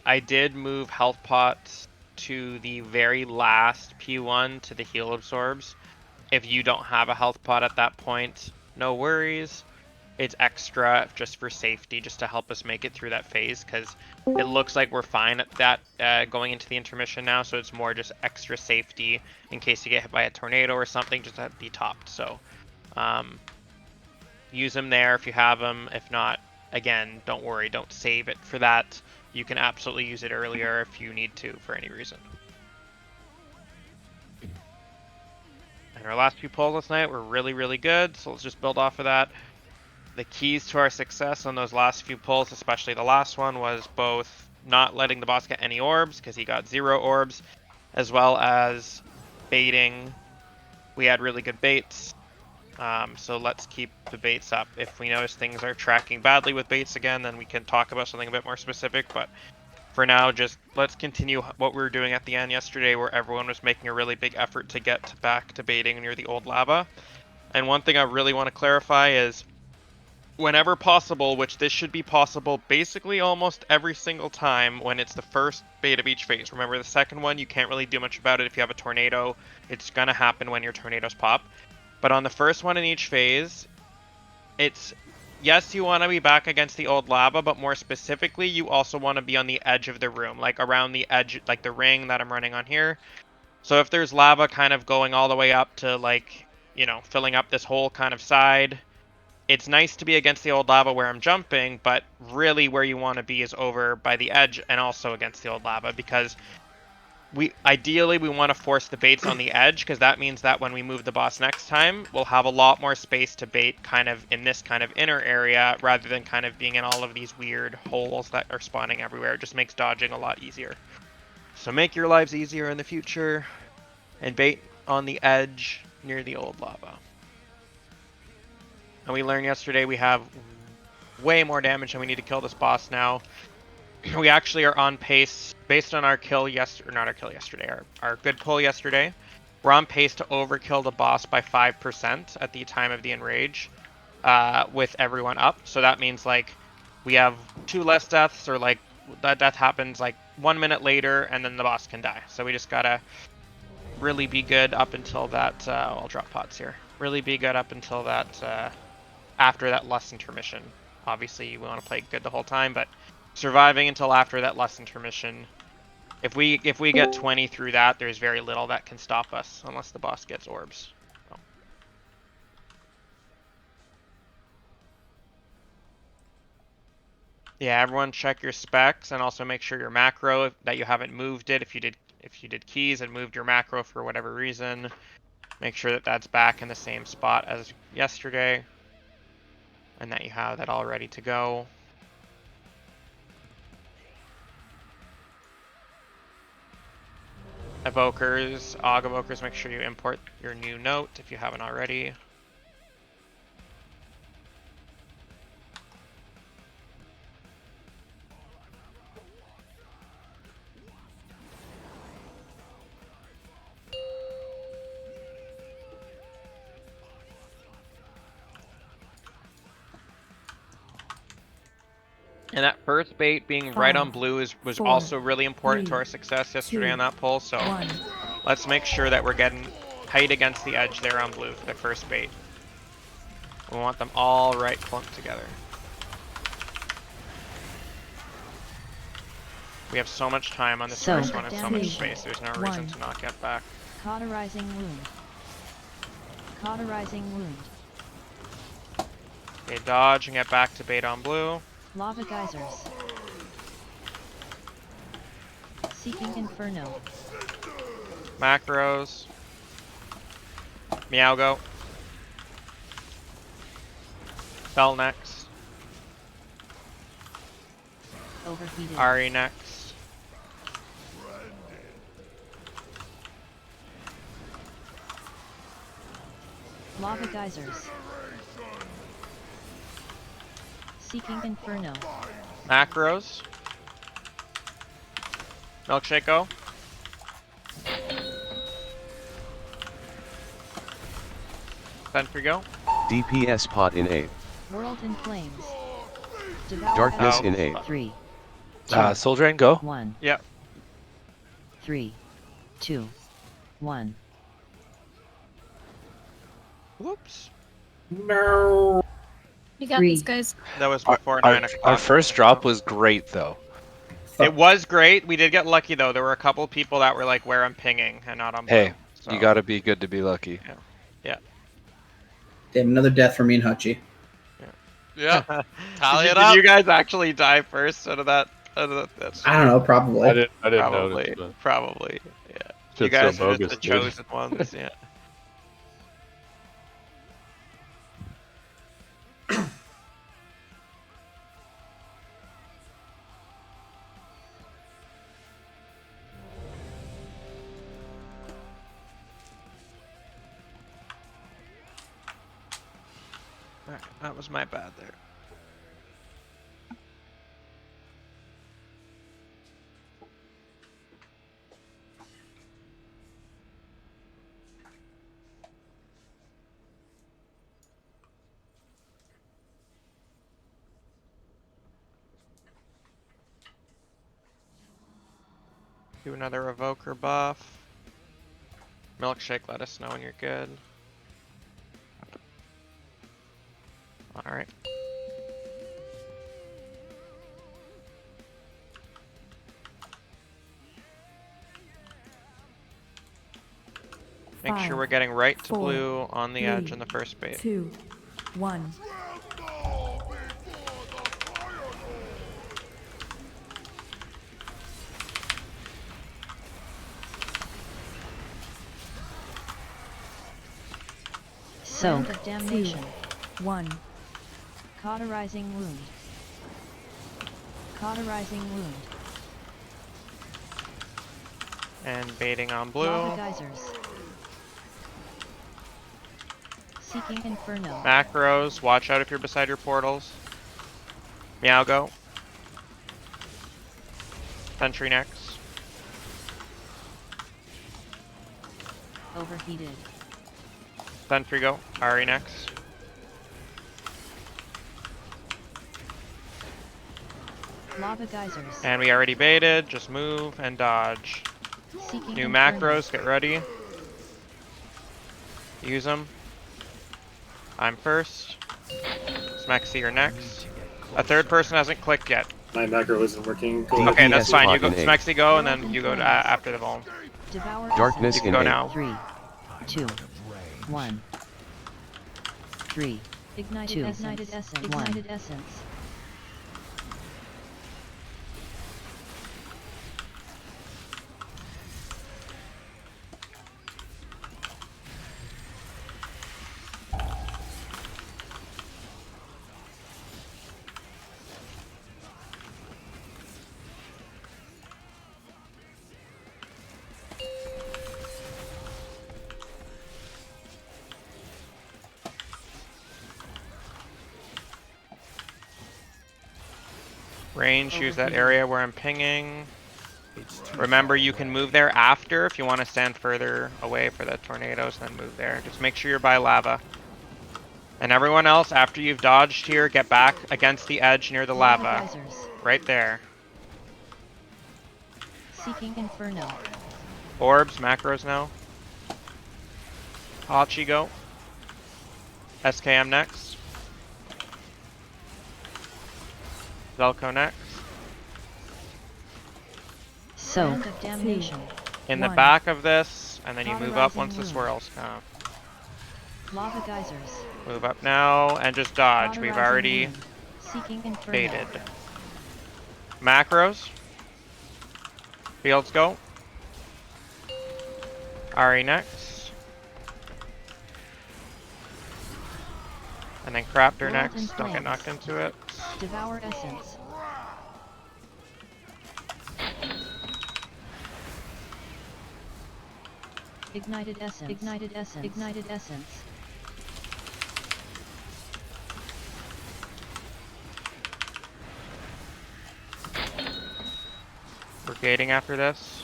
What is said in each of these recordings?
I did move health pots to the very last P1 to the heal absorbs. If you don't have a health pot at that point, no worries. It's extra just for safety, just to help us make it through that phase, because it looks like we're fine at that going into the intermission now, so it's more just extra safety in case you get hit by a tornado or something, just to be topped. So use them there if you have them. If not, again, don't worry, don't save it for that. You can absolutely use it earlier if you need to for any reason. And our last few pulls last night were really, really good, so let's just build off of that. The keys to our success on those last few pulls, especially the last one, was both not letting the boss get any orbs, because he got 0 orbs, as well as baiting. We had really good baits, so let's keep the baits up. If we notice things are tracking badly with baits again, then we can talk about something a bit more specific, but for now, just let's continue what we were doing at the end yesterday, where everyone was making a really big effort to get back to baiting near the old lava. And one thing I really want to clarify is, whenever possible, which this should be possible basically almost every single time when it's the first bait of each phase. Remember, the second one, you can't really do much about it if you have a tornado. It's going to happen when your tornadoes pop. But on the first one in each phase, it's, yes, you want to be back against the old lava, but more specifically, you also want to be on the edge of the room, like around the edge, like the ring that I'm running on here. So if there's lava kind of going all the way up to, like, you know, filling up this whole kind of side, it's nice to be against the old lava where I'm jumping, but really where you want to be is over by the edge and also against the old lava, because ideally we want to force the baits on the edge, because that means that when we move the boss next time, we'll have a lot more space to bait kind of in this kind of inner area, rather than kind of being in all of these weird holes that are spawning everywhere. It just makes dodging a lot easier. So make your lives easier in the future and bait on the edge near the old lava. And we learned yesterday we have way more damage and we need to kill this boss now. We actually are on pace, based on our kill yesterday, not our kill yesterday, our good pull yesterday. We're on pace to overkill the boss by 5% at the time of the enrage, with everyone up. So that means, like, we have 2 less deaths, or like that death happens like 1 minute later and then the boss can die. So we just gotta really be good up until that, I'll drop pots here. Really be good up until that, after that lust intermission. Obviously, we want to play good the whole time, but surviving until after that lust intermission. If we get 20 through that, there's very little that can stop us, unless the boss gets orbs. So. Yeah, everyone check your specs, and also make sure your macro, that you haven't moved it. If you did keys and moved your macro for whatever reason, make sure that that's back in the same spot as yesterday, and that you have that all ready to go. Evokers, AUG evokers, make sure you import your new note if you haven't already. And that first bait being right on blue was also really important to our success yesterday on that pull, so let's make sure that we're getting tight against the edge there on blue for the first bait. We want them all right clumped together. We have so much time on this first one and so much space, there's no reason to not get back. Cauterizing wound. Cauterizing wound. Okay, dodge and get back to bait on blue. Lava geysers. Seeking Inferno. Macros. Meowgo. Bell next. Overheated. Ari next. Lava geysers. Seeking Inferno. Macros. Milkshake go. Sentry go. DPS pot in A. World in flames. Darkness in A. 3, 2, Soul Drain, go. 1. Yep. 3, 2, 1. Whoops. No. You got 3. this, guys. That was Our, before our, 9 o'clock. our first drop was great, though. It was great. We did get lucky though. There were a couple people that were like where I'm pinging and not on blue. Hey, So, you gotta be good to be lucky. yeah. Damn, another death for me and Hutchie. Yeah. Tally did, it did up. you guys actually die first out of that? That's I don't know, probably. I didn't probably, notice, but probably. Yeah. You shit's guys so are just bogus, the dude. chosen ones. Yeah. Alright, that was my bad there. Do another evoker buff. Milkshake, let us know when you're good. Alright. Make sure we're getting right to blue on the edge in the first bait. 2, 1. Soak of damnation. 1. Cauterizing wound. Cauterizing wound. And baiting on blue. Lava geysers. Seeking inferno. Macros, watch out if you're beside your portals. Meow go. Sentry next. Overheated. Sentry go. Ari next. Lava geysers. And we already baited, just move and dodge. Seeking New inferno. macros, get ready. Use them. I'm first. Smexy, you're next. A third person hasn't clicked yet. My macro isn't working. Okay, that's fine. You go, Fucking A. Smexy go, and then you go to, after the Volm. Devour Darkness You can in go A. now. 3, 2, 1. 3. Ignited essence. Ignited essence. Range, use that area where I'm pinging. Remember, you can move there after if you want to stand further away for the tornadoes, then move there. Just make sure you're by lava. And everyone else, after you've dodged here, get back against the edge near the lava. Geysers. Right there. Seeking inferno. Orbs, macros now. Hachi go. SKM next. Velko next. Soak of damnation. In the 1. back of this, and then you move up Cauterizing once the wound. swirls come. Lava geysers. Move up now and just dodge. We've Cauterizing already wound. Seeking inferno. baited. Macros. Fields go. Ari next. And then Craptor World next. in Don't get flames. knocked into it. Devour essence. Ignited essence. Ignited essence. Ignited essence. We're gating after this.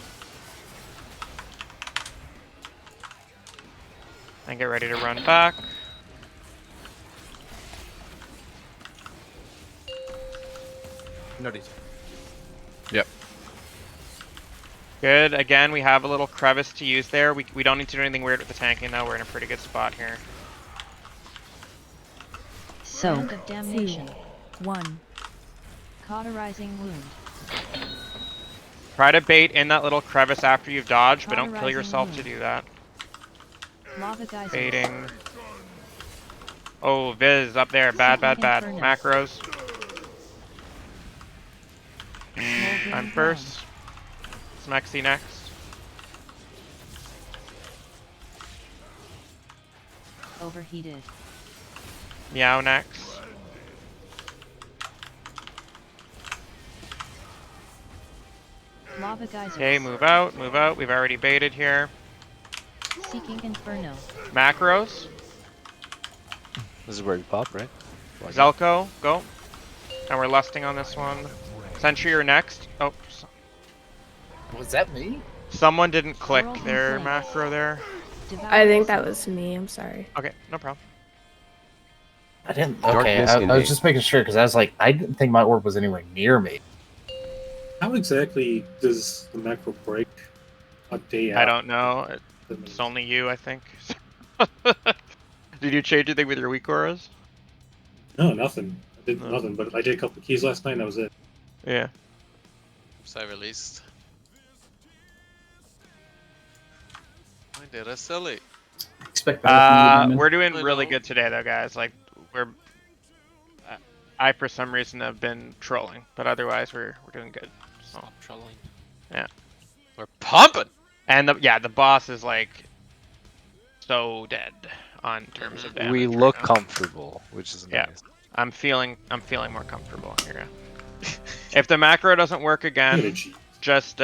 And get ready to run back. Notice. Yep. Good. Again, we have a little crevice to use there. We don't need to do anything weird with the tanking though. We're in a pretty good spot here. Soak of damnation. 1. Cauterizing wound. Try to bait in that little crevice after you've dodged, but don't kill Cauterizing yourself to wound. do that. Lava geysers. Baiting. Oh, Viz up there. Bad, bad, bad. Inferno. Macros. Smoldering I'm ground. first. Smexy next. Overheated. Meow next. Lava geysers. Okay, move out, move out. We've already baited here. Seeking inferno. Macros. This is where you pop, right? Zelko, go. And we're lusting on this one. Sentry, you're next. Oh, Was that me? someone didn't click World in their flames. macro there. Devour I think that essence. was me. I'm sorry. Okay, no problem. I didn't. Okay, Darkness I was innate. just making sure because I was like, I didn't think my orb was anywhere near me. How exactly does the macro break a day I out? don't know. It's only you, I think. Did you change anything with your weak auras? No, nothing. I did No. nothing, but I did a couple of keys last night and that was it. Yeah. So I released. I did a silly. Expect better from you, We're doing I really know. good today, though, guys. Like, I for some reason have been trolling, but otherwise we're doing good. So. Stop trolling. Yeah. We're pumping. And the boss is like so dead on terms of damage. We right look now. comfortable, which is Yeah. nice. I'm feeling more comfortable here. If the macro doesn't work Look at again, it, cheat. just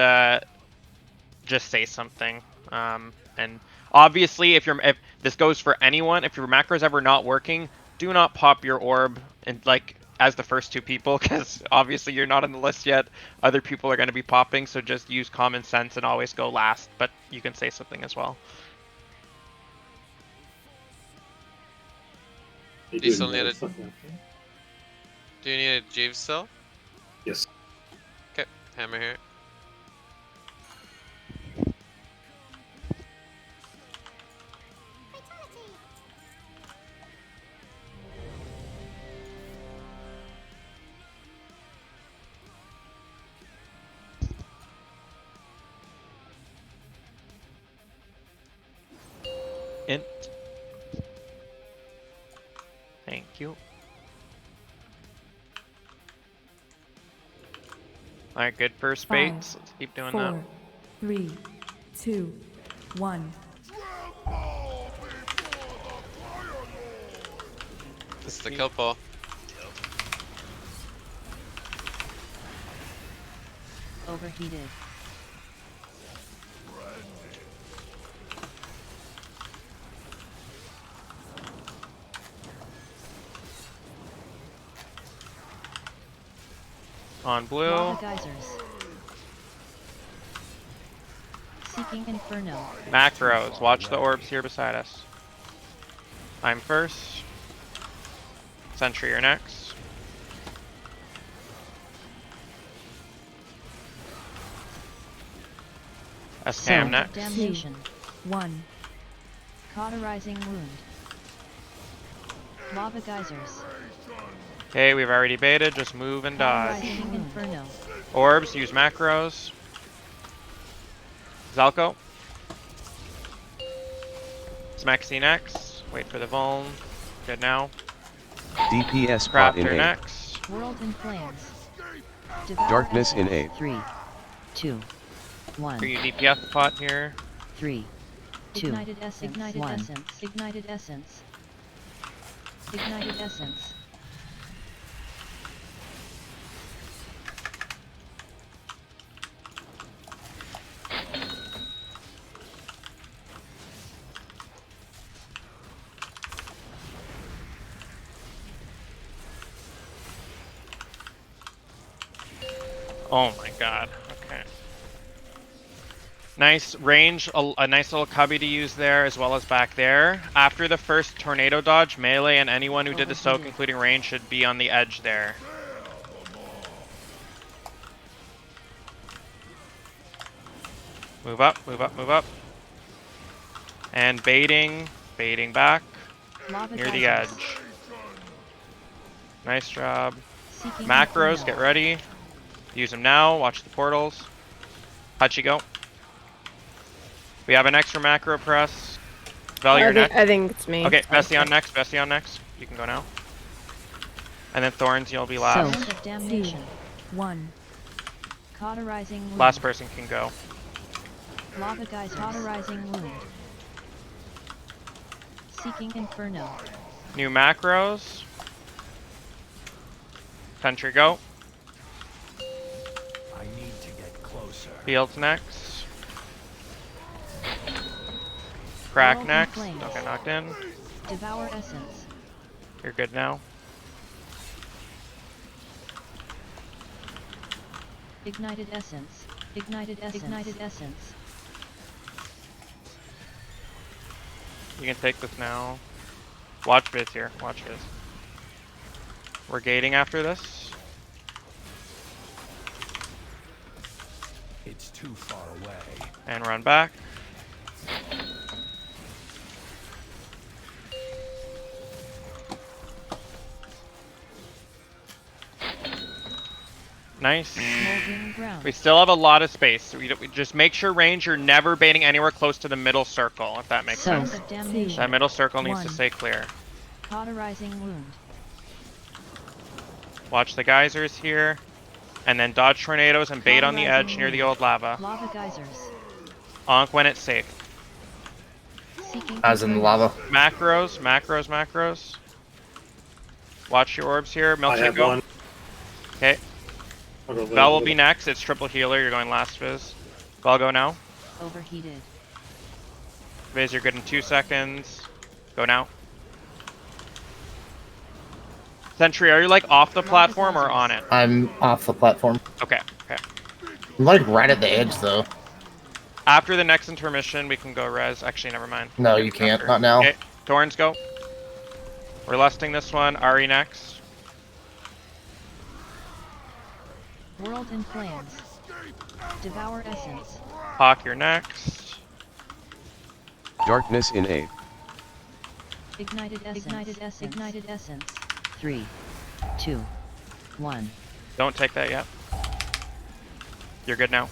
say something. And obviously, if this goes for anyone, if your macro is ever not working, do not pop your orb and like as the first two people, because obviously you're not on the list yet. Other people are going to be popping, so just use common sense and always go last. But you can say something as well. They You do still ignore need it, it. something like that. Do you need a Jeeves still? Yes. Okay, hammer here. Int. Thank you. Alright, good first Five, baits. Let's keep doing 4, that. 3, 2, 1. This is the kill ball. Overheated. On blue. Lava geysers. Seeking inferno. Macros. Watch the orbs here beside us. I'm first. Sentry, you're next. SCAM Soak of next. damnation. 1. Cauterizing wound. Lava geysers. Okay, we've already baited. Just move and dodge. Cauterizing inferno. Orbs, use macros. Zalko. Smexy next. Wait for the vuln. Good now. DPS spot Crafter innate. next. World in flames. Devour Darkness essence. innate. 3, 2, 1. For you DPS pot here. 3, 2, Ignited essence. Ignited 1. essence. Ignited essence. Ignited essence. Oh my god. Okay. Nice range, a nice little cubby to use there as well as back there. After the first tornado dodge, melee and anyone who did the soak, including range, should be on the edge there. Move up, move up, move up. And baiting back Lava near the geysers. edge. Nice job. Seeking Macros, Inferno. get ready. Use them now. Watch the portals. Hachi, go. We have an extra macro press. Val, you're next. I think it's me. Okay, Bessie on next. Bessie on next. You can go now. And then Thorns, you'll be last. Hand of damnation. 1. Cauterizing wound. Last person can go. Lava geysers. Cauterizing wound. Seeking Inferno. New macros. Sentry, go. I need to get closer. Fields next. Crack World in next. flames. Okay, knocked in. Devour essence. You're good now. Ignited essence. Ignited essence. Ignited essence. You can take this now. Watch Viz here. Watch Viz. We're gating after this. It's too far away. And run back. Nice. Smoldering ground. We still have a lot of space. We just make sure range, you're never baiting anywhere close to the middle circle, if that makes Hand sense. of damnation. That middle circle needs to 1. stay clear. Cauterizing wound. Watch the geysers here. And then dodge tornadoes and bait on the edge near the old lava. Lava geysers. Onk when it's safe. Seeking As in the Inferno. lava. Macros, macros, macros. Watch your orbs here. I Milkshake, have go. one. Okay. I'll go Val will later. be next. It's triple healer. You're going last, Viz. Val, go now. Overheated. Viz, you're good in 2 seconds. Go now. Sentry, are you like off the platform or on it? I'm off the platform. Okay, okay. I'm like right at the edge though. After the next intermission, we can go res. Actually, never mind. No, Okay, you can't. after. Not now. Okay, Thorns, go. We're lusting this one. Ari next. World in flames. Devour essence. Hawk, you're next. Darkness in 8. Ignited essence. Ignited essence. Ignited essence. 3, 2, 1. Don't take that yet. You're good now.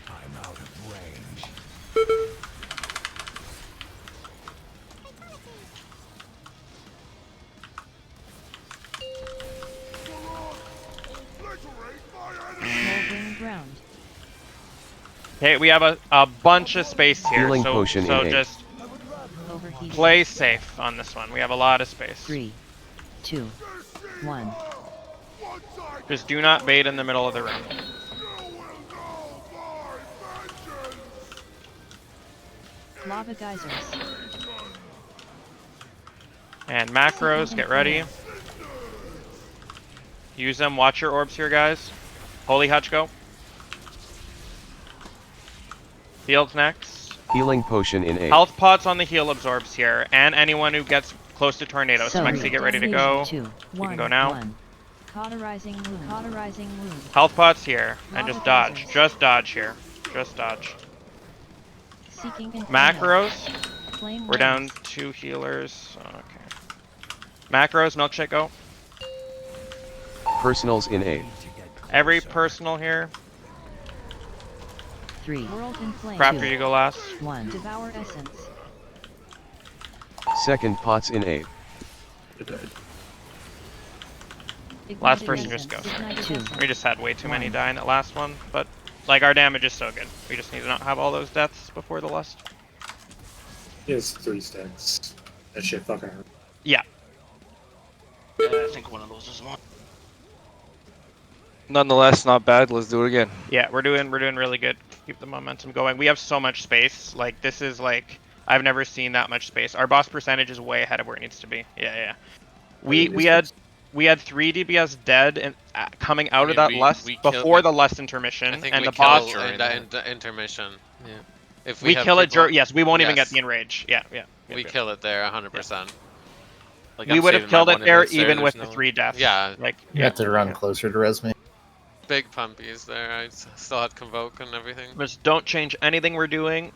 I'm out of range. Smoldering ground. Okay, we have a bunch of space here, Healing so potion in 8. just Overheated. play safe on this one. We have a lot of space. 3, 2, 1. Just do not bait in the middle of the room. Lava geysers. And macros, get ready. Use them. Watch your orbs here, guys. Holy Hutch, go. Fields next. Healing potion in 8. Health pots on the heal absorbs here, and anyone who gets close to tornadoes. So Mexi, get ready to go. 2, You can go now. 1. Cauterizing wound. Cauterizing wound. Health pots here, and Lava just dodge. geysers. Just dodge here. Just dodge. Seeking Inferno. Macros. Flame We're down winds. 2 healers. Okay. Macros, milkshake, go. Personals in 8. Every personal here. 3. World in flames. Crafter, you go last. 1. Devour essence. Second pots in 8. It died. Last Ignited person just essence. go. Ignited 2. essence. We just had way too many 1. die in that last one, but like our damage is so good. We just need to not have all those deaths before the lust. He has 3 stacks. That shit fucking hurt. Yeah. Yeah, I think one of those is one. Nonetheless, not bad. Let's do it again. Yeah, we're doing really good. Keep the momentum going. We have so much space. Like this is like I've never seen that much space. Our boss percentage is way ahead of where it needs to be. Yeah. We had 3 DPS dead and coming out of that lust we killed before it. the lust intermission, I think and we the boss. kill it in the intermission. Yeah. If We have kill it. people- Yes, we won't even get Yes. the enrage. Yeah. We kill it there 100%. Like, We I'm would have saving my killed it one there index even there's with the no- 3 deaths. Yeah, Like, You have to run closer to res me. big pumpies there. I still had Convoke and everything. Just don't change anything we're doing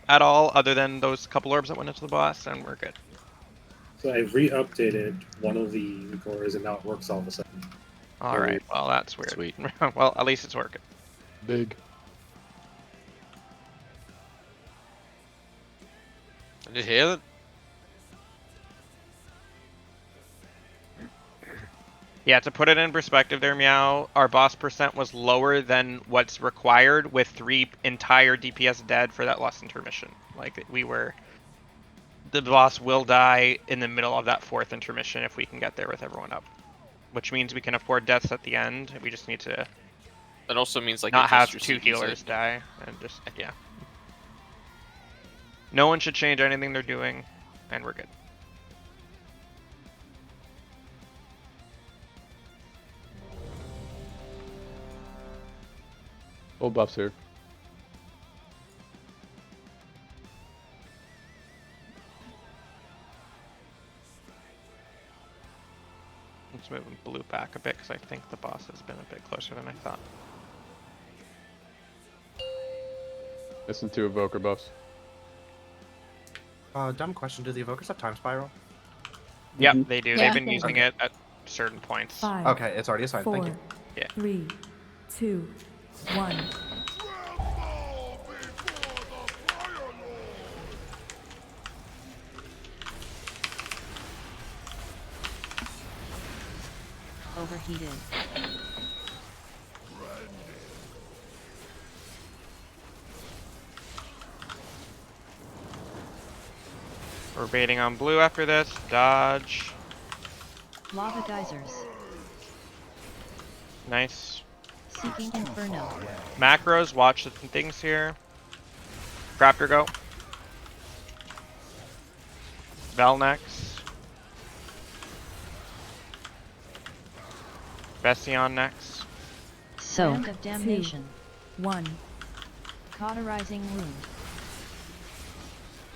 at all other than those couple orbs that went into the boss, and we're good. So I re-updated one of the cores, and now it works all of a sudden. Alright, well, that's weird. Sweet. Well, at least it's working. Big. Did you hear it? Yeah, to put it in perspective there, Meow, our boss percent was lower than what's required with 3 entire DPS dead for that last intermission. Like, we were... The boss will die in the middle of that 4th intermission if we can get there with everyone up. Which means we can afford deaths at the end. We just need to That also means like not have 2 healers die. And just, yeah. No one should change anything they're doing, and we're good. Full buffs here. Let's move blue back a bit because I think the boss has been a bit closer than I thought. Listen to evoker buffs. Dumb question. Do the evokers have time spiral? Yep, they do. Yeah. They've been using it at certain points. 5, Okay, it's already assigned. 4, Thank you. Yeah. 3, 2, 1. Overheated. We're baiting on blue after this. Dodge. Lava geysers. Nice. Seeking Inferno. Macros, watch the things here. Crafter go. Vel next. Bession next. Soak. Land of Damnation. 1. Cauterizing Wound.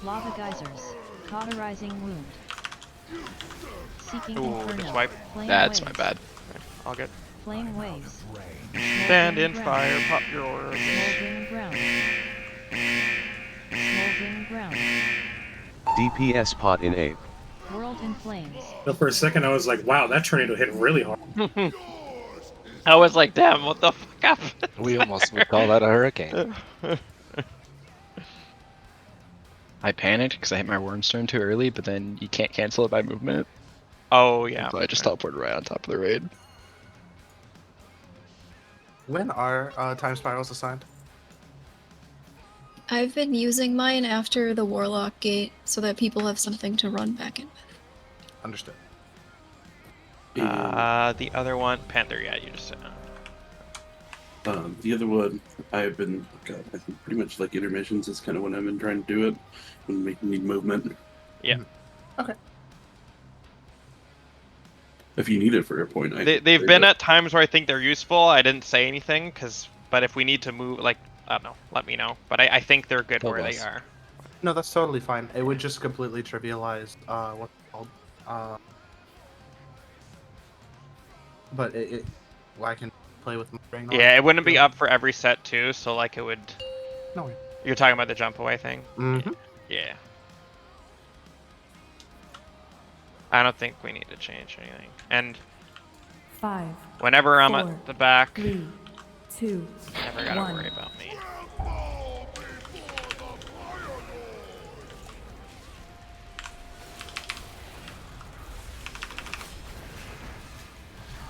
Lava geysers. Cauterizing Wound. Seeking Ooh, Inferno. just wipe. Flame That's my waves. bad. All good. Flame waves. Stand in Smoldering fire, ground. pop your orbs. Smoldering ground. Smoldering ground. DPS pot in 8. World in flames. But for a second, I was like, wow, that tornado hit really hard. I was like, damn, what the fuck happened? We almost would call that a hurricane. I panicked because I hit my Wormstone too early, but then you can't cancel it by movement. Oh, yeah. So I just teleported right on top of the raid. When are time spirals assigned? I've been using mine after the Warlock Gate so that people have something to run back in with. Understood. The other one, Panther, yeah, you just said. The other one, I've been, God, I think pretty much like intermissions is kind of when I've been trying to do it, when we need movement. Yeah. Okay. If you need it for a point, They've been at times where I think they're useful. I didn't say anything, but if we need to move, like, I don't know, let me know. But I think they're good where they are. No, that's totally fine. It would just completely trivialize what's called. But well, I can play with my brain. Yeah, it wouldn't be up for every set too, so like it would. No. You're talking about the jump away thing. Mm-hmm. Yeah. I don't think we need to change anything. And 5. whenever I'm 4, at the back, 3, 2, never gotta 1. worry about me.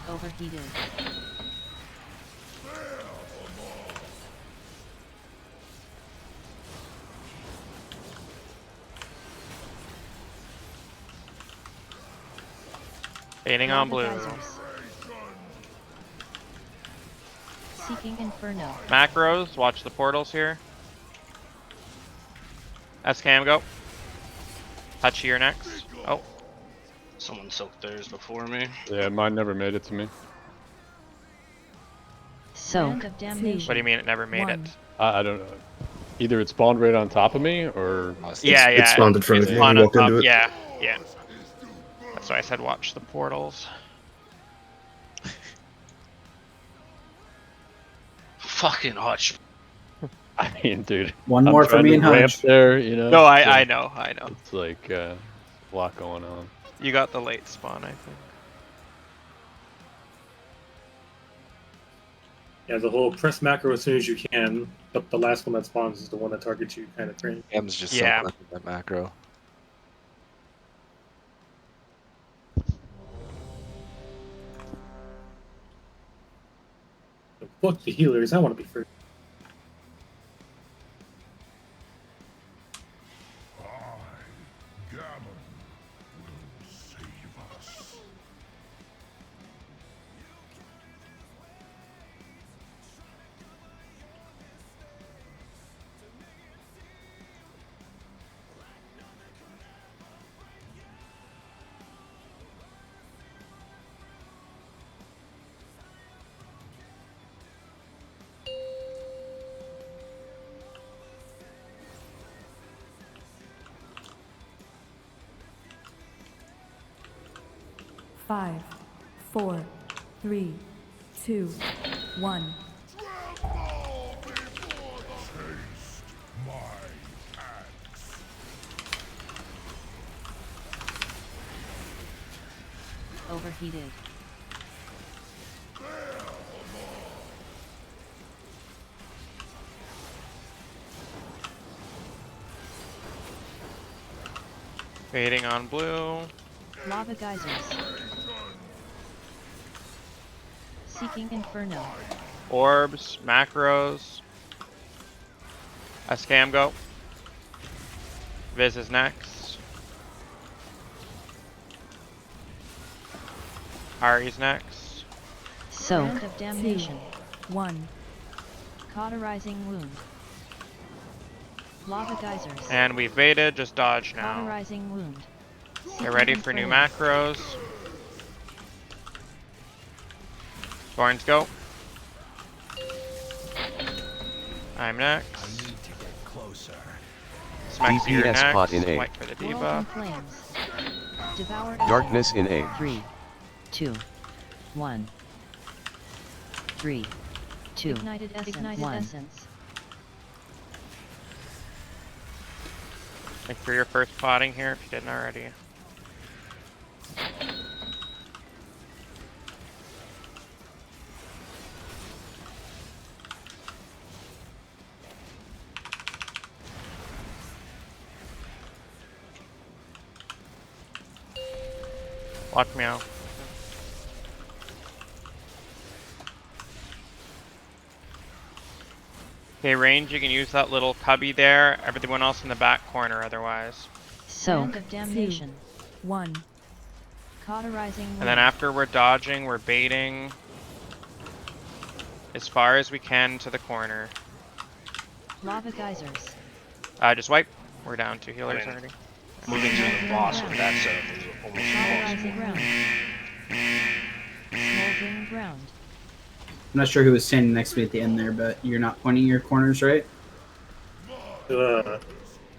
Overheated. Baiting on blue. Geysers. Seeking Inferno. Macros, watch the portals here. SCAM go. Touchy, you're next. Oh. Someone soaked theirs before me. Yeah, mine never made it to me. Soak. Of Damnation. What do you mean it never made it? I don't know. Either it spawned right on top of me, or... Yeah, yeah. It spawned in front of you when spawned you on walked into top. it. Yeah, yeah. That's why I said watch the portals. Fucking Hutch. I mean, dude. One I'm more for trying me to and ramp Hutch. there, you know. No, so I know. It's like a lot going on. You got the late spawn, I think. Yeah, the whole press macro as soon as you can, but the last one that spawns is the one that targets you kind of thing. M's just Yeah. so quick with that macro. Fuck the healers, I want to be free. Five, 4, 3, 2, 1. Overheated. Waiting on blue. Lava geysers. Seeking Inferno. Orbs, macros. A scam go. Viz is next. Ari's next. So. Brand of damnation. 1. Cauterizing wound. Lava geysers. And we've baited, just dodge now. Cauterizing wound. Get ready for new macros. Thorns go. I'm next. I need to get closer. Smack Seer DPS next. pot in A. Wait for the World in debuff. flames. Devour Darkness in A. 3, 2, 1. 3, 2, ignited essence. Like for your first potting here if you didn't already. Watch me out. Okay, range, you can use that little cubby there. Everyone else in the back corner otherwise. So. Brand of damnation. 1. Cauterizing wound. And then after we're dodging, we're baiting as far as we can to the corner. Lava geysers. Just wipe. We're down 2 healers already. Moving to the boss with that setup is almost Cauterizing impossible. ground. Smoldering ground. I'm not sure who was standing next to me at the end there, but you're not pointing your corners, right?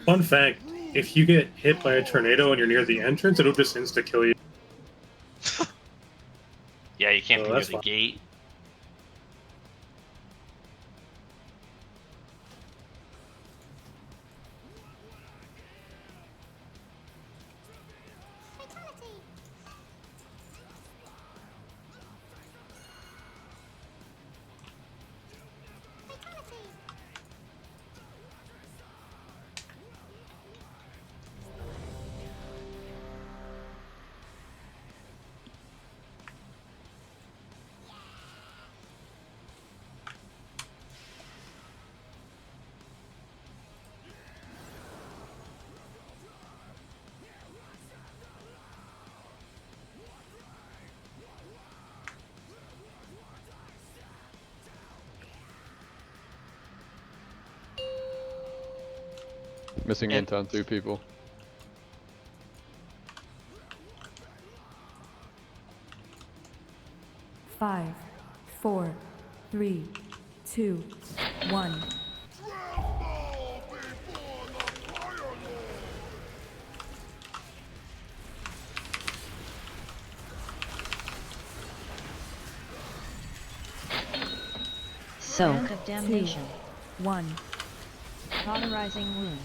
Fun fact, if you get hit by a tornado and you're near the entrance, it'll just insta-kill you. Yeah, you can't Oh, be near that's the fine. gate. Missing int on 2 people. Five, 4, 3, 2, 1. Soak of damnation. 1. Cauterizing wound.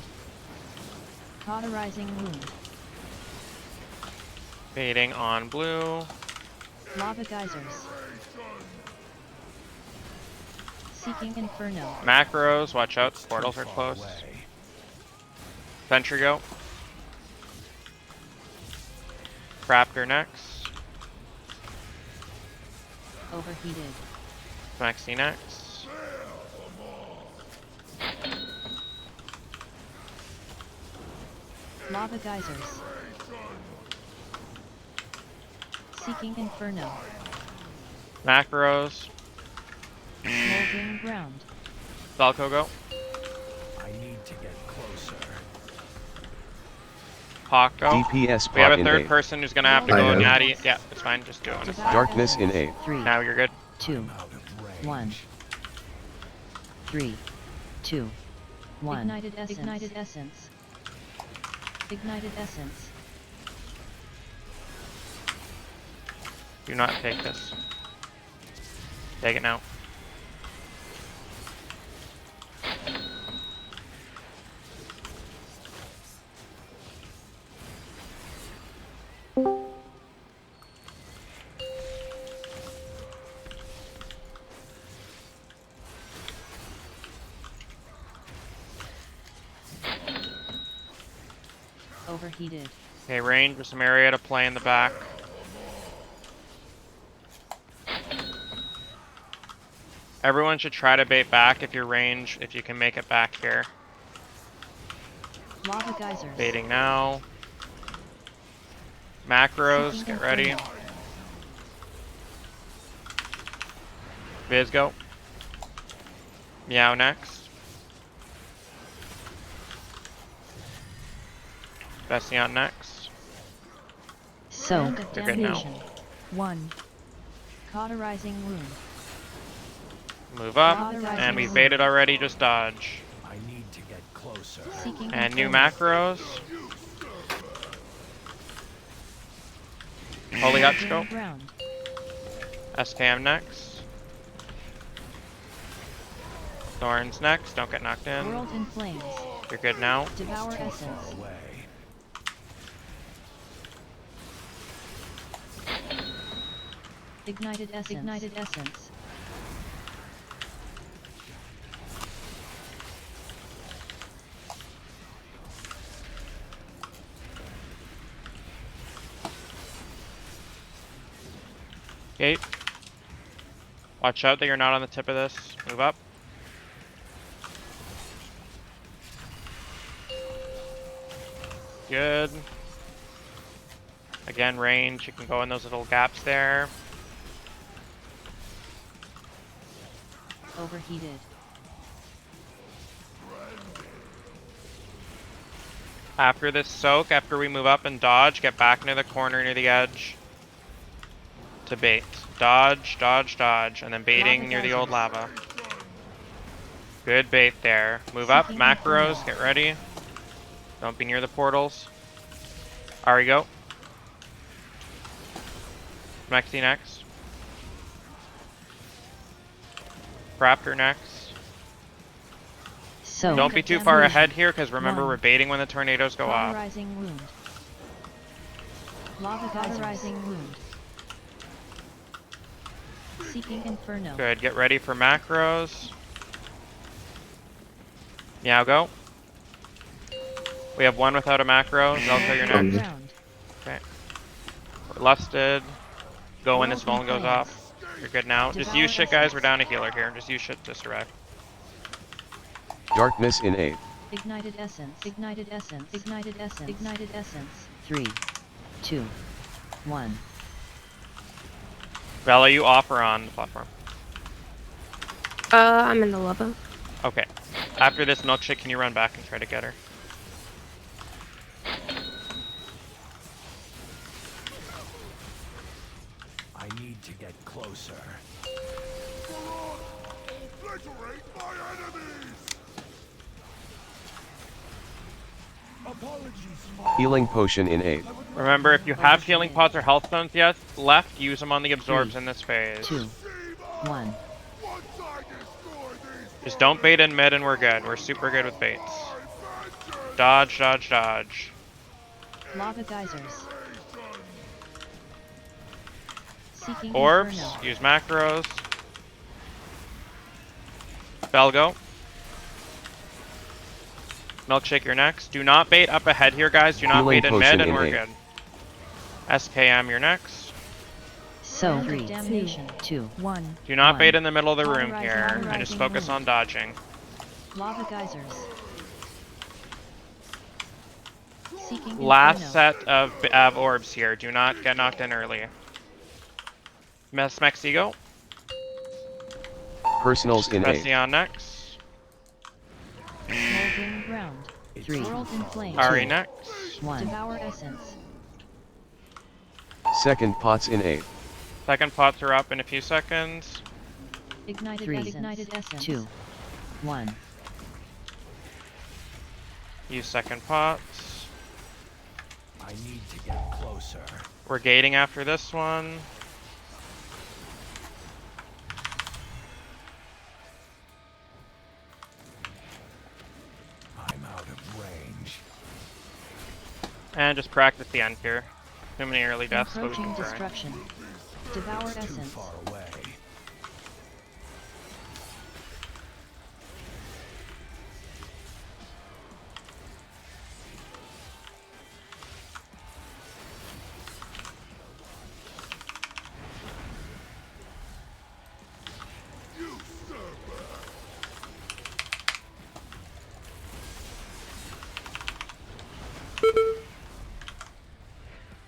Cauterizing wound. Baiting on blue. Lava geysers. Seeking inferno. Macros, watch out, the portals are close. Sentry go. Raptor next. Overheated. Maxi next. Lava geysers. Seeking inferno. Macros. Smoldering ground. Falco go. I need to get closer. Hawk go. DPS We have pot a in third 8. person who's gonna have to I go know. natty. Yeah, it's fine, just do it. Darkness in 8. 3, Now you're good. 2, 1. 3, 2, 1. Ignited essence. Ignited essence. Ignited essence. Do not take this. Take it now. Overheated. Okay, range with some area to play in the back. Everyone should try to bait back if your range, if you can make it back here. Lava geysers. Baiting now. Macros, Seeking get ready. inferno. Viz go. Meow next. Vession next. Soak of You're good now. damnation. 1. Cauterizing wound. Move up. Cauterizing And we wound. baited already, just dodge. I need to get closer. Seeking And new inferno. macros. Holy Hutch go. Smoldering ground. SKM next. Thorns next, don't get knocked in. World in flames. You're good now. Devour essence. Away. Ignited essence. Ignited essence. Gate. Watch out that you're not on the tip of this. Move up. Good. Again, range. You can go in those little gaps there. Overheated. After this soak, after we move up and dodge, get back near the corner near the edge. To bait. Dodge, dodge, dodge. And then baiting Lava near the old geysers. lava. Good bait there. Move up. Seeking Macros. inferno. Get ready. Don't be near the portals. Ari go. Mexi next. Raptor next. Soak Don't be of too far damnation. ahead here, because remember 1. we're baiting when the tornadoes go off. Cauterizing wound. Lava cauterizing wound. Seeking inferno. Good. Get ready for macros. Meow go. We have one without a macro. Zelko, you're next. Ground. Okay. We're lusted. Go when this World phone in goes flames. off. You're good now. Just Devour use shit, guys. essence. We're down a healer here. Just use shit to survive. Darkness in 8. Ignited essence. Ignited essence. Ignited essence. Ignited essence. 3, 2, 1. Bella, you off or on the platform? I'm in the lava. Okay. After this milkshake, can you run back and try to get her? I need to get closer. Healing potion in 8. Remember, if you have healing pods or health stones yet left, use them on the absorbs in this phase. 2, 1. Just don't bait in mid and we're good. We're super good with baits. Dodge, dodge, dodge. Lava geysers. Seeking Orbs, Inferno. use macros. Belgo. Milkshake, you're next. Do not bait up ahead here, guys. Do not Healing bait in potion mid, and in we're 8. good. SKM, you're next. So Three, damnation. 2, 1. Do not One. bait in the middle of the room Cauterizing here, and wind. just focus on dodging. Lava geysers. Seeking Last Inferno. set of orbs here. Do not get knocked in early. Mexigo. Personals in 8. Mession next. Smoldering ground. 3, World in flames. Ari next. 1. Devour essence. Second pots in 8. Second pots are up in a few seconds. Ignited 3, ignited essence. 2, 1. Use second pots. I need to get closer. We're gating after this one. I'm out of range. And just practice the end here. Too many early deaths, but we Encroaching can try. destruction. Devour It's too essence. far away.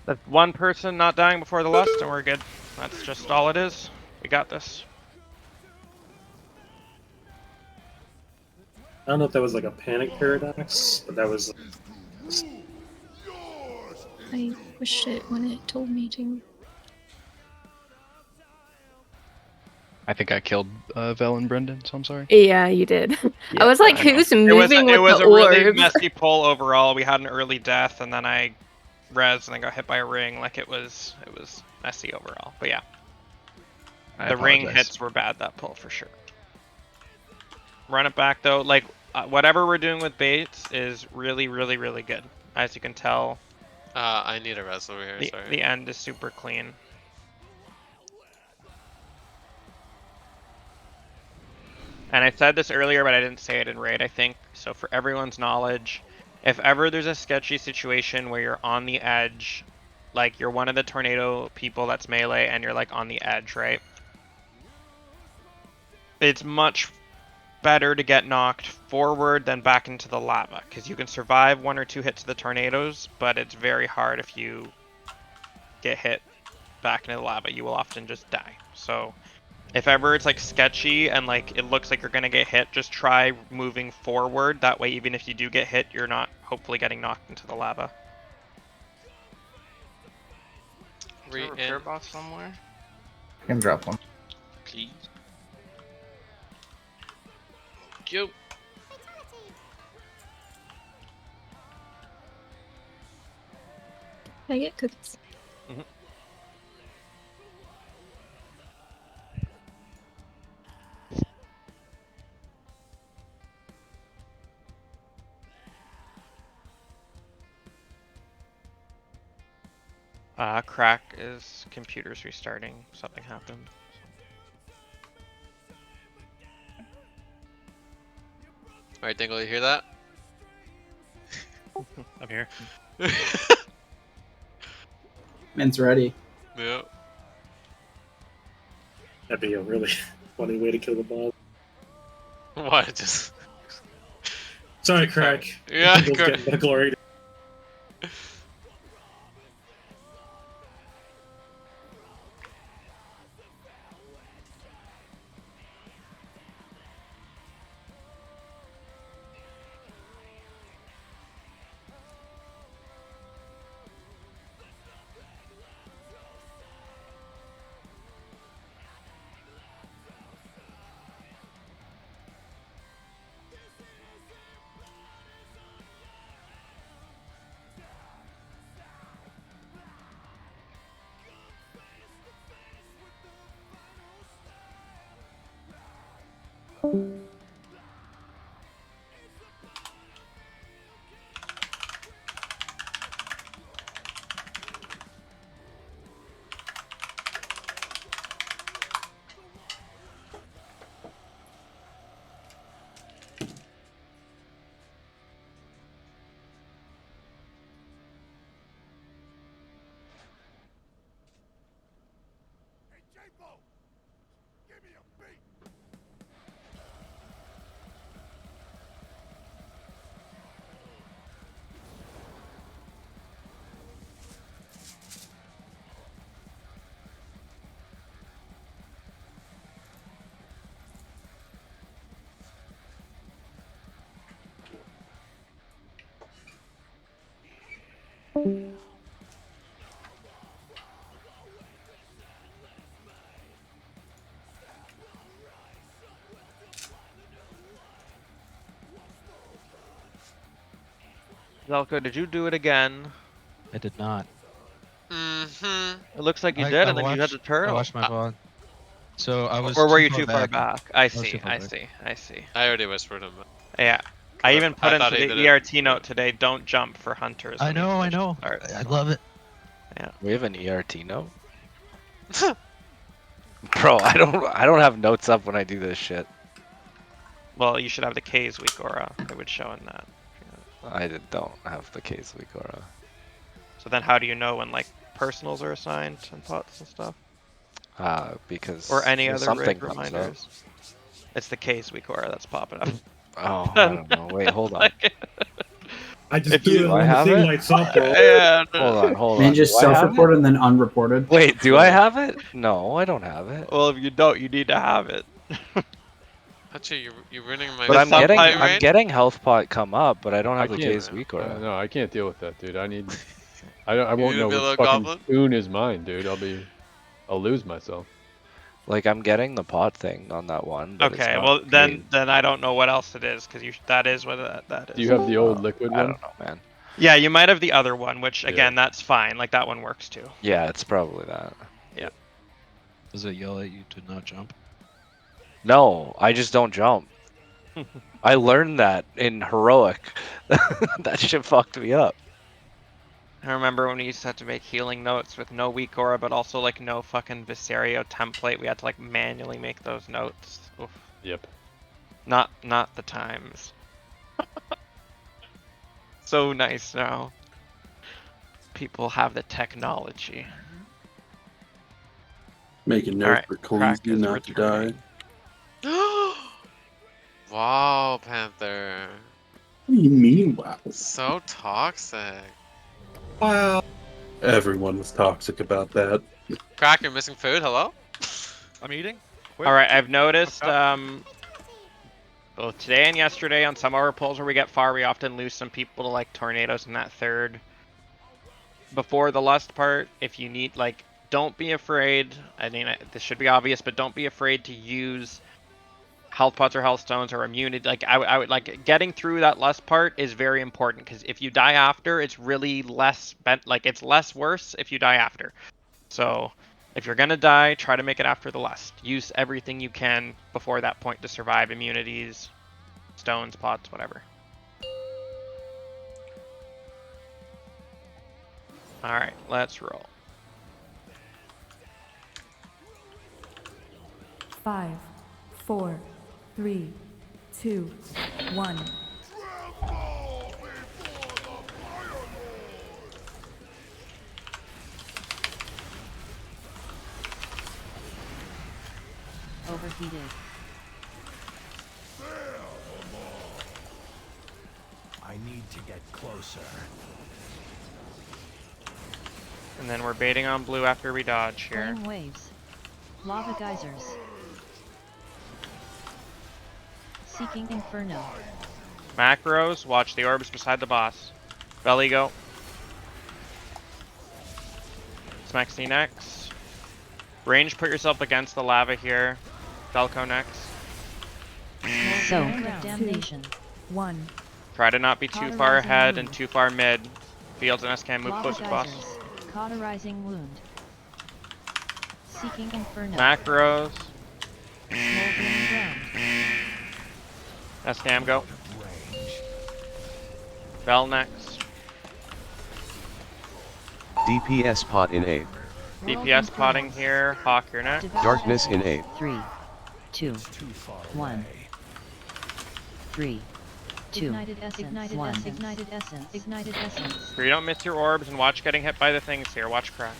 That's one person not dying before the lust, and we're good. That's just all it is. We got this. I don't know if that was like a panic paradox, but that was. I pushed it when it told me to. I think I killed Vel and Brendan, so I'm sorry. Yeah, you did. Yeah, I was like, I know. who's It moving with was the a really orbs? messy pull overall. We had an early death, and then I res and I got hit by a ring. Like it was messy overall. But yeah, the ring hits were bad that pull for sure. Run it back though. Like whatever we're doing with baits is really, really, really good. As you can tell, I need a res over here, sorry. the end is super clean. And I said this earlier, but I didn't say it in raid, I think. So for everyone's knowledge, if ever there's a sketchy situation where you're on the edge, like you're one of the tornado people that's melee and you're like on the edge, right? It's much better to get knocked forward than back into the lava, because you can survive 1 or 2 hits of the tornadoes, but it's very hard if you get hit back into the lava. You will often just die. So if ever it's like sketchy and like it looks like you're gonna get hit, just try moving forward. That way, even if you do get hit, you're not hopefully getting knocked into the lava. Is there a repair box somewhere? I can drop one. Please. Yo. Can I get cookies? Crack is computers restarting. Something happened. Alright, Dingle, you hear that? I'm here. Man's ready. Yep. That'd be a really funny way to kill the boss. What? Just. Sorry, Crack. Yeah, People's getting the glory. Zelko, did you do it again? I did not. Mm-hmm. It looks like you did, and then you had the turtle. I watched my VOD. So I was Or were too you far too far back. back? I was too see, far I back. see, I see. I already whispered him. Yeah. I even put I into thought he the did it. ERT note today, don't jump for hunters. I when you know, I finish know. starts, I so. love it. Yeah. We have an ERT note? Bro, I don't have notes up when I do this shit. Well, you should have the K's week aura. It would show in that. Don't have the case week aura. So then how do you know when like personals are assigned and pots and stuff? Because Or any other something rig comes up. reminders? It's the K's week aura that's popping up. Oh, I don't know. Wait, hold on. I just If do you- it Do I when the have thing it? lights up, bro. Yeah. Hold Man, on. just Do I have self-reported it? and then unreported. Wait, do I have it? No, I don't have it. Well, if you don't, you need to have it. Actually, you're ruining my. But I'm sometimes- getting health pot come up, but I don't have the can't- case week aura. No, I can't deal with that, dude. I need. I won't need to know be a what little fucking goblin? spoon is mine, dude. I'll lose myself. Like I'm getting the pot thing on that one. But it's Okay, not well case. then I don't know what else it is because that is what that is. Do you have the old liquid I one? don't know, man. Yeah, you might have the other one, which again, Yeah. that's fine. Like that one works too. Yeah, it's probably that. Yeah. Does it yell at you to not jump? No, I just don't jump. I learned that in heroic. That shit fucked me up. I remember when we used to have to make healing notes with no weak aura, but also like no fucking Viserio template. We had to like manually make those notes. Oof. Yep. Not the times. So nice now. People have the technology. Make a note Alright, for Crack Cozy is not to die. returning. Wow, Panther. What do you mean, wow? So toxic. Wow. Everyone was toxic about that. Crack, you're missing food. Hello. I'm eating. Alright, I've noticed both today and yesterday on some of our pulls where we get far, we often lose some people to like tornadoes in that third. Before the lust part, if you need like, don't be afraid. I mean, this should be obvious, but don't be afraid to use health pots or health stones or immunity. Like I would like getting through that lust part is very important because if you die after, it's really less like it's less worse if you die after. So if you're gonna die, try to make it after the lust. Use everything you can before that point to survive immunities, stones, pots, whatever. Alright, let's roll. 5, 4, 3, 2, 1. Overheated. I need to get closer. And then we're baiting on blue after we dodge here. Flame waves. Lava geysers. Seeking Inferno. Macros, watch the orbs beside the boss. Belly go. Smack C next. Range, put yourself against the lava here. Velco next. So damnation. 1. Try to not be too far ahead and too far mid. Fields and SCAM move Lava closer to boss. geysers. Cauterizing wound. Seeking Inferno. Macros. Smoldering ground. SCAM go. Bell next. DPS pot in 8. DPS potting here. Hawk, you're next. Darkness in 8. 3, 2, 1. 3, 2, ignited essence. 1. Ignited essence. Ignited essence. So you don't miss your orbs and watch getting hit by the things here. Watch Crack.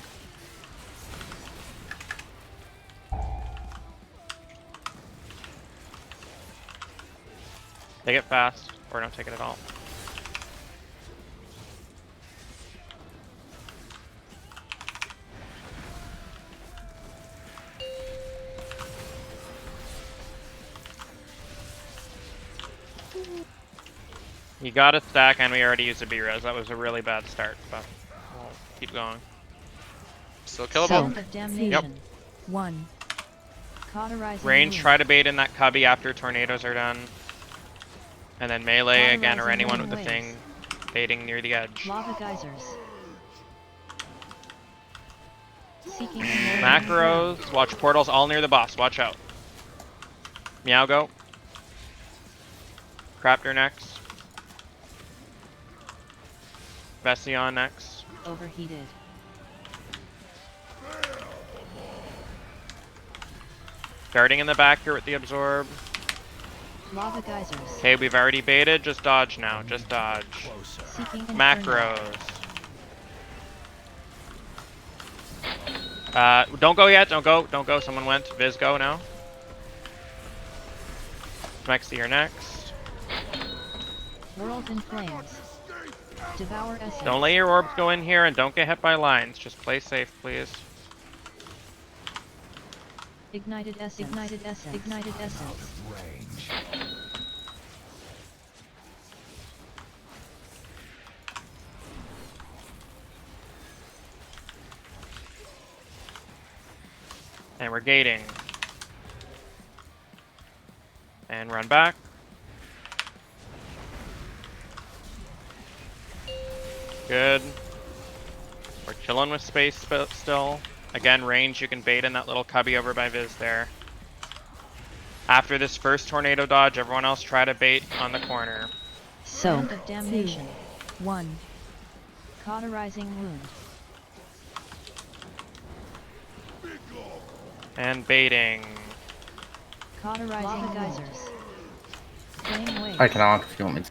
Take it fast, or don't take it at all. You got a stack and we already used a B-res. That was a really bad start, but keep going. Still killable. Sound of damnation. Yep. 1. Cauterizing Range, wound. try to bait in that cubby after tornadoes are done. And then melee again, or Cauterizing anyone with wind the waves. thing baiting near the edge. Lava geysers. Seeking and Macros, watch portals all near the boss, watch out. Meow go. Craptor next. Vession next. overheated. Darting in the back here with the absorb. Lava geysers. Okay, we've already baited, just dodge now, just dodge. Seeking inferno. Macros. Don't go yet, don't go, someone went. Viz go now. Smexy, you're next. World in flames. Devour essence. Don't let your orbs go in here and don't get hit by lines. Just play safe, please. Ignited essence. Ignited essence. Ignited essence. And we're gating. And run back. Good. We're chilling with space still. Again, range, you can bait in that little cubby over by Viz there. After this first tornado dodge, everyone else try to bait on the corner. Sound of damnation. 1. Cauterizing wound. And baiting. Cauterizing lava geysers. Flame waves. I can arc if you want me to.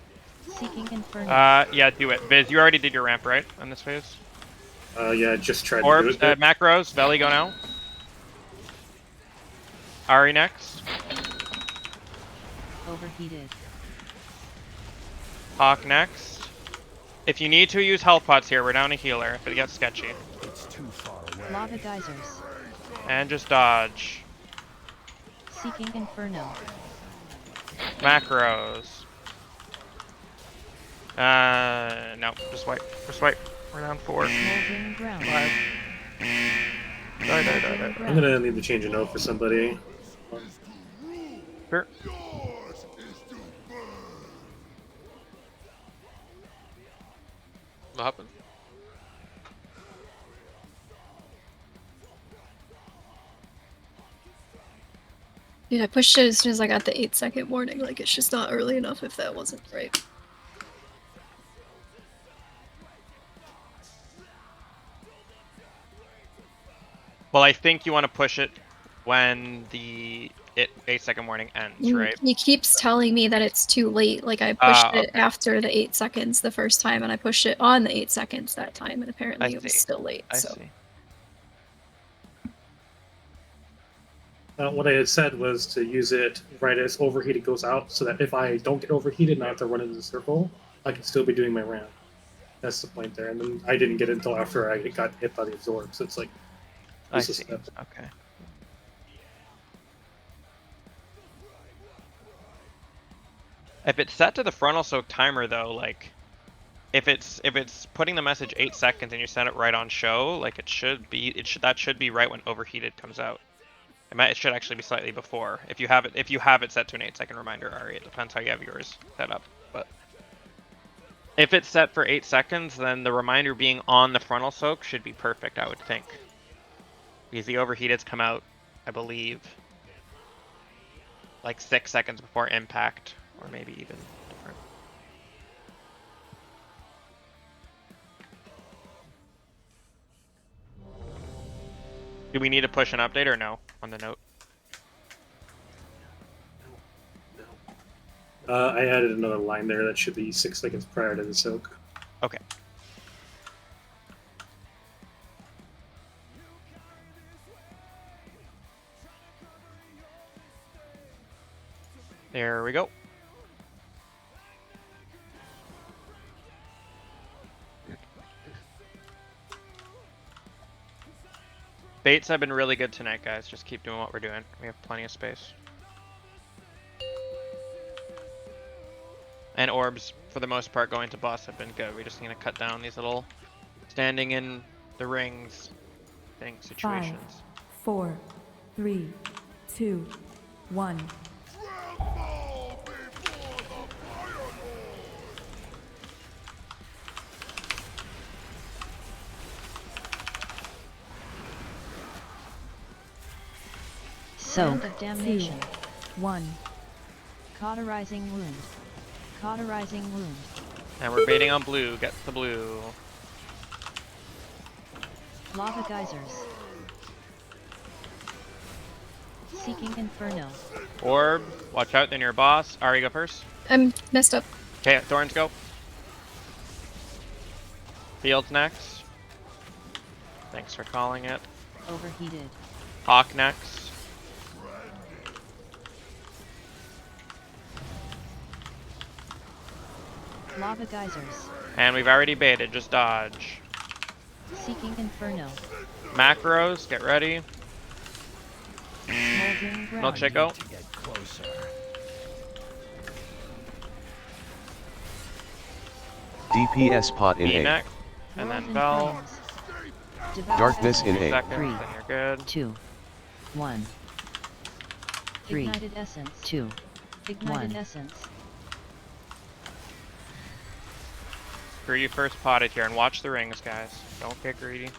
Seeking inferno. Yeah, do it. Viz, you already did your ramp, right? On this phase? Yeah, just tried Orbs, to do it. macros, Veli go now. Ari next. Overheated. Hawk next. If you need to use health pots here, we're down a healer if it gets sketchy. It's too far away. Lava geysers. And just dodge. Seeking inferno. Macros. No, just wipe. Just wipe. We're down 4. Smoldering ground. 5. Die. I'm gonna need to change a note for somebody. Sure. What happened? Dude, I pushed it as soon as I got the 8-second warning. Like, it's just not early enough if that wasn't right. Well, I think you want to push it when the 8-second warning ends, right? He keeps telling me that it's too late. Like, I pushed it Okay. after the 8 seconds the first time, and I pushed it on the 8 seconds that time, and apparently it was still late. I So. see. What I had said was to use it right as overheated goes out, so that if I don't get overheated and I have to run into the circle, I can still be doing my ramp. That's the point there. And then I didn't get it until after I got hit by the absorb, so it's like... I this is see. step. Okay. If it's set to the frontal soak timer though, like if it's putting the message 8 seconds and you set it right on show, like that should be right when overheated comes out. It should actually be slightly before. If you have it set to an 8-second reminder, Ari, it depends how you have yours set up. But if it's set for 8 seconds, then the reminder being on the frontal soak should be perfect, I would think. Because the overheateds come out, I believe, like 6 seconds before impact, or maybe even different. Do we need to push an update or no on the note? I added another line there that should be 6 seconds prior to the soak. Okay. There we go. Baits have been really good tonight, guys. Just keep doing what we're doing. We have plenty of space. And orbs, for the most part, going to boss have been good. We just need to cut down these little standing in the rings thing 5, situations. 4, 3, 2, 1. Soak. Of damnation. 1. Cauterizing wound. Cauterizing wound. And we're baiting on blue. Get the blue. Lava geysers. Seeking Inferno. Orb. Watch out, then your boss. Ari, go first. I'm messed up. Okay, Thorns go. Fields next. Thanks for calling it. Overheated. Hawk next. Lava geysers. And we've already baited, just dodge. Seeking Inferno. Macros, get ready. Smoldering ground. Milkshake go. To get closer. DPS pot in E 8. next. And World then in Bell. flames. Devour Darkness in essence. 8. Seconds, 3, then you're good. 2, 1. 3, Ignited essence. 2, ignited 1. essence. Screw you first potted here and watch the rings, guys. Don't get greedy.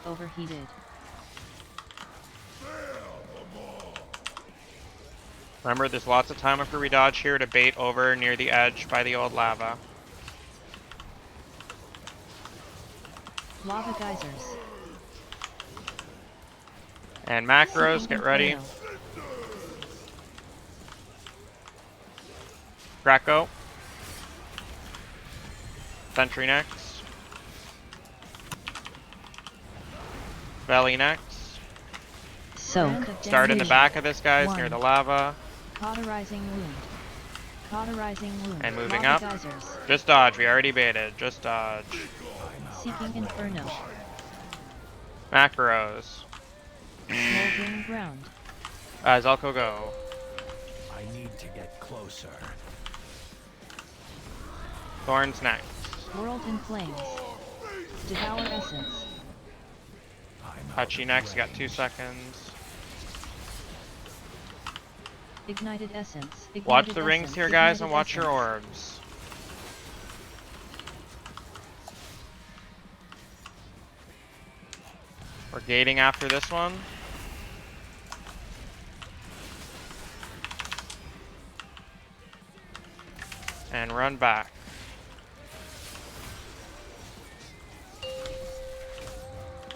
Overheated. Remember, there's lots of time after we dodge here to bait over near the edge by the old lava. Lava geysers. And macros, Seeking get ready. Inferno. Krakow. Sentry next. Belly next. Soak. Start in the back of this, guys, near the lava. Cauterizing wound. Cauterizing wound. And moving Lava up. geysers. Just dodge, we already baited. Just dodge. Seeking Inferno. Macros. Smoldering ground. Zalko go. I need to get closer. Thorns next. World in flames. Devour essence. Hachi next, you got 2 seconds. Ignited essence. Ignited Watch the rings essence. here, guys, and Ignited watch your essence. orbs. We're gating after this one. And run back.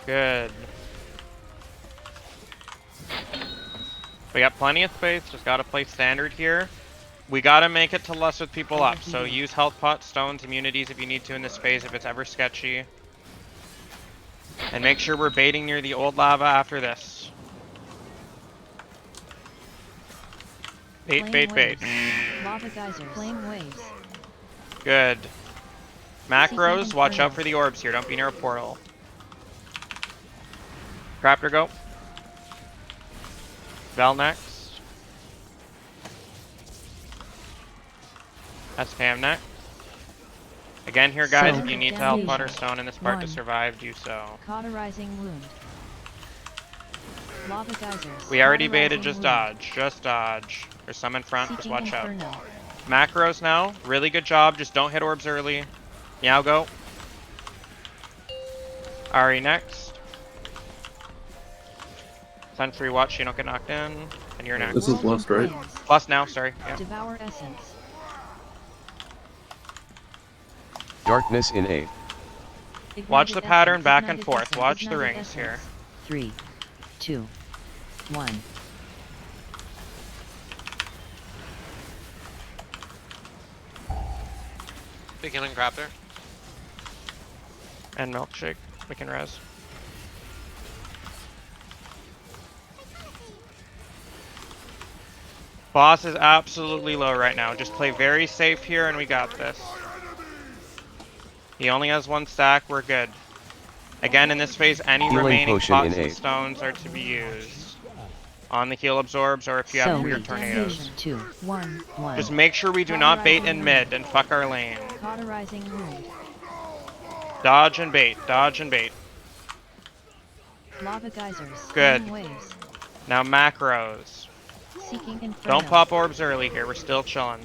Good. We got plenty of space, just gotta play standard here. We gotta make it to less with people up, so use health pots, stones, immunities if you need to in this phase if it's ever sketchy. And make sure we're baiting near the old lava after this. Bait, Flame bait, bait. waves. Lava geysers. Flame waves. Good. Macros, Seeking watch out Inferno. for the orbs here, don't be near a portal. Raptor go. Val next. SPM next. Again here, guys, if you need to help Damnation. Butterstone in this part to 1. survive, do so. Cauterizing wound. Lava geysers. We already baited, Cauterizing just wound. dodge. Just dodge. There's some in front, just Seeking watch out. Inferno. Macros now, really good job, just don't hit orbs early. Meow go. Ari next. Sentry watch, you don't get knocked in. And you're next. This is Lust, right? Plus now, sorry. Yeah. Devour essence. Darkness in 8. Watch the Ignited pattern essence. back and Ignited forth. essence. Watch the Ignited rings here. essence. 3, 2, 1. Beginning Raptor. And milkshake. We can res. Boss is absolutely low right now. Just play very safe here and we got this. He only has 1 stack, we're good. Again, in this phase, any Healing remaining potion in pots and 8. stones are to be used on the heal absorbs or if you have weird tornadoes. 2, 1, 1. Just make sure we do not bait in mid and fuck our lane. Cauterizing wound. Dodge and bait, dodge and bait. Lava geysers. Good. Waves. Now macros. Seeking inferno. Don't pop orbs early here, we're still chilling.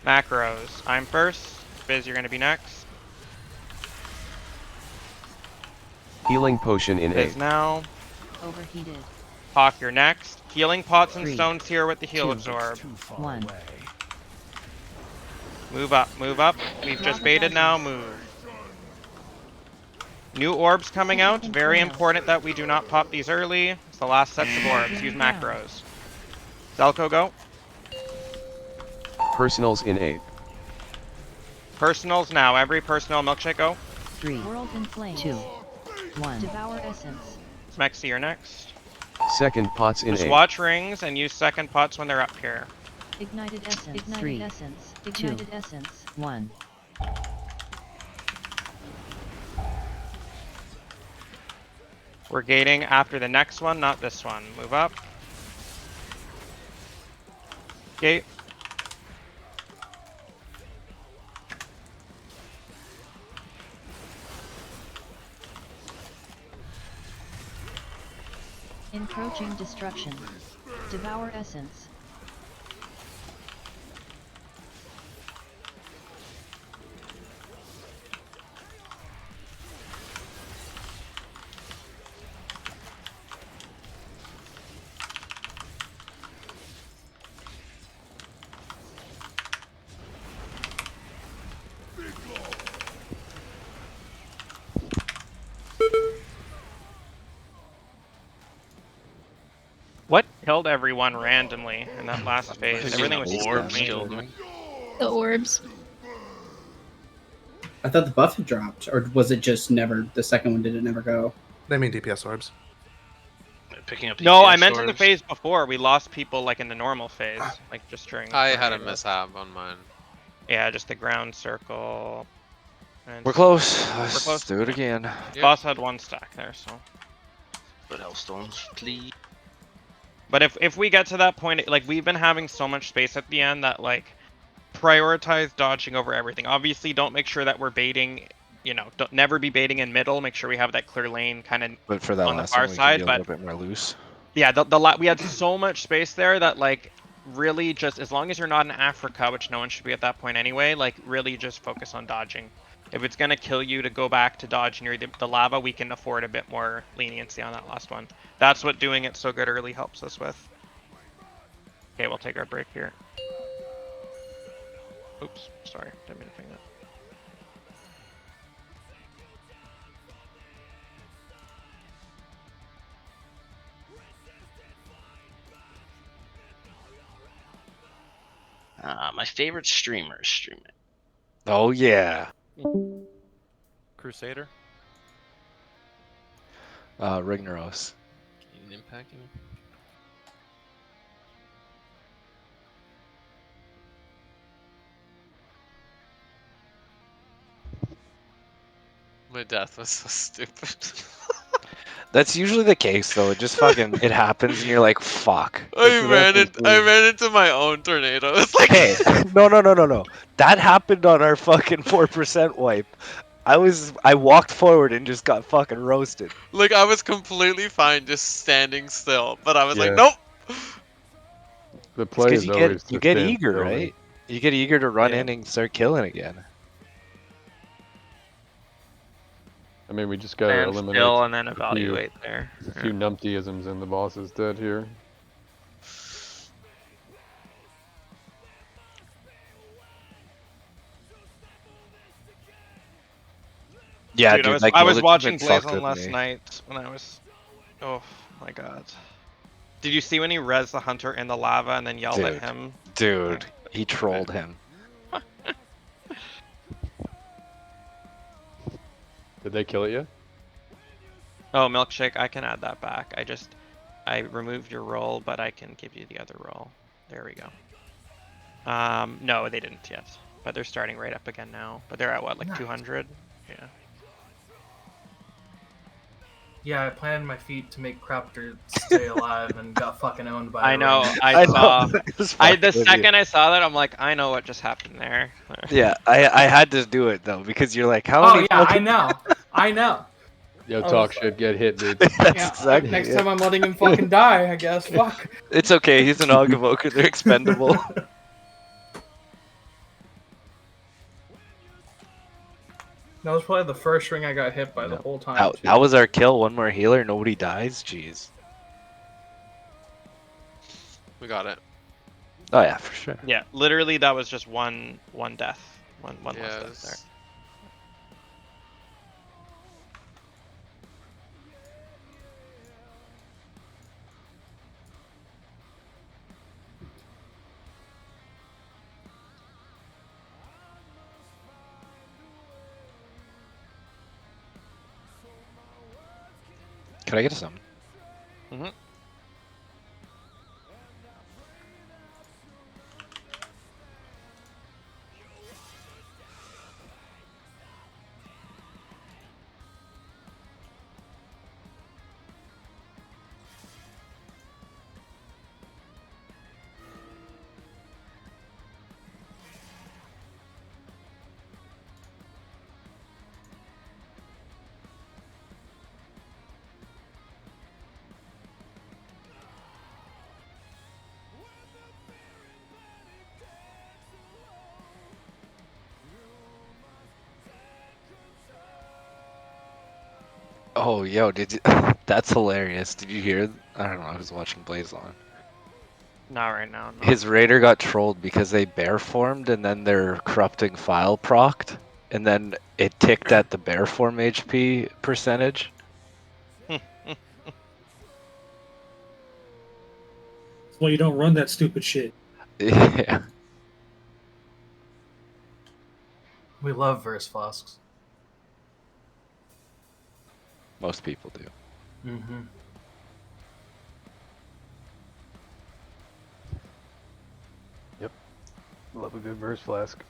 Macros. I'm first. Biz, you're gonna be next. Healing potion in Biz 8. now. Overheated. Hawk, you're next. Healing pots and 3, stones here with the heal 2, absorb. 1. Move up, move up. We've just baited now, move. New orbs coming out. Very important that we do not pop these early. It's the last sets of orbs. Use macros. Zelko, go. Personals in 8. Personals now. Every personal. Milkshake, go. 3, World in flame. 2, 1. Devour essence. Smexy, you're next. Second pots in Just 8. watch rings and use second pots when they're up here. Ignited essence. Ignited 3, essence. Ignited essence. 1. We're gating after the next one, not this one. Move up. Gate. Encroaching destruction. Devour essence. What killed everyone randomly in that last phase? Everything was Orbs just killed me. The orbs. I thought the buff had dropped, or was it just never? The second one did it never go? They mean DPS orbs. Picking up No, I DPS meant in the orbs. phase before. We lost people like in the normal phase, like just during. I had a tornado. mishap on mine. Yeah, just the ground circle. And We're close. We're Let's close. do it again. Yep. Boss had 1 stack there, so. But Hellstones, please. But if we get to that point, like we've been having so much space at the end that like prioritize dodging over everything. Obviously, don't make sure that we're baiting. You know, don't never be baiting in middle. Make sure we have that clear lane kind of But for that on the last far one, we side. can be a But little bit more loose. yeah, we had so much space there that like really just as long as you're not in Africa, which no one should be at that point anyway, like really just focus on dodging. If it's gonna kill you to go back to dodge near the lava, we can afford a bit more leniency on that last one. That's what doing it so good early helps us with. Okay, we'll take our break here. Oops, sorry, didn't mean to ping that. My favorite streamers stream it. Oh yeah. Crusader. Rignaros. Impacting. My death was so stupid. That's usually the case though. It just fucking it happens and you're like, fuck. I ran into my own tornado. It's like Hey, no. That happened on our fucking 4% wipe. I walked forward and just got fucking roasted. like I was completely fine just standing still, but I was like, Yeah. nope. The play is always you to get stand eager, still, right? You get eager to run Yeah. in and start killing again. I mean, we just gotta Stand eliminate still and then a few- evaluate there. A few numptyisms and the boss is dead here. Yeah, Dude, dude, I was Golden watching Ticket fucked Blazon with last me. night when I was. Oh my god. Did you see when he res the hunter in the lava and then yelled at him? Dude, he trolled him. Did they kill it yet? Oh, Milkshake, I can add that back. I removed your roll, but I can give you the other roll. There we go. No, they didn't yet. But they're starting right up again now. But they're at what, like 200? Yeah. Yeah, I planted my feet to make Craptor stay alive and got fucking owned by. I know. Ring. I saw. The with you. second I saw that, I'm like, I know what just happened there. Yeah, I had to do it though because you're like, how Oh many? yeah, I fucking- know. I know. Yo, I talk was shit, get hit, dude. That's Yeah, exactly next it. time I'm letting him fucking die, I guess. Fuck. It's okay. He's an Ogavoker. They're expendable. That was probably the first ring I got hit by the whole time. That was our kill. One more healer. Nobody dies. Jeez. We got it. Oh yeah, for sure. Yeah, literally that was just one death. One less death there. Can I get a summon? Mm-hmm. Oh, yo, did you? That's hilarious. Did you hear? I don't know. I was watching Blazon. Not right now. No. His raider got trolled because they bear formed and then their corrupting file procced, and then it ticked at the bear form HP percentage. Well, you don't run that stupid shit. Yeah. We love verse flasks. Most people do. Mm-hmm. Yep. Love a good verse flask.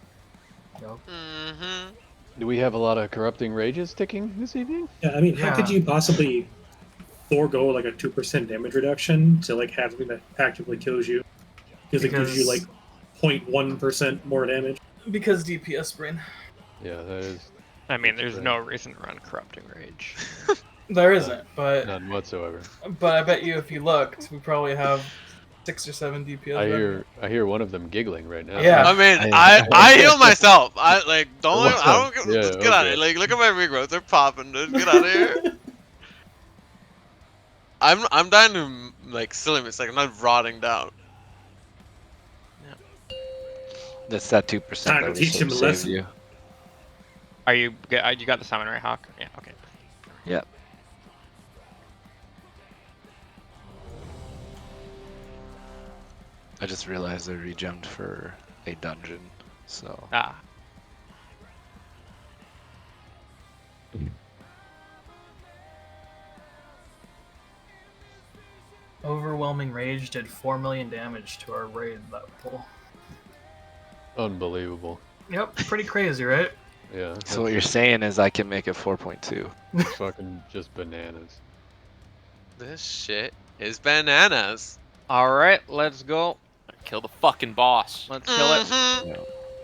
Yep. Mm-hmm. Do we have a lot of corrupting rages ticking this evening? Yeah, I mean, how could you possibly forego like a 2% damage reduction to like have something that actively kills you? Because it gives you like 0.1% more damage. Because DPS brain. Yeah, that is. I mean, there's no reason to run Corrupting Rage. There isn't, but None whatsoever. But I bet you if you looked, we probably have 6 or 7 DPS. I hear one of them giggling right now. Yeah. I mean, I heal myself. I like don't. What's I up? don't. Yeah, Let's get out of okay. here. Like, look at my regrowth. They're popping, dude. Get out of here. I'm dying to like silly mistake. I'm not rotting down. That's that 2% Time to that teach him a saved lesson. you. Are you got the summon right, Hawk? Yeah. Okay. Yep. I just realized I rejumped for a dungeon, so. Ah. Overwhelming Rage did 4 million damage to our raid that pull. Unbelievable. Yep, pretty crazy, right? Yeah. So what you're saying is I can make it 4.2. That's fucking just bananas. This shit is bananas. All right, let's go. Kill the fucking boss. Let's kill it. Yeah.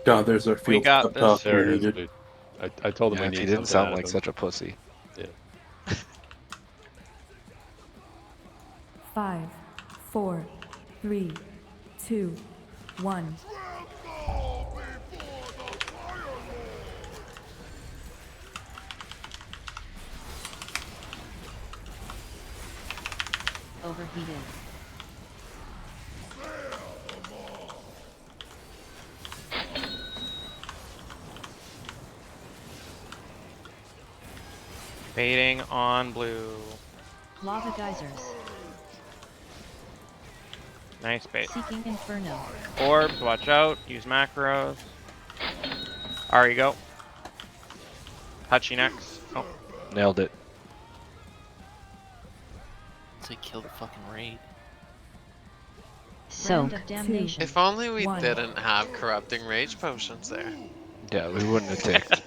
God, there's our field got up this. top There we it is, needed. dude. I told him Yeah, I if need he didn't something sound out of like him. such a pussy. Yeah. 5, 4, 3, 2, 1. Overheated. Baiting on blue. Lava geysers. Nice bait. Seeking Inferno. Orbs, watch out. Use macros. There you go. Touchy next. Oh. Nailed it. So kill the fucking raid. Soak. of damnation. If only we 1. didn't have corrupting rage potions there. Yeah, we wouldn't have taken.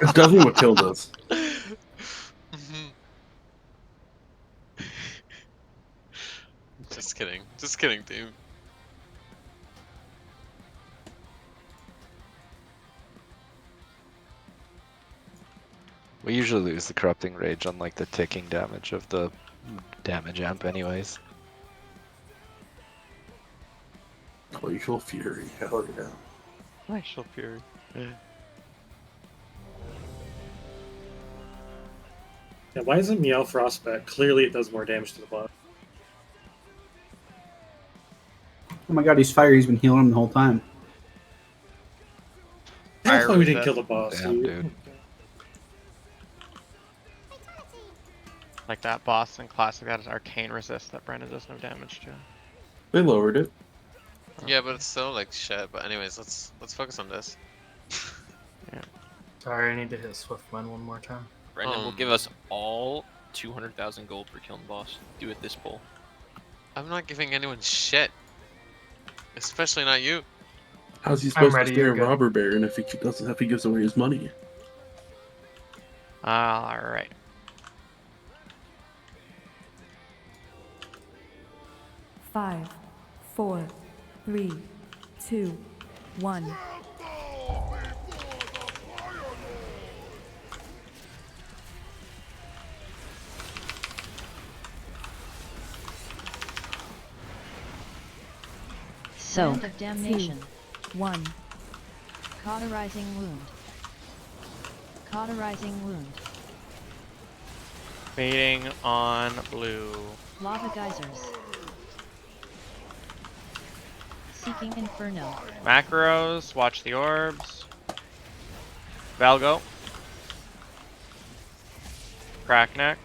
That's definitely what killed us. Just kidding. Just kidding, team. We usually lose the corrupting rage on like the ticking damage of the damage amp anyways. Glacial Fury, hell yeah. Glacial Fury. Yeah, why isn't Meow Frostback? Clearly it does more damage to the boss. Oh my god, he's fire. He's been healing him the whole time. That's why we didn't resist. kill the boss, Damn, dude. dude. Like that boss in Classic that is Arcane Resist that Brandon does no damage to. They lowered it. Yeah, but it's still like shit. But anyways, let's focus on this. Sorry, I need to hit Swiftman one more time. Brendan will give us all 200,000 gold for killing the boss. Do it this pull. I'm not giving anyone shit. Especially not you. How's he supposed ready, to stay a you're good. robber baron if he doesn't if he gives away his money? Alright. Five, 4, 3, 2, 1. Soak. of damnation. 1. Cauterizing wound. Cauterizing wound. Fading on blue. Lava geysers. Seeking inferno. Macros, watch the orbs. Valgo. Crack next.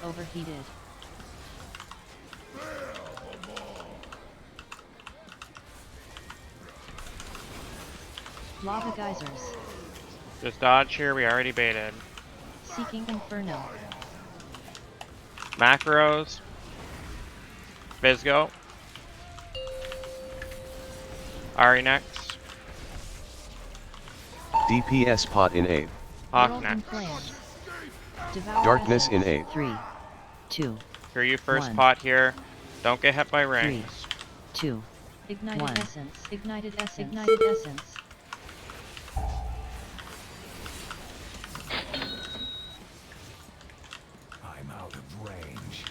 Overheated. Lava geysers. Just dodge here, we already baited. Seeking inferno. Macros. Visgo. Ari next. DPS pot in 8. Hawk World next. and plans. Devour Darkness in essence. 8. 3, 2, Hear you first 1. pot here. Don't get hit by 3, rings. 2, ignited 1. essence. Ignited essence. Ignited essence. I'm out of range.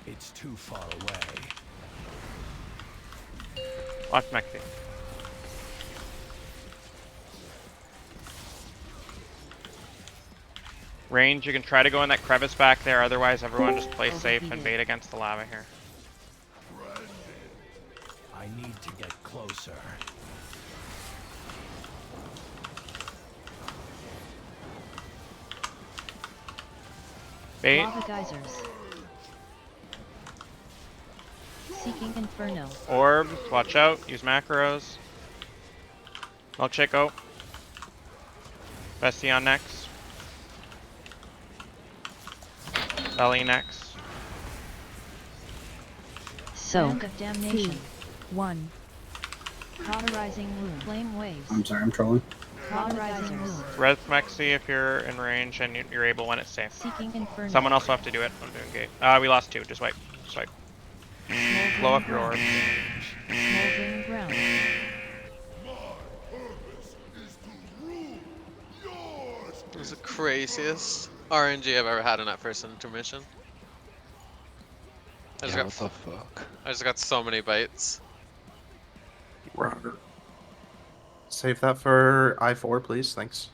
It's too far away. Watch Mexi. Range, you can try to go in that crevice back there, otherwise everyone just play safe and bait against the lava here. I need to get closer. Bait. Lava geysers. Seeking inferno. Orbs, watch out, use macros. Milkshake go. Bestion next. Belly next. Soak. of 2, damnation. 1. Cauterizing wound. Flame waves. I'm sorry, I'm trolling. Cauterizing wound. Res Mexi if you're in range and you're able when it's safe. Seeking inferno. Someone else will have to do it. I'm doing gate. We lost 2, just wipe. Just wipe. Blow up your orbs. Smoldering ground. It was the craziest RNG I've ever had in that first intermission. I just Yeah, got what the fuck? I just got so many bites. Robber. Save that for I4, please. Thanks.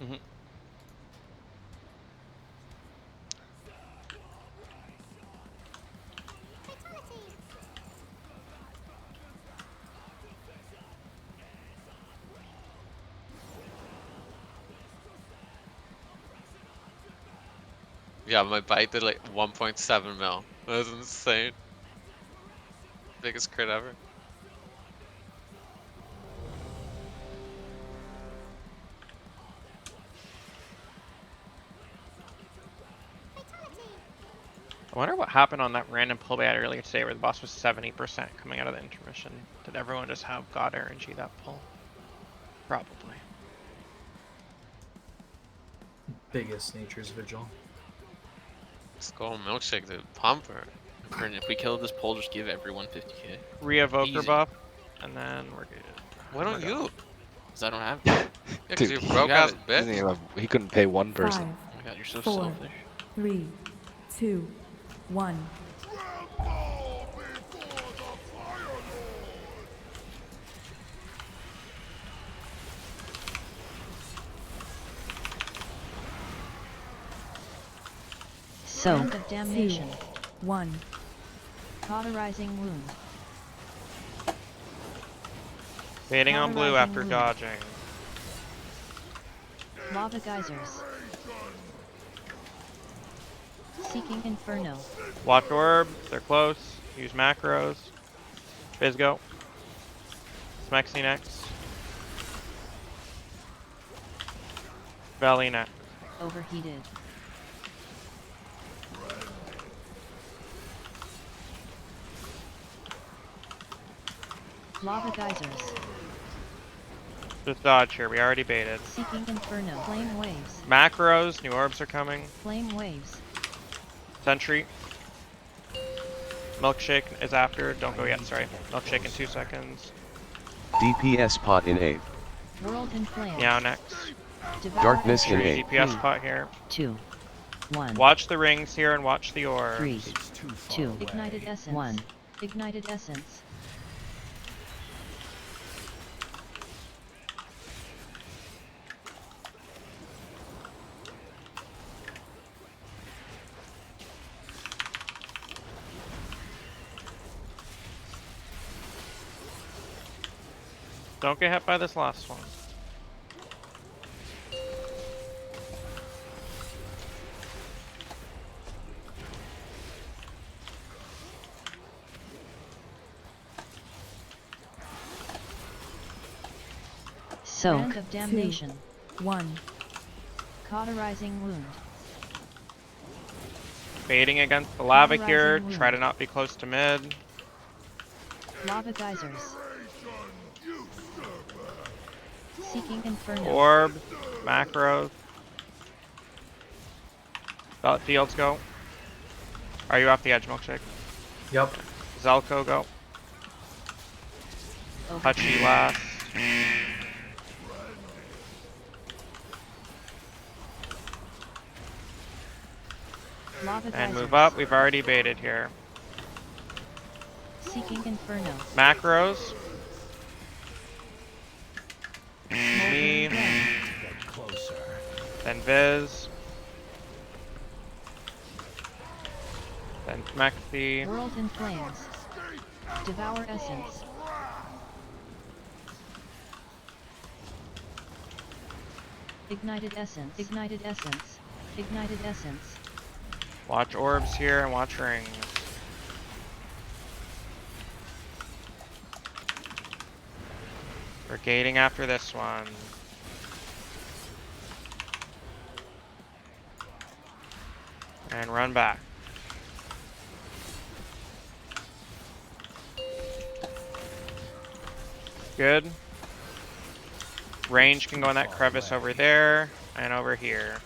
Mhm. Yeah, my bite did like 1.7 mil. That was insane. Biggest crit ever. I wonder what happened on that random pull we had earlier today where the boss was 70% coming out of the intermission. Did everyone just have God RNG that pull? Probably. Biggest Nature's Vigil. Let's go milkshake the pumper. And if we kill this pole, just give everyone 50k. Re-evoker Easy. buff, and then we're good. Why don't you? Because I don't have it. Yeah, because Dude, you broke ass bitch. He couldn't pay one person. 5, Oh my god, you're so 4, selfish. 3, 2, 1. Soak of damnation. 1. Cauterizing wound. Baiting on blue Cauterizing after wound. dodging. Lava geysers. Seeking Inferno. Watch orbs, they're close. Use macros. Bizgo. Smexy next. Belly next. Overheated. Lava geysers. Just dodge here, we already baited. Seeking Inferno. Flame waves. Macros, new orbs are coming. Flame waves. Sentry. Milkshake is after, don't go yet, sorry. Milkshake in 2 seconds. DPS pot in 8. World in flames. Meow next. Devour Darkness in essence. 8. DPS pot here. 2. 1. Watch the rings here and watch the orbs. 3. 2. Ignited essence. 1. Ignited essence. Don't get hit by this last one. Soak of damnation. 1. Cauterizing wound. Baiting against the lava here. Cauterizing Try to wound. not be close to mid. Lava geysers. Seeking Inferno. Orb. Macros. Fields go. Are you off the edge, Milkshake? Yep. Zelko go. Touchy last. Lava And geysers. move up. We've already baited here. Seeking Inferno. Macros. Me. Get closer. Then Viz. Then Smexy. World in flames. Devour essence. Ignited essence. Ignited essence. Ignited essence. Watch orbs here and watch rings. We're gating after this one. And run back. Good. Range can go in that crevice over there and over here.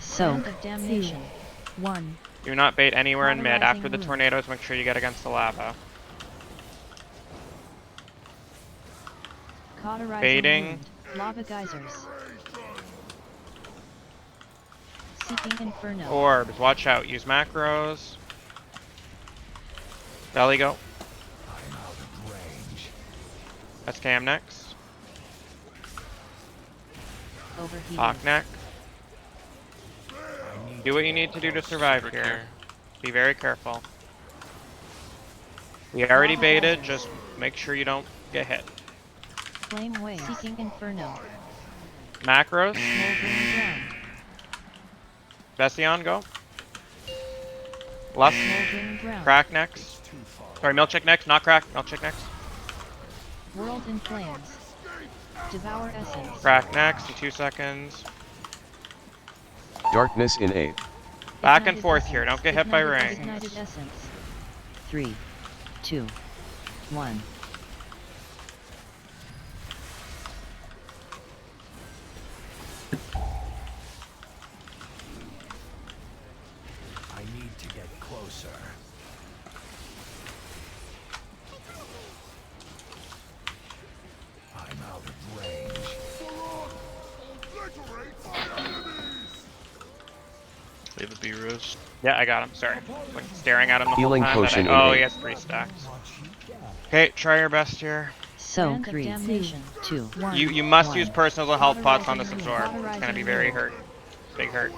Soak of damnation. 1. Do not bait anywhere in mid. After the Cauterizing tornadoes, make sure you get against the lava. Cauterizing Baiting. wound. Lava geysers. Seeking Inferno. Orbs, watch out. Use macros. Belly go. I'm out of range. SKM next. Overheated. Hawk next. I need Do what you need to do to survive here. Be very careful. We already baited, just make sure you don't get hit. Flame wave. Seeking Inferno. Macros. Smoldering ground. Vession, go. Left. Smoldering ground. Crack next. Sorry, Milkshake next, not crack. Milkshake next. World in flames. Devour essence. Crack next in 2 seconds. Darkness in 8. Back and Ignited forth essence. here. Don't get hit by Ignited rings. Ignited essence. 3, 2, 1. I need to get closer. I'm out of range. Leave a B-Rose. Yeah, I got him. Sorry. Like staring at him the Healing whole time. potion But oh, in he 8. has 3 stacks. Okay, try your best here. So Brand of 3, damnation. 2, 1. You must 1. use personal health pots on this Cauterizing absorb. wound. It's gonna be Cauterizing very wound. hurt. Big hurt.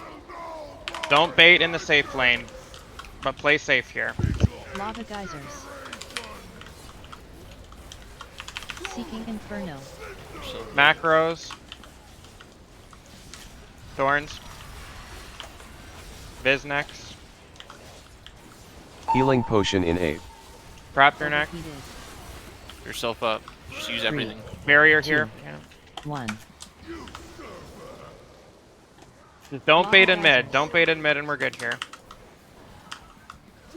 Don't bait in the safe lane, but play safe here. Lava geysers. Seeking Inferno. Macros. Thorns. Visnex. Healing potion in 8. Raptor next. Overheated. Yourself up. Just use 3, everything. Barrier 2, here. Yeah. 1. Just don't Lava bait in mid. geysers. Don't bait in mid and we're good here.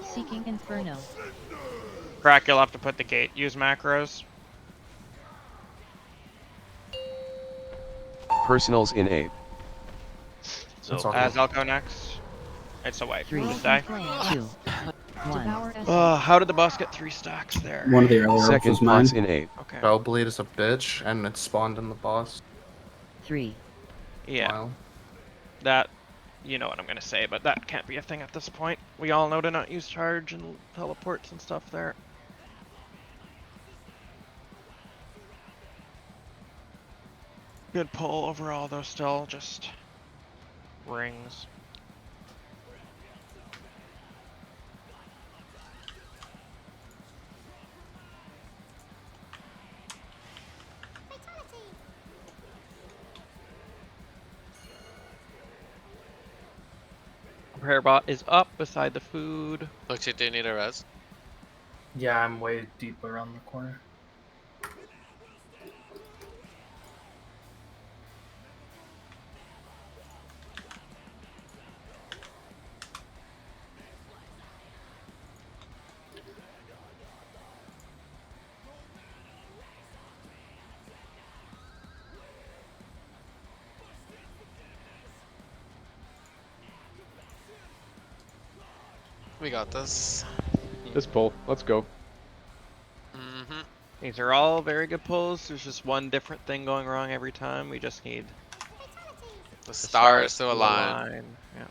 Seeking Inferno. Crack, you'll have to put the gate. Use macros. Personals in 8. So I'll go next. It's away. 3, Just die. 2, 1. Devour essence. How did the boss get 3 stacks there? One of the earlier orbs Second was mine. pots in 8. Okay. Bellblade is a bitch, and it spawned in the boss. 3. Yeah. Wow. That, you know what I'm gonna say, but that can't be a thing at this point. We all know to not use charge and teleports and stuff there. Good pull overall, though. Still just rings. Prayer bot is up beside the food. Looks like they need a res. Yeah, I'm way deep around the corner. We got this. This pull. Let's go. Mm-hmm. These are all very good pulls. There's just one different thing going wrong every time. We just need The stars to align. Yeah.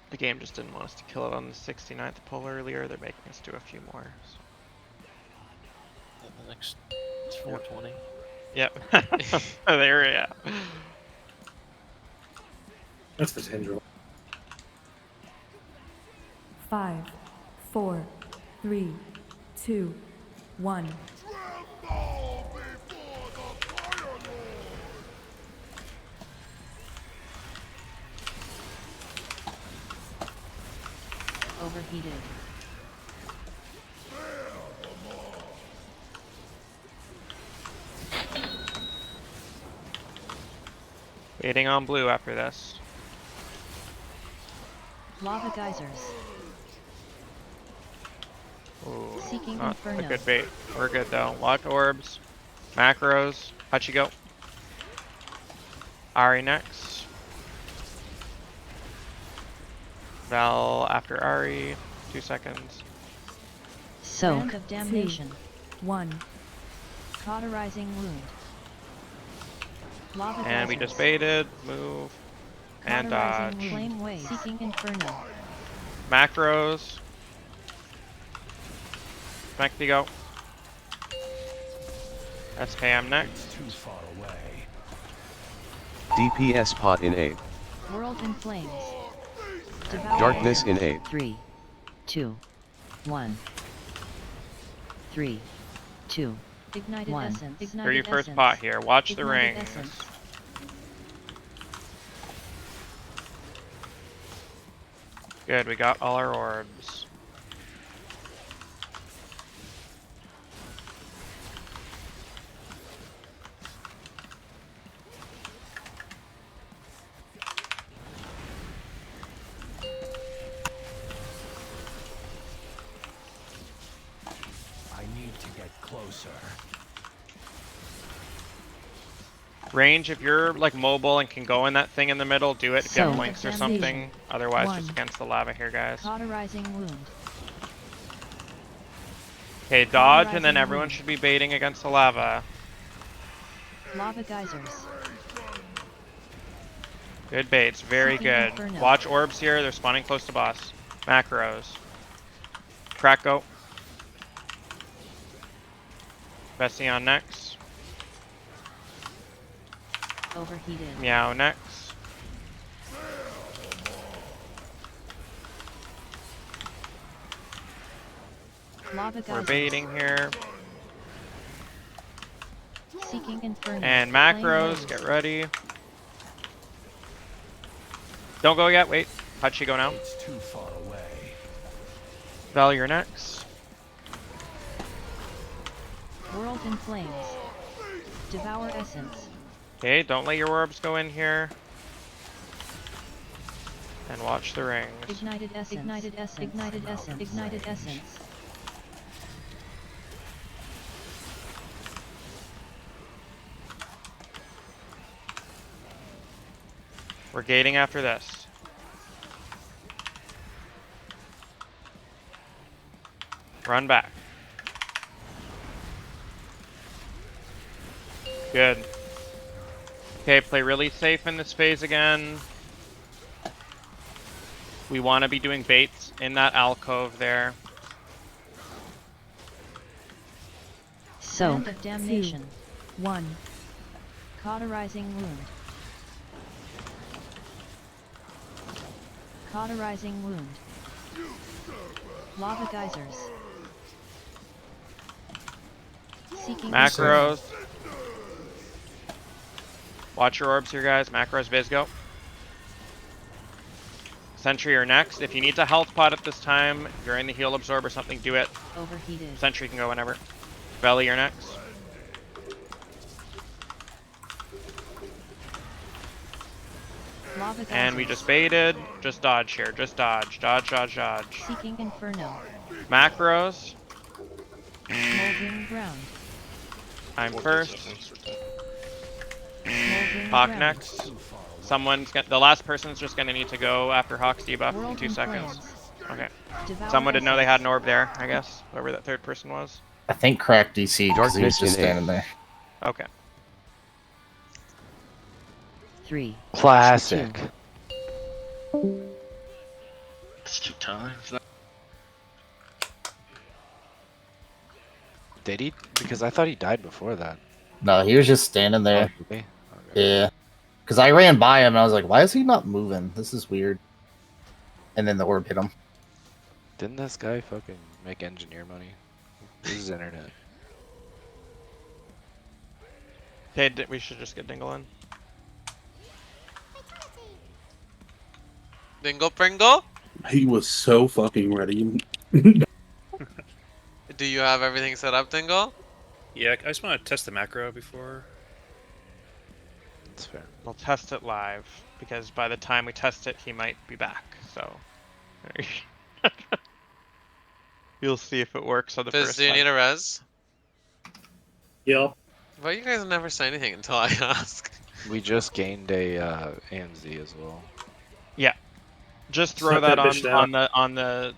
The game just didn't want us to kill it on the 69th pull earlier. They're making us do a few more. So. The next 420. Yep. There, yeah. That's potential. 5, 4, 3, 2, 1. Overheated. Waiting on blue after this. Lava geysers. Ooh, Seeking not Inferno. a good bait. We're good though. Lock orbs, macros. How'd you go? Ari next. Val after Ari. 2 seconds. Soak. Brand of Damnation. 1. Cauterizing wound. Lava And we geysers. just baited, move, and Cauterizing dodge. wound. Flame wave. Seeking Inferno. Macros. Smekty go. SKM next. Too far away. DPS pot in 8. World in flames. Devour Darkness in essence. 8. 3, 2, 1. 3, 2, ignited 1. essence. Ignited For your first essence. pot here. Watch the Ignited rings. essence. Good, we got all our orbs. Range, if you're like mobile and can go in that thing in the middle, do it if you have So, blinks or damnation. something. Otherwise, just 1. against the lava here, guys. Cauterizing wound. Okay, dodge, and then Cauterizing everyone wound. should be baiting against the lava. Lava geysers. Good baits, very Seeking good. Inferno. Watch orbs here, they're spawning close to boss. Macros. Crack go. Bessie on next. Overheated. Meow next. Lava We're geysers. baiting here. Seeking Inferno. And Flame macros, waves. get ready. Don't go yet, wait. How'd she go now? It's too far away. Val, you're next. World in flames. Devour essence. Okay, don't let your orbs go in here. And watch the rings. Ignited essence. Ignited essence. Ignited essence. Ignited essence. We're gating after this. Run back. Good. Okay, play really safe in this phase again. We want to be doing baits in that alcove there. So, Land of damnation. 1. Cauterizing wound. Cauterizing wound. Lava geysers. Seeking Macros. Watch your orbs here, guys. Macros, Viz, go. Sentry, you're next. If you need to health pot at this time, if you're in the heal absorb or something, do it. Overheated. Sentry can go whenever. Belly, you're next. Lava geysers. And we just baited. Just dodge here. Just dodge. Dodge, dodge, dodge. Seeking Inferno. Macros. Smoldering ground. I'm first. Smoldering Hawk ground. next. Someone's gonna, the last person's just gonna need to go after Hawk's debuff in World 2 in seconds. flames. Okay. Devour Someone didn't know they had essence. an orb there, I guess. Whoever that third person was. I think crack DC because he was Darkness just in standing there. Okay. 3. Classic. 2. It's 2 times. Did he? Because I thought he died before that. No, he was just standing there. Oh, really? Yeah. Because I ran by him and I was like, why is he not moving? This is weird. And then the orb hit him. Didn't this guy fucking make engineer money? This is internet. Okay, we should just get Dingle in. Dingle Pringle? He was so fucking ready. Do you have everything set up, Dingle? Yeah, I just want to test the macro before. That's fair. We'll test it live, because by the time we test it, he might be back, so... You'll see if it works on the Fizz, first do you time. need a res? Yeah. Why you guys never say anything until I ask? We just gained a AMZ as well. Yeah. Just throw Suck that that bitch on down.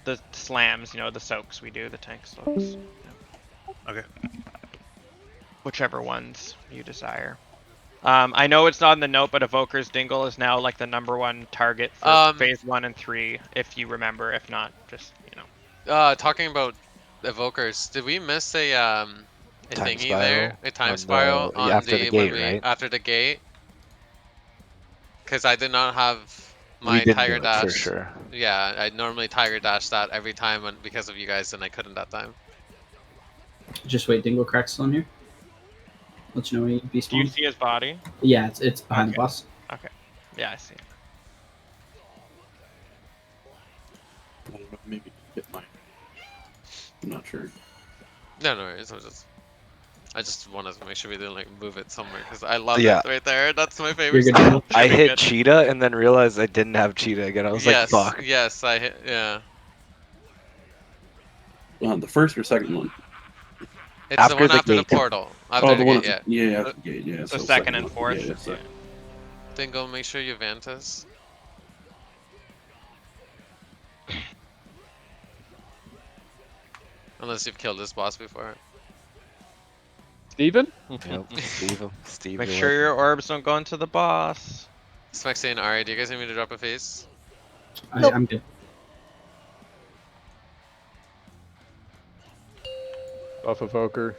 the slams, you know, the soaks we do, the tank soaks. Okay. Whichever ones you desire. I know it's not in the note, but Evoker's Dingle is now like the #1 target for phase 1 and 3, if you remember. If not, just, you know. Talking about evokers, did we miss a Time thingy spiral there? A time on spiral the- on yeah, after the gate, right? after the gate? Because I did not have We my didn't Tiger do it, for Dash. sure. Yeah, I normally Tiger Dash that every time because of you guys, and I couldn't that time. Just wait, Dingle cracks on here. Let you know when he be Do you spawned. see his body? Yeah, it's behind the Okay. boss. Okay. Yeah, I see. I don't know, maybe get mine. I'm not sure. No, no worries. I just wanted to make sure we didn't like move it somewhere because I love Yeah. it right there. That's my favorite. You're good, Dingle. I Should be hit good. cheetah and then realized I didn't have cheetah again. I was yes, like, fuck. yes, I hit. Yeah. The first or second one? It's the one after the portal. After Oh, the the one. gate, yeah. Yeah, after the gate. Yeah. So second and fourth. Yeah, so. Dingle, make sure you Vantas. Unless you've killed this boss before. Steven? Yep, Steve. Make sure your orbs don't go into the boss. Smexy and Ari, do you guys need me to drop a face? I'm good. Buff Evoker.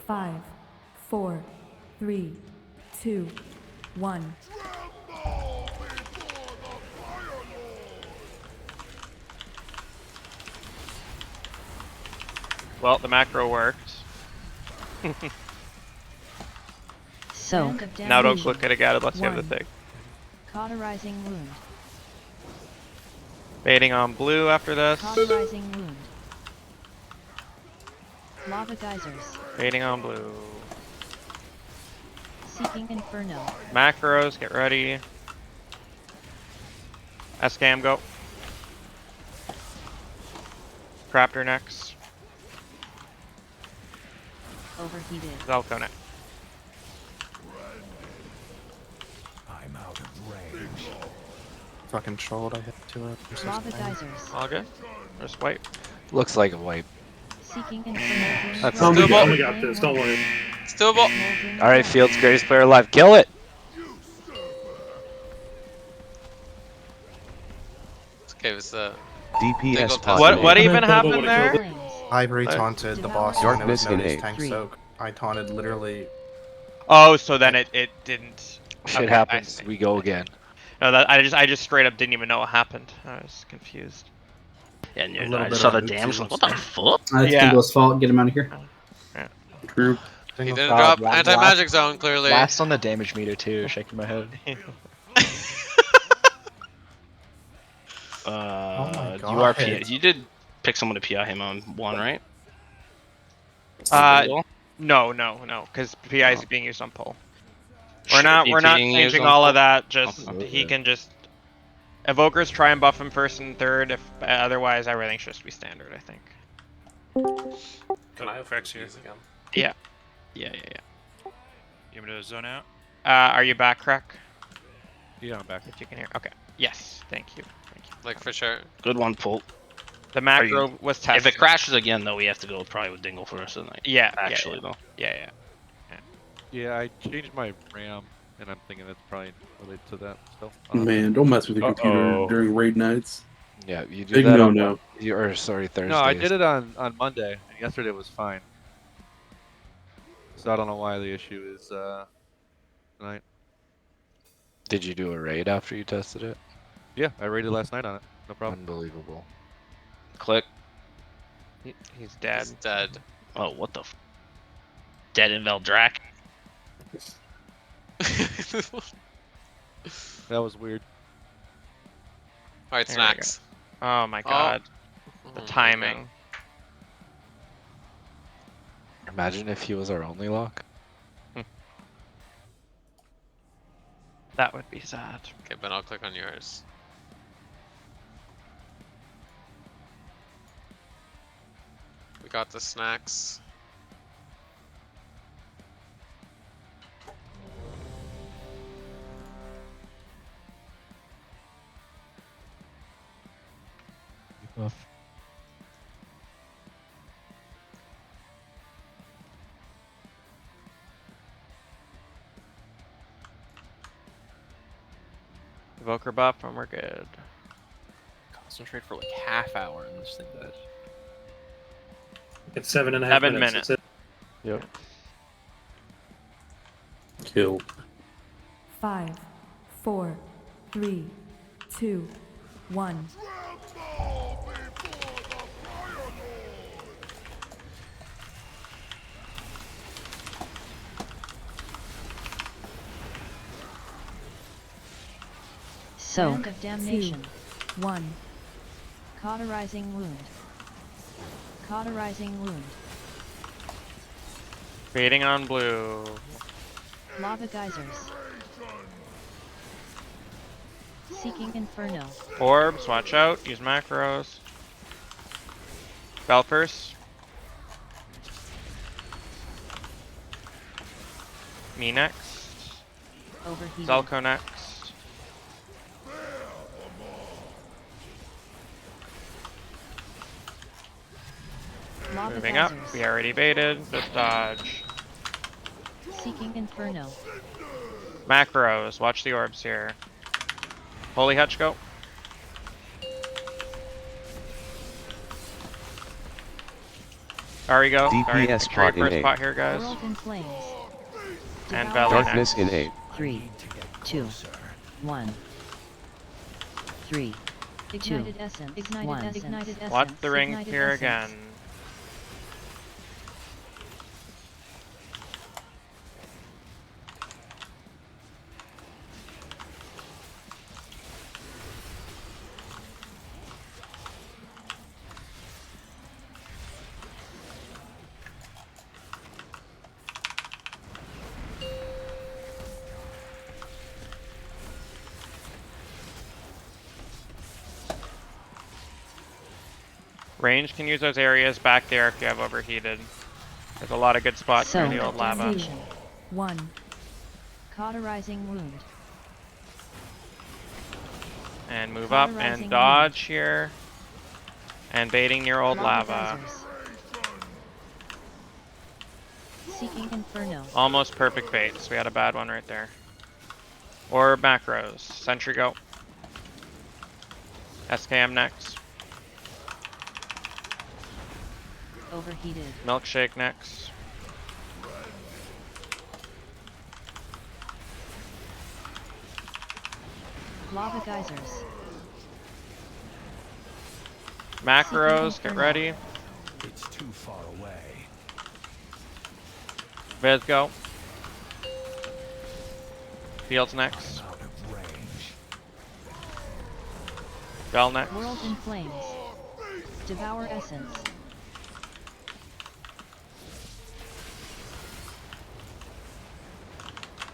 Five, 4, 3, 2, 1. Well, the macro worked. So, Now don't click it again unless you have the thing. Cauterizing wound. Baiting on blue after this. Cauterizing wound. Lava geysers. Baiting on blue. Seeking inferno. Macros, get ready. SCAM, go. Craptor next. Overheated. Zelko next. I'm out of range. Fucking trolled, I hit to it. I'm so Lava sorry. geysers. All good? Just wipe. Looks like a wipe. Seeking inferno. That's doable. We got this. Don't worry. It's doable. All right, Field's greatest player alive. Kill it. Okay, it's the DPS What even happened there? Ivory taunted the boss when it was Darkness in known as 8. tank soak. I taunted literally. Oh, so then it didn't. Shit Okay, happens. I see. We go again. No, that I just straight up didn't even know what happened. I was confused. Yeah, and A little I bit saw of the oopsie damage. Like, what whoopsie. the fuck? That's Yeah. Dingle's fault. Get him out of here. True. He didn't drop anti-magic zone, clearly. Last on the damage meter too, shaking my head. my You are God. PI. You did pick someone to PI him on one, right? No, because PI is being used on pull. We're Should not be being used changing on all pull? of that. Just Okay. he can just Evokers try and buff him first and third. If otherwise, everything should just be standard. I think. Can I have Frex here? Yeah. You want me to zone out? Are you back, Crack? Yeah, I'm back. If you can hear. Okay. Yes. Thank you. Like for sure. Good one, Pull. The macro was tested. If it crashes again, though, we have to go probably with Dingle first, isn't it? Yeah. Actually, yeah. though. Yeah. Yeah, I changed my RAM, and I'm thinking that's probably related to that. So. Man, don't mess with your computer during raid nights. Yeah, you do Big that on no-no. Thursdays. No, I did it on Monday, and yesterday was fine. So I don't know why the issue is tonight. Did you do a raid after you tested it? Yeah, I raided last night on it. No problem. Unbelievable. Click. He's dead. He's dead. Oh, what the? Dead in Veldrak. That was weird. Alright, There we snacks. Oh my god. The timing. Imagine if he was our only lock. That would be sad. Okay, but I'll click on yours. We got the snacks. Buff. Evoker buff and we're good. Concentrate for like half hour and this thing does. It's 7.5 7 minutes. minutes. That's it. Yep. Kill. 5, 4, 3, 2, 1. So, Hand of damnation. 2, 1. Cauterizing wound. Cauterizing wound. Baiting on blue. Lava geysers. Seeking Inferno. Orbs, watch out. Use macros. Bell first. Me next. Overheated. Zelko next. Lava Moving up. geysers. We already baited. Just dodge. Seeking Inferno. Macros. Watch the orbs here. Holy Hutch, go. Ari go. Sorry, DPS make sure you pot in first 8. pot here, guys. World in flames. And Devour Valley Darkness next. in 8. 3, 2, 1, 3, Ignited essence. Ignited essence. Ignited essence. Watch the ring Ignited here essence. again. Range can use those areas back there if you have overheated. There's a lot of good spots near the old lava. 1. Cauterizing wound. And move up Cauterizing and dodge here. And baiting near old lava. geysers. Seeking Inferno. Almost perfect baits. We had a bad one right there. Or macros. Sentry go. SKM next. Overheated. Milkshake next. Lava geysers. Macros, get ready. It's too far away. Viz go. Fields next. Out of range. Bell next. World in flames. Devour essence.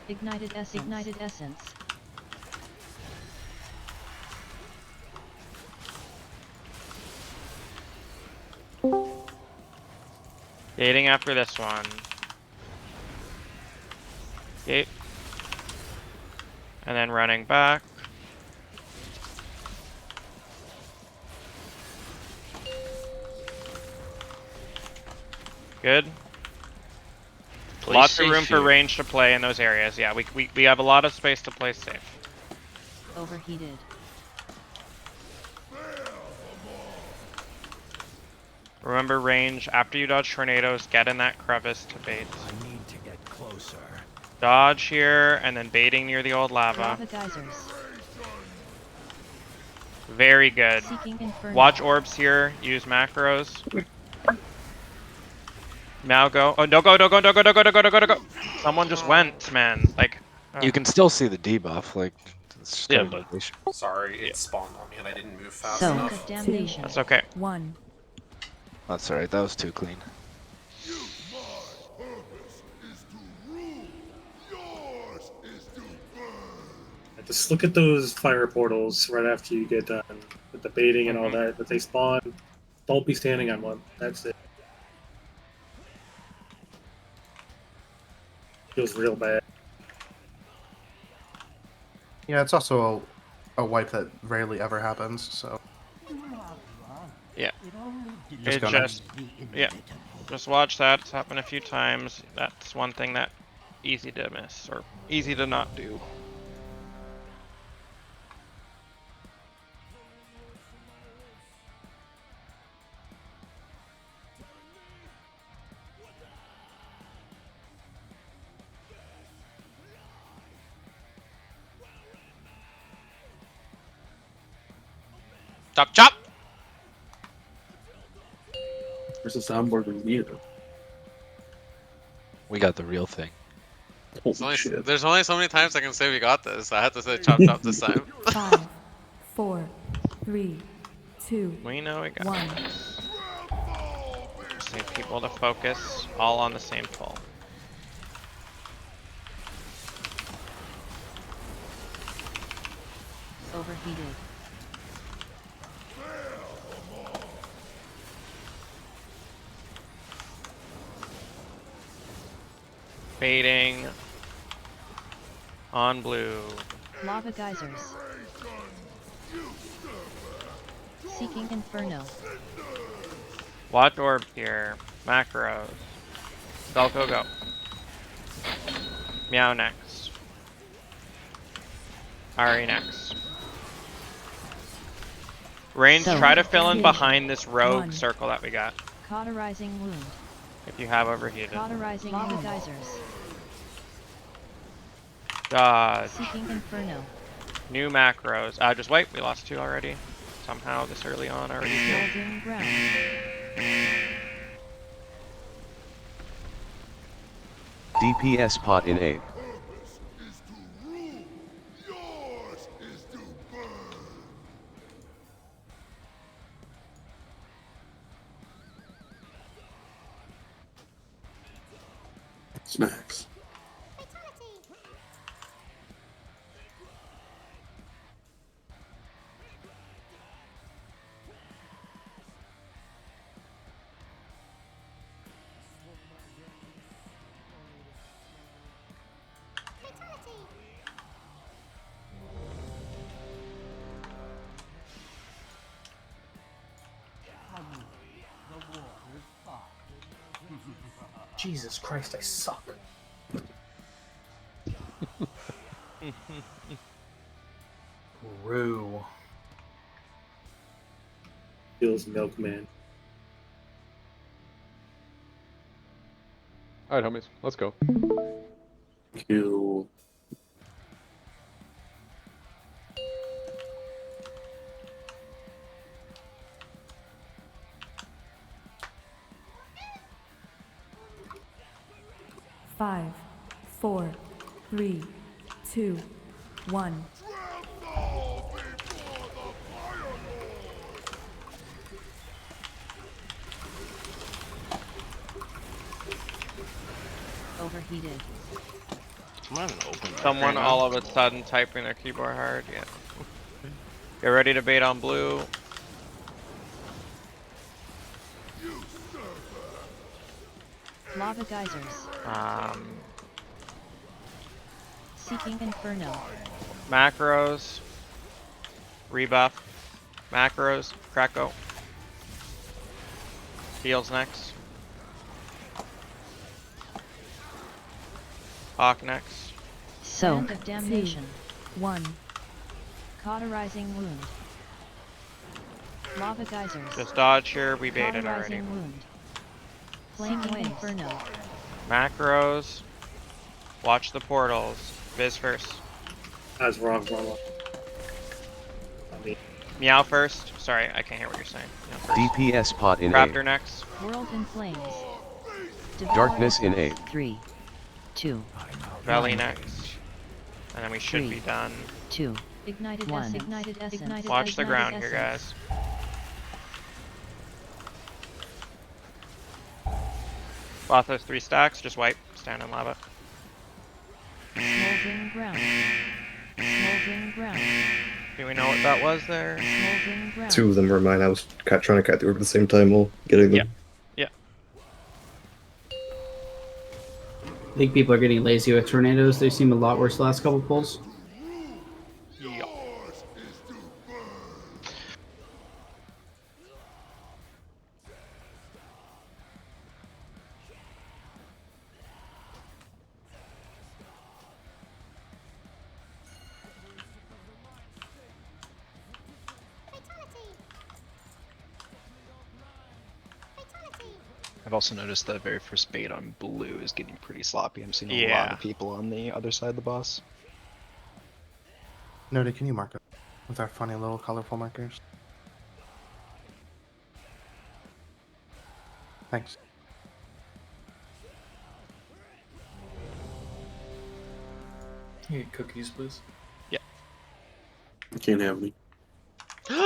Ignited essence. Ignited essence. Gating after this one. Gate. And then running back. Good. Play Lots of safe room for here. range to play in those areas. Yeah, we have a lot of space to play safe. Overheated. Remember range, after you dodge tornadoes, get in that crevice to bait. I need to get closer. Dodge here, and then baiting near the old lava. Lava geysers. Very good. Seeking Inferno. Watch orbs here, use macros. Now go. Oh, no, go, no, go, no, go, no, go, no, go, no, go, no, go. Someone just went, man. Like, You can still see the debuff, like, it's just Yeah, kind of but- animation. Sorry, it spawned on me and I didn't move fast Soak enough. of damnation. that's okay. 1. That's alright, that was too clean. Just look at those fire portals right after you get done with the baiting and all that they spawn. Don't be standing on one. That's it. Feels real bad. Yeah, it's also a wipe that rarely ever happens, so. Yeah. Just It gonna- just, yeah. Just watch that. It's happened a few times. That's one thing that easy to miss or easy to not do. Chop chop! Where's the soundboard when you need it? We got the real thing. There's only so many times I can say we got this. I had to say chop chop this time. 5, 4, 3, 2, We know we got 1. Just need people to focus all on the same pull. Overheated. Baiting. On blue. Lava geysers. Seeking Inferno. Watch orbs here. Macros. Velko go. Meow next. Ari next. Range, So, try to fill in two, behind this rogue one. circle that we got. Cauterizing wound. If you have overheated. Cauterizing lava geysers. Dodge. Seeking Inferno. New macros. Just wait, we lost 2 already. Somehow this early on already. Smoldering ground. DPS pot in 8th. Snacks. Jesus Christ, I suck. Rue. Feels milkman. All right, homies, let's go. Kill. Five, 4, 3, 2, 1. Overheated. Someone all of a sudden typing their keyboard hard. Yeah. Get ready to bait on blue. Lava geysers. Seeking Inferno. Macros. Rebuff. Macros. Krakow. Heals next. Hawk next. Soak. Of damnation. 1. Cauterizing wound. Lava geysers. Just dodge here. We baited already. Cauterizing wound. Flame Inferno. Macros. Watch the portals. Viz first. That's wrong. Meow first. Sorry, I can't hear what you're saying. Meow first. DPS pot in Raptor 8th. next. World in flames. Darkness in 8th. 3, 2. Valley 1. next. And then we should 3, be done. 2. Ignited essence. Ignited essence. Watch the ground here, guys. Bothos 3 stacks. Just wipe. Stand in lava. Smoldering ground. Smoldering ground. Do we know what that was there? Smoldering ground. 2 of them were mine. I was trying to cut the orb at the same time while getting them. Yeah. I think people are getting lazy with tornadoes. They seem a lot worse the last couple pulls. Yeah. I've also noticed that very first bait on blue is getting pretty sloppy. I'm seeing a lot Yeah. of people on the other side of the boss. Nody, can you mark it with our funny little colorful markers? Thanks. Can you get cookies, please? Yeah. I can't have any. That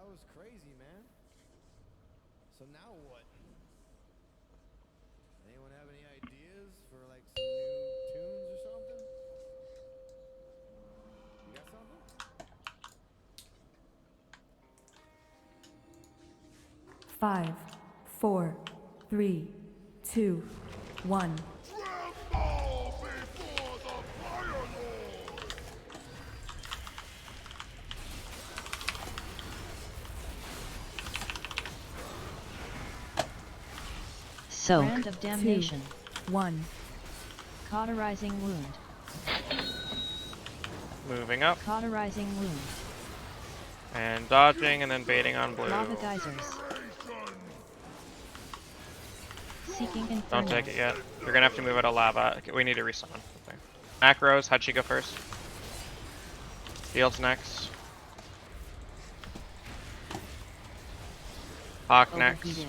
was crazy, man. So now what? Anyone have any ideas for like some new tunes or something? 5, 4, 3, 2, 1. Soak. Brand of damnation. 2, 1. Cauterizing wound. Moving up. Cauterizing wound. And dodging and then baiting on blue. Lava geysers. Seeking inferno. Don't take it yet. You're gonna have to move out of lava. Okay, we need to resummon. Okay. Macros, how'd she go first? Field's next. Hawk next. Overheated.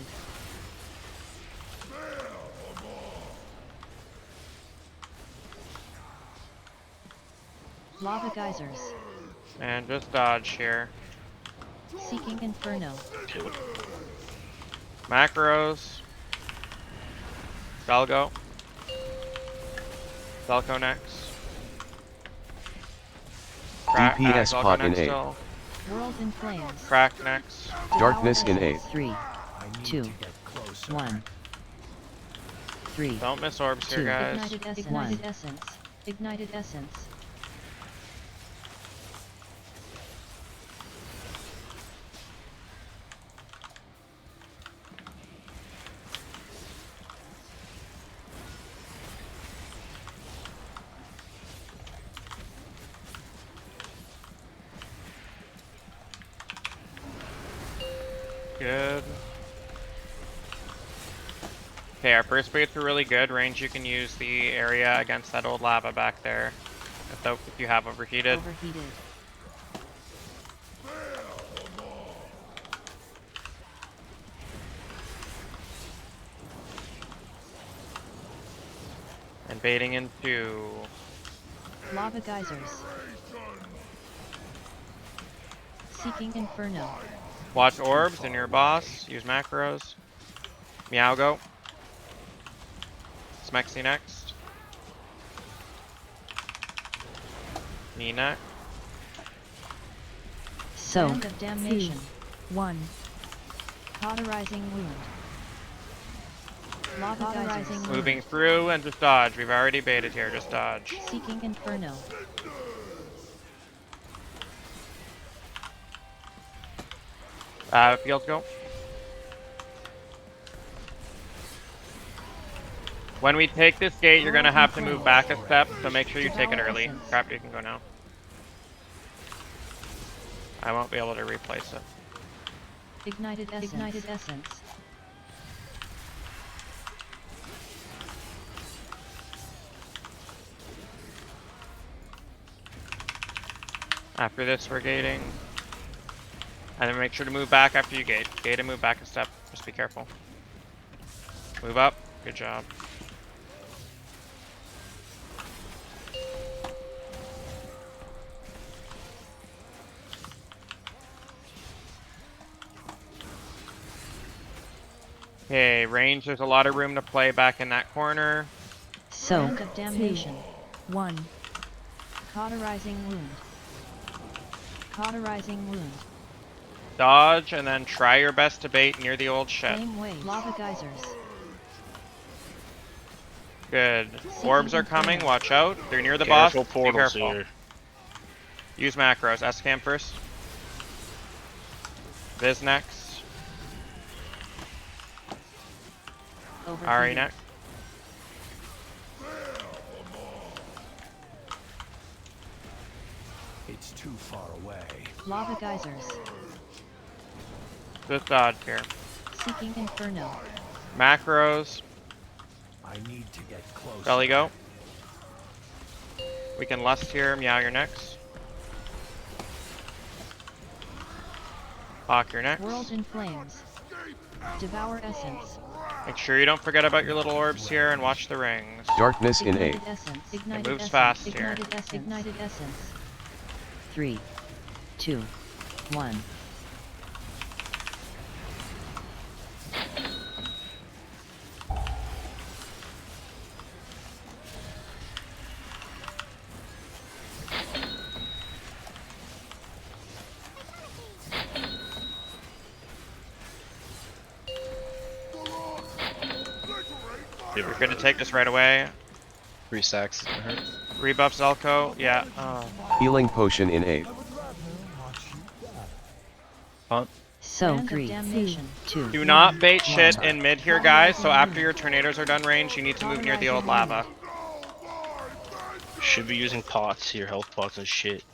Lava geysers. And just dodge here. Seeking inferno. Macros. Belgo. Belko next. DPS Belko pot in next 8. still. World in flames. Crack next. Darkness in 8. 3, 2, 1. 3. Don't miss orbs here, guys. Ignited essence. Ignited essence. Ignited essence. Good. Okay, our first baits were really good. Range, you can use the area against that old lava back there. If you have overheated. Overheated. And baiting into Lava geysers. Seeking inferno. watch orbs in your boss. Use macros. Meow go. Smexy next. Me next. Soak. Brand of damnation. 2, 1. Cauterizing wound. Lava geysers. Moving through and just dodge. We've already baited here. Just dodge. Seeking inferno. Fields go. When we take this gate, you're gonna have to move back a step, so make sure you take it early. Crap, you can go now. I won't be able to replace it. Ignited essence. Ignited essence. After this, we're gating. And then make sure to move back after you gate. Gate and move back a step. Just be careful. Move up. Good job. Okay, range, there's a lot of room to play back in that corner. Soak. of damnation. 1. Cauterizing wound. Cauterizing wound. Dodge, and then try your best to bait near the old shed. Flame waves. Lava geysers. Good. Orbs are coming, watch out. They're near the Careful boss. portals Be careful. here. Use macros. S-cam first. Viz next. Ari next. It's too far away. Lava geysers. Just dodge here. Seeking inferno. Macros. I need to get close. Belly go. We can lust here. Meow, you're next. Hawk, you're next. World in flames. Devour essence. Make sure you don't forget about your little orbs here and watch the rings. Darkness in 8. Ignited essence. Ignited It moves essence. fast here. Ignited essence. Ignited essence. 3, 2, 1. You're gonna take this right away. 3 stacks. Rebuff Zelko. Yeah. Oh. Healing potion in 8. So Random 3, damnation. 2, Do not bait 1. shit in mid here, guys. So after your tornadoes are done range, you need to move near the old lava. Should be using pots here, health pots and shit.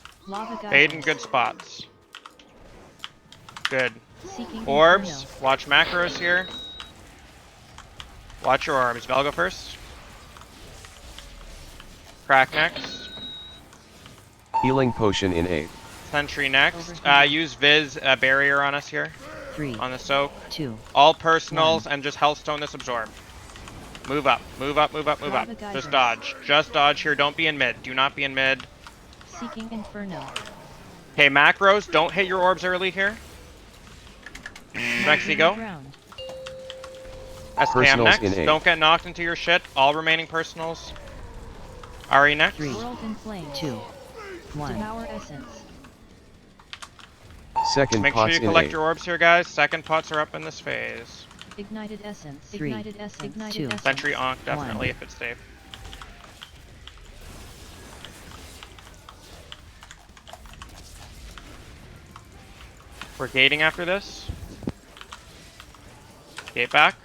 Bait in good spots. Good. Seeking Orbs. Inferno. Watch macros here. Watch your orbs. Velga first. Crack next. Healing potion in 8. Sentry next. Use Viz barrier on us here. 3. On the soak. 2. All personals and just Healthstone this absorb. Move up. Move up. Move up. Move up. Just dodge. Just dodge here. Don't be in mid. Do not be in mid. Seeking Inferno. Okay, macros. Don't hit your orbs early here. Next, go. SKM Personals next. in 8. Don't get knocked into your shit. All remaining personals. Ari next. 3, 2, 1. Devour Essence. Second Make sure pots you in collect 8. your orbs here, guys. Second pots are up in this phase. Ignited Essence. 3, Ignited Essence. Ignited Essence. Sentry Onk, definitely, 1. if it's safe. We're gating after this. Gate back.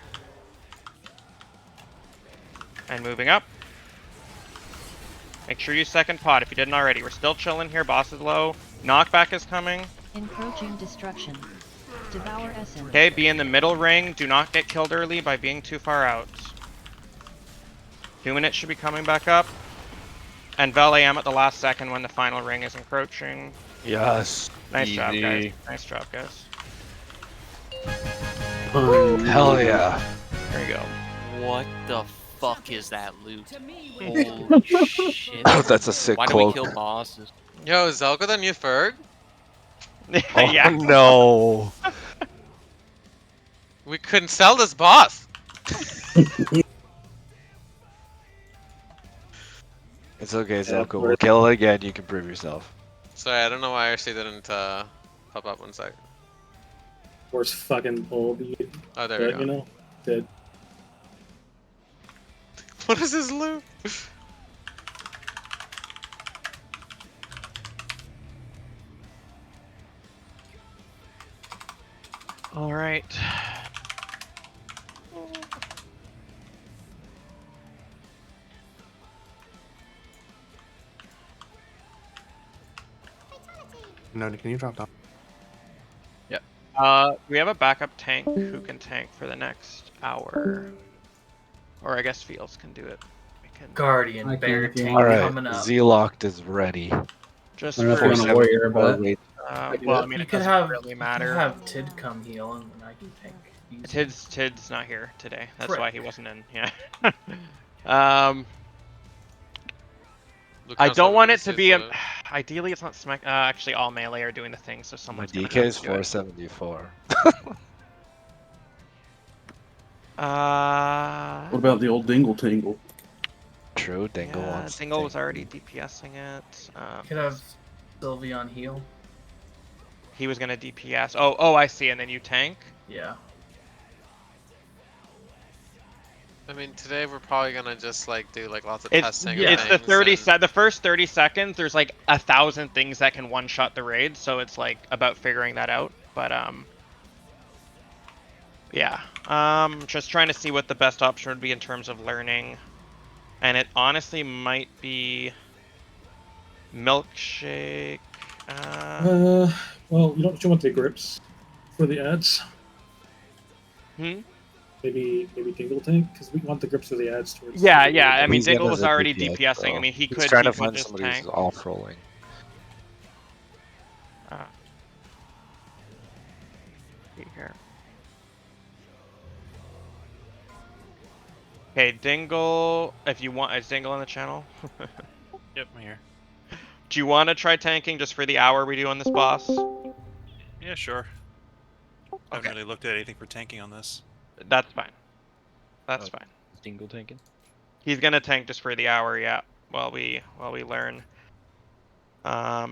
And moving up. Make sure you second pot if you didn't already. We're still chilling here. Boss is low. Knockback is coming. Encroaching Destruction. Devour Essence. Okay, be in the middle ring. Do not get killed early by being too far out. 2 minutes should be coming back up. And Vel AM at the last second when the final ring is encroaching. Yes. Nice job, Easy. guys. Nice job, guys. Hell yeah. There you go. What the fuck is that loot? Holy shit. That's a sick Why cloak. do we kill bosses? Yo, is Zelko the new Ferg? Oh Yeah. no. We couldn't sell this boss. It's okay, Zelko. We'll kill it again. You can prove yourself. Sorry, I don't know why I actually didn't pop up 1 sec. Worst fucking pull, dude. Oh, there we go. You know, dead. What is this loot? All right. No, can you drop down? Yep. We have a backup tank who can tank for the next hour. Or I guess Fields can do it. We can... Guardian I Bear can't. tank Alright, coming up. Z-Locked is ready. Just I don't know if for... you're on a warrior, but well, I mean, You it could doesn't have really You matter. could have Tid come heal and then I can tank. easy. Tid's not here today. That's Frick. why he wasn't in. Yeah. Look I how don't want it someone to be a... says, Ideally, it's not smack. Actually, all melee are doing the thing, so My someone's gonna DK have is to do it. 474. What about the old Dingle Tangle? True, Dingle Yeah, wants. Dingle was already DPSing it. You could have Sylveon heal. He was gonna DPS. Oh, I see. And then you tank. Yeah. I mean, today we're probably gonna just like do like lots of It's testing. it's of the things and- the first 30 seconds. There's like 1,000 things that can one shot the raid, so it's like about figuring that out. But yeah. Just trying to see what the best option would be in terms of learning, and it honestly might be milkshake. Well, don't you want the grips for the ads? Maybe Dingle tank because we want the grips for the ads towards. Yeah. I mean, He's Dingle in was as a already DPS, DPSing. bro. I mean, he He's could. trying He to could find just somebody tank. who's off rolling. Here. Okay, Dingle. If you want, is Dingle on the channel? Yep, I'm here. Do you want to try tanking just for the hour we do on this boss? Yeah, sure. I haven't really looked at anything for tanking on this. That's fine. That's fine. Dingle tanking. He's gonna tank just for the hour, yeah. While we learn. I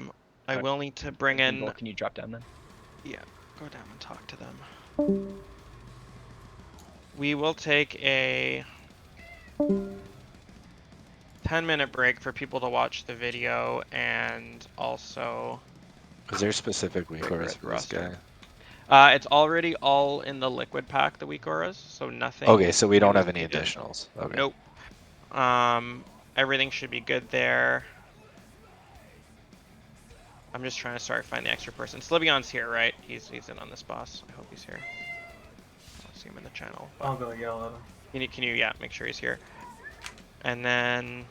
will need to bring in. Can you drop down then? Yeah, go down and talk to them. We will take a 10-minute break for people to watch the video and also. Is there specific weak Breaker auras at the for this roster. guy? It's already all in the liquid pack, the weak auras, so nothing. Okay, so we don't new have is any needed. additionals. Okay. Nope. Everything should be good there. I'm just trying to find the extra person. Slivion's here, right? He's in on this boss. I hope he's here. I'll see him in the channel. I'll go yell at him. Can you yeah, make sure he's here. And then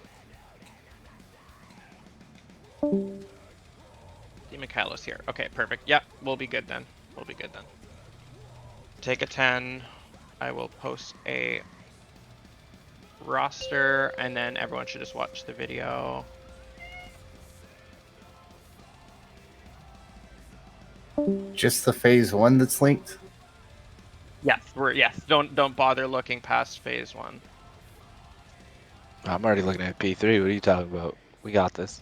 Mikhailo's here. Okay, perfect. Yeah, we'll be good then. We'll be good then. Take a 10. I will post a roster, and then everyone should just watch the video. Just the phase 1 that's linked? Yes, don't bother looking past phase 1. I'm already looking at P3. What are you talking about? We got this.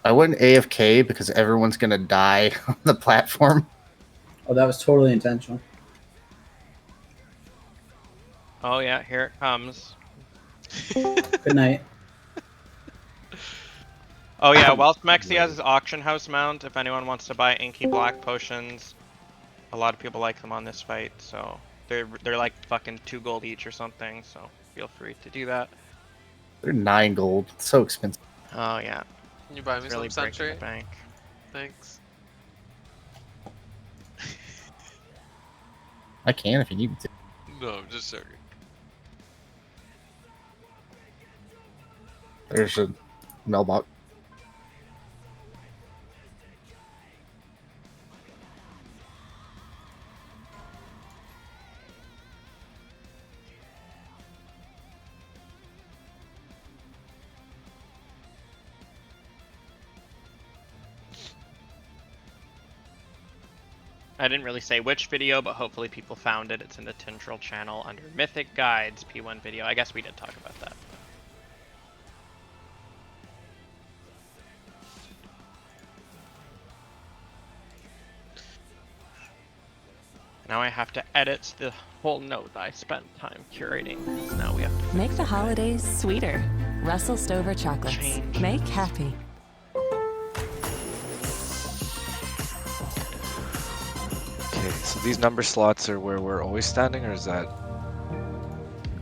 I went AFK because everyone's gonna die on the platform. Oh, that was totally intentional. Oh yeah, here it comes. Good night. Oh yeah, whilst Mexi has his auction house mount, if anyone wants to buy inky black potions, a lot of people like them on this fight, so they're like fucking 2 gold each or something, so feel free to do that. They're 9 gold. It's so expensive. Oh yeah. Can you buy me It's really some breaking Sentry? the bank. Thanks. I can if you need me to. No, I'm just joking. There's a mailbox. I didn't really say which video, but hopefully people found it. It's in the Tindril channel under Mythic Guides P1 video. I guess we did talk about that. Now I have to edit the whole note that I spent time curating. So now we have to Make the holidays sweeter. Russell Stover chocolates. Make happy. Okay, so these number slots are where we're always standing, or is that?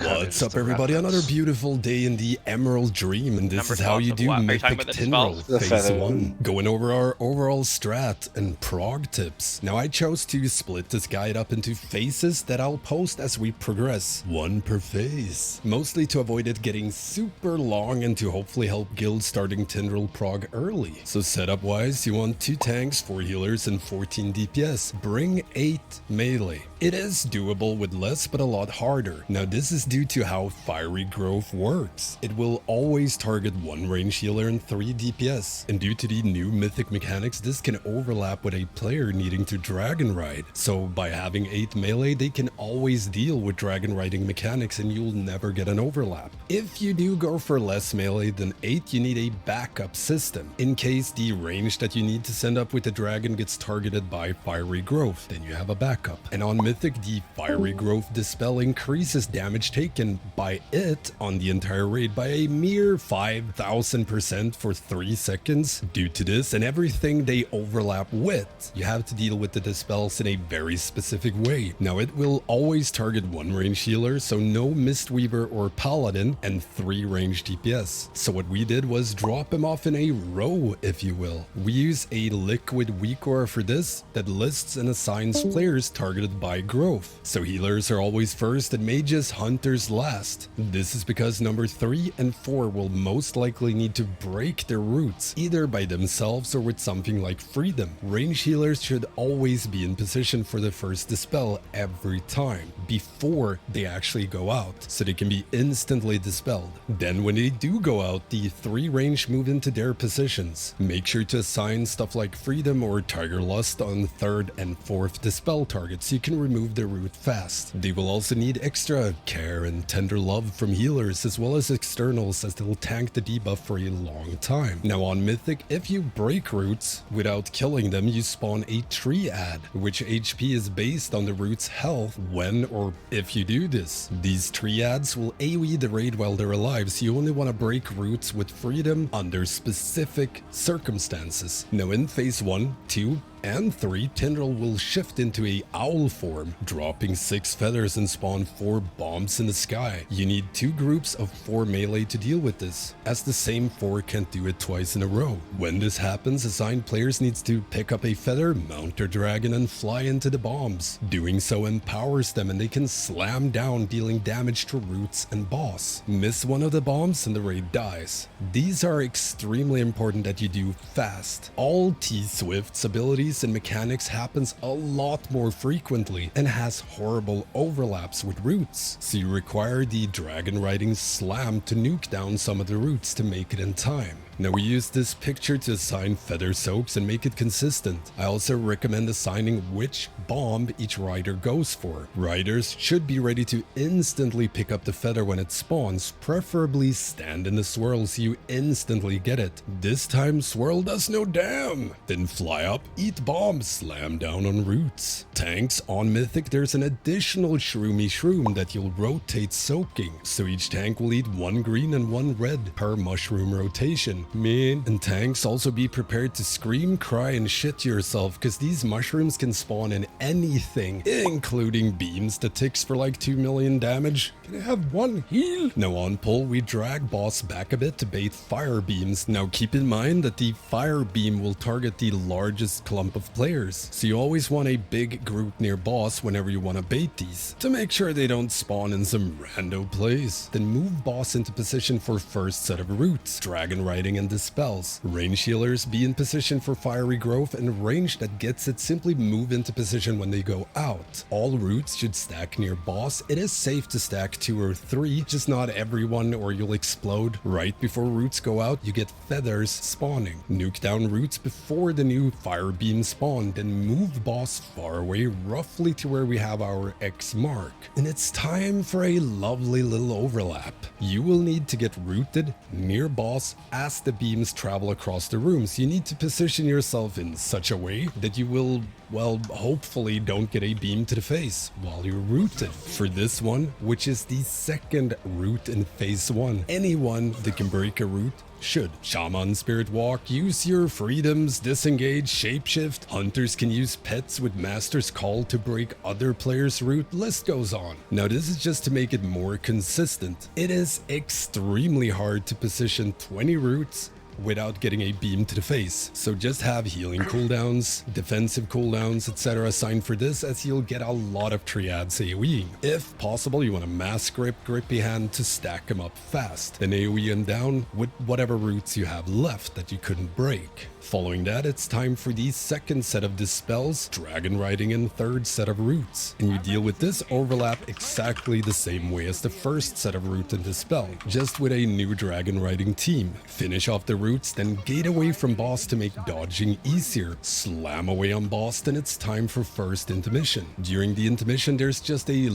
What's up, everybody? Another beautiful day in the Emerald Dream, and this is how you do Mythic Tindril Phase 1. Going over our overall strat and prog tips. Now, I chose to split this guide up into phases that I'll post as we progress, 1 per phase. Mostly to avoid it getting super long and to hopefully help guilds starting Tindril prog early. So setup-wise, you want 2 tanks, 4 healers, and 14 DPS. Bring 8 melee. It is doable with less, but a lot harder. Now, this is due to how Fiery Growth works. It will always target 1 range healer and 3 DPS, and due to the new mythic mechanics, this can overlap with a player needing to dragon ride. So by having 8 melee, they can always deal with dragon riding mechanics and you'll never get an overlap. If you do go for less melee than 8, you need a backup system. In case the range that you need to send up with the dragon gets targeted by Fiery Growth, then you have a backup. And on Mythic, the Fiery Growth Dispel increases damage taken by it on the entire raid by a mere 5,000% for 3 seconds. Due to this and everything they overlap with, you have to deal with the dispels in a very specific way. Now, it will always target 1 range healer, so no Mistweaver or Paladin, and 3 range DPS. So what we did was drop him off in a row, if you will. We use a liquid weak aura for this that lists and assigns players targeted by growth. So healers are always first and mages, hunters last. This is because number 3 and 4 will most likely need to break their roots, either by themselves or with something like freedom. Range healers should always be in position for the first dispel every time, before they actually go out, so they can be instantly dispelled. Then when they do go out, the 3 range move into their positions. Make sure to assign stuff like freedom or tiger lust on 3rd and 4th dispel targets so you can remove the root fast. They will also need extra care and tender love from healers as well as externals, as they'll tank the debuff for a long time. Now on Mythic, if you break roots without killing them, you spawn a triad, which HP is based on the root's health when or if you do this. These triads will AoE the raid while they're alive, so you only want to break roots with freedom under specific circumstances. Now in phase 1, 2, and 3, Tindral will shift into a owl form, dropping 6 feathers and spawn 4 bombs in the sky. You need 2 groups of 4 melee to deal with this, as the same 4 can't do it twice in a row. When this happens, assigned players needs to pick up a feather, mount their dragon, and fly into the bombs. Doing so empowers them and they can slam down, dealing damage to roots and boss. Miss one of the bombs and the raid dies. These are extremely important that you do fast. All T-Swift's abilities and mechanics happens a lot more frequently and has horrible overlaps with roots, so you require the dragon riding slam to nuke down some of the roots to make it in time. Now we use this picture to assign feather soaks and make it consistent. I also recommend assigning which bomb each rider goes for. Riders should be ready to instantly pick up the feather when it spawns, preferably stand in the swirl so you instantly get it. This time swirl does no damn. Then fly up, eat bombs, slam down on roots. Tanks on Mythic, there's an additional shroomy shroom that you'll rotate soaking, so each tank will eat 1 green and 1 red per mushroom rotation. Man, and tanks also be prepared to scream, cry, and shit yourself, because these mushrooms can spawn in anything, including beams that ticks for like 2 million damage. Can I have 1 heal? Now on pull, we drag boss back a bit to bait fire beams. Now keep in mind that the fire beam will target the largest clump of players, so you always want a big group near boss whenever you want to bait these, to make sure they don't spawn in some rando place. Then move boss into position for first set of roots, dragon riding and dispels. Range healers be in position for fiery growth, and range that gets it simply move into position when they go out. All roots should stack near boss. It is safe to stack 2 or 3, just not everyone or you'll explode. Right before roots go out, you get feathers spawning. Nuke down roots before the new fire beam spawn, then move boss far away, roughly to where we have our X mark. And it's time for a lovely little overlap. You will need to get rooted near boss as the beams travel across the rooms. You need to position yourself in such a way that you will, well, hopefully don't get a beam to the face while you're rooted. For this one, which is the second root in phase 1, anyone that can break a root should. Shaman, Spirit Walk, use your freedoms, disengage, shapeshift. Hunters can use pets with Master's Call to break other players' root. List goes on. Now this is just to make it more consistent. It is extremely hard to position 20 roots without getting a beam to the face. So just have healing cooldowns, defensive cooldowns, etc. assigned for this, as you'll get a lot of triads AoEing. If possible, you want a mass grip, grippy hand to stack them up fast. Then AoE them down with whatever roots you have left that you couldn't break. Following that, it's time for the second set of dispels, dragon riding, and third set of roots. And you deal with this overlap exactly the same way as the first set of root and dispel, just with a new dragon riding team. Finish off the roots, then gate away from boss to make dodging easier. Slam away on boss, then it's time for first intermission. During the intermission, there's just a...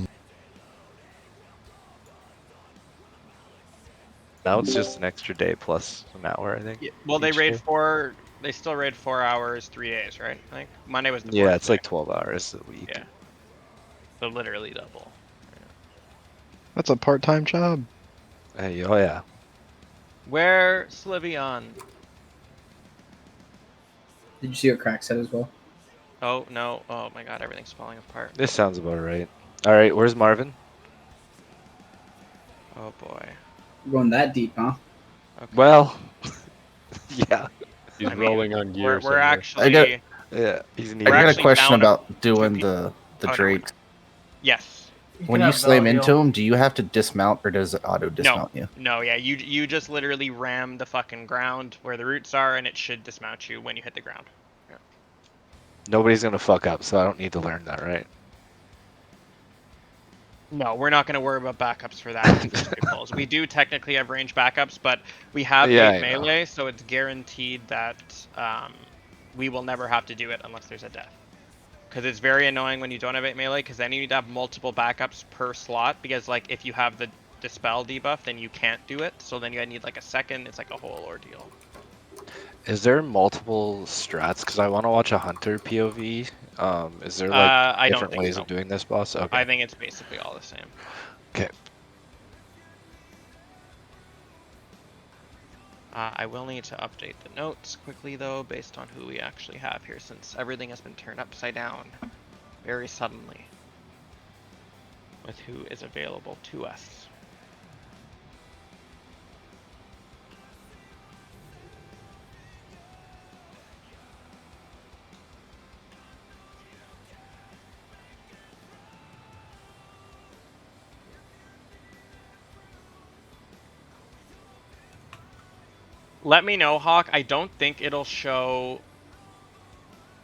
Now it's just an extra day plus an hour, I think. Yeah, well, they each raid day. 4. They still raid 4 hours, 3 days, right? I think Monday was the Yeah, fourth it's day. like 12 hours a week. Yeah. So literally double. That's a part-time job. Hey, oh yeah. Where Slivion? Did you see what Crack said as well? Oh no! Oh my God! Everything's falling apart. This sounds about right. All right, where's Marvin? Oh boy. You're going that deep, huh? Okay. Well, yeah. He's rolling on gear. We're actually. Yeah, he's I got a question about doing the Drake. Yes. When you slam into him, do you have to dismount or does it auto dismount you? No, yeah, you just literally ram the fucking ground where the roots are, and it should dismount you when you hit the ground. Yeah. Nobody's gonna fuck up, so I don't need to learn that, right? No, we're not going to worry about backups for that. We do technically have range backups, but we have melee, so it's guaranteed that we will never have to do it unless there's a death. Because it's very annoying when you don't have 8 melee, because then you need to have multiple backups per slot, because like if you have the dispel debuff, then you can't do it, so then you need like a second. It's like a whole ordeal. Is there multiple strats? Because I want to watch a hunter POV. Is there like I don't different think ways so. of doing this, boss? Okay. I think it's basically all the same. Okay. I will need to update the notes quickly though, based on who we actually have here, since everything has been turned upside down very suddenly with who is available to us. Let me know, Hawk. I don't think it'll show.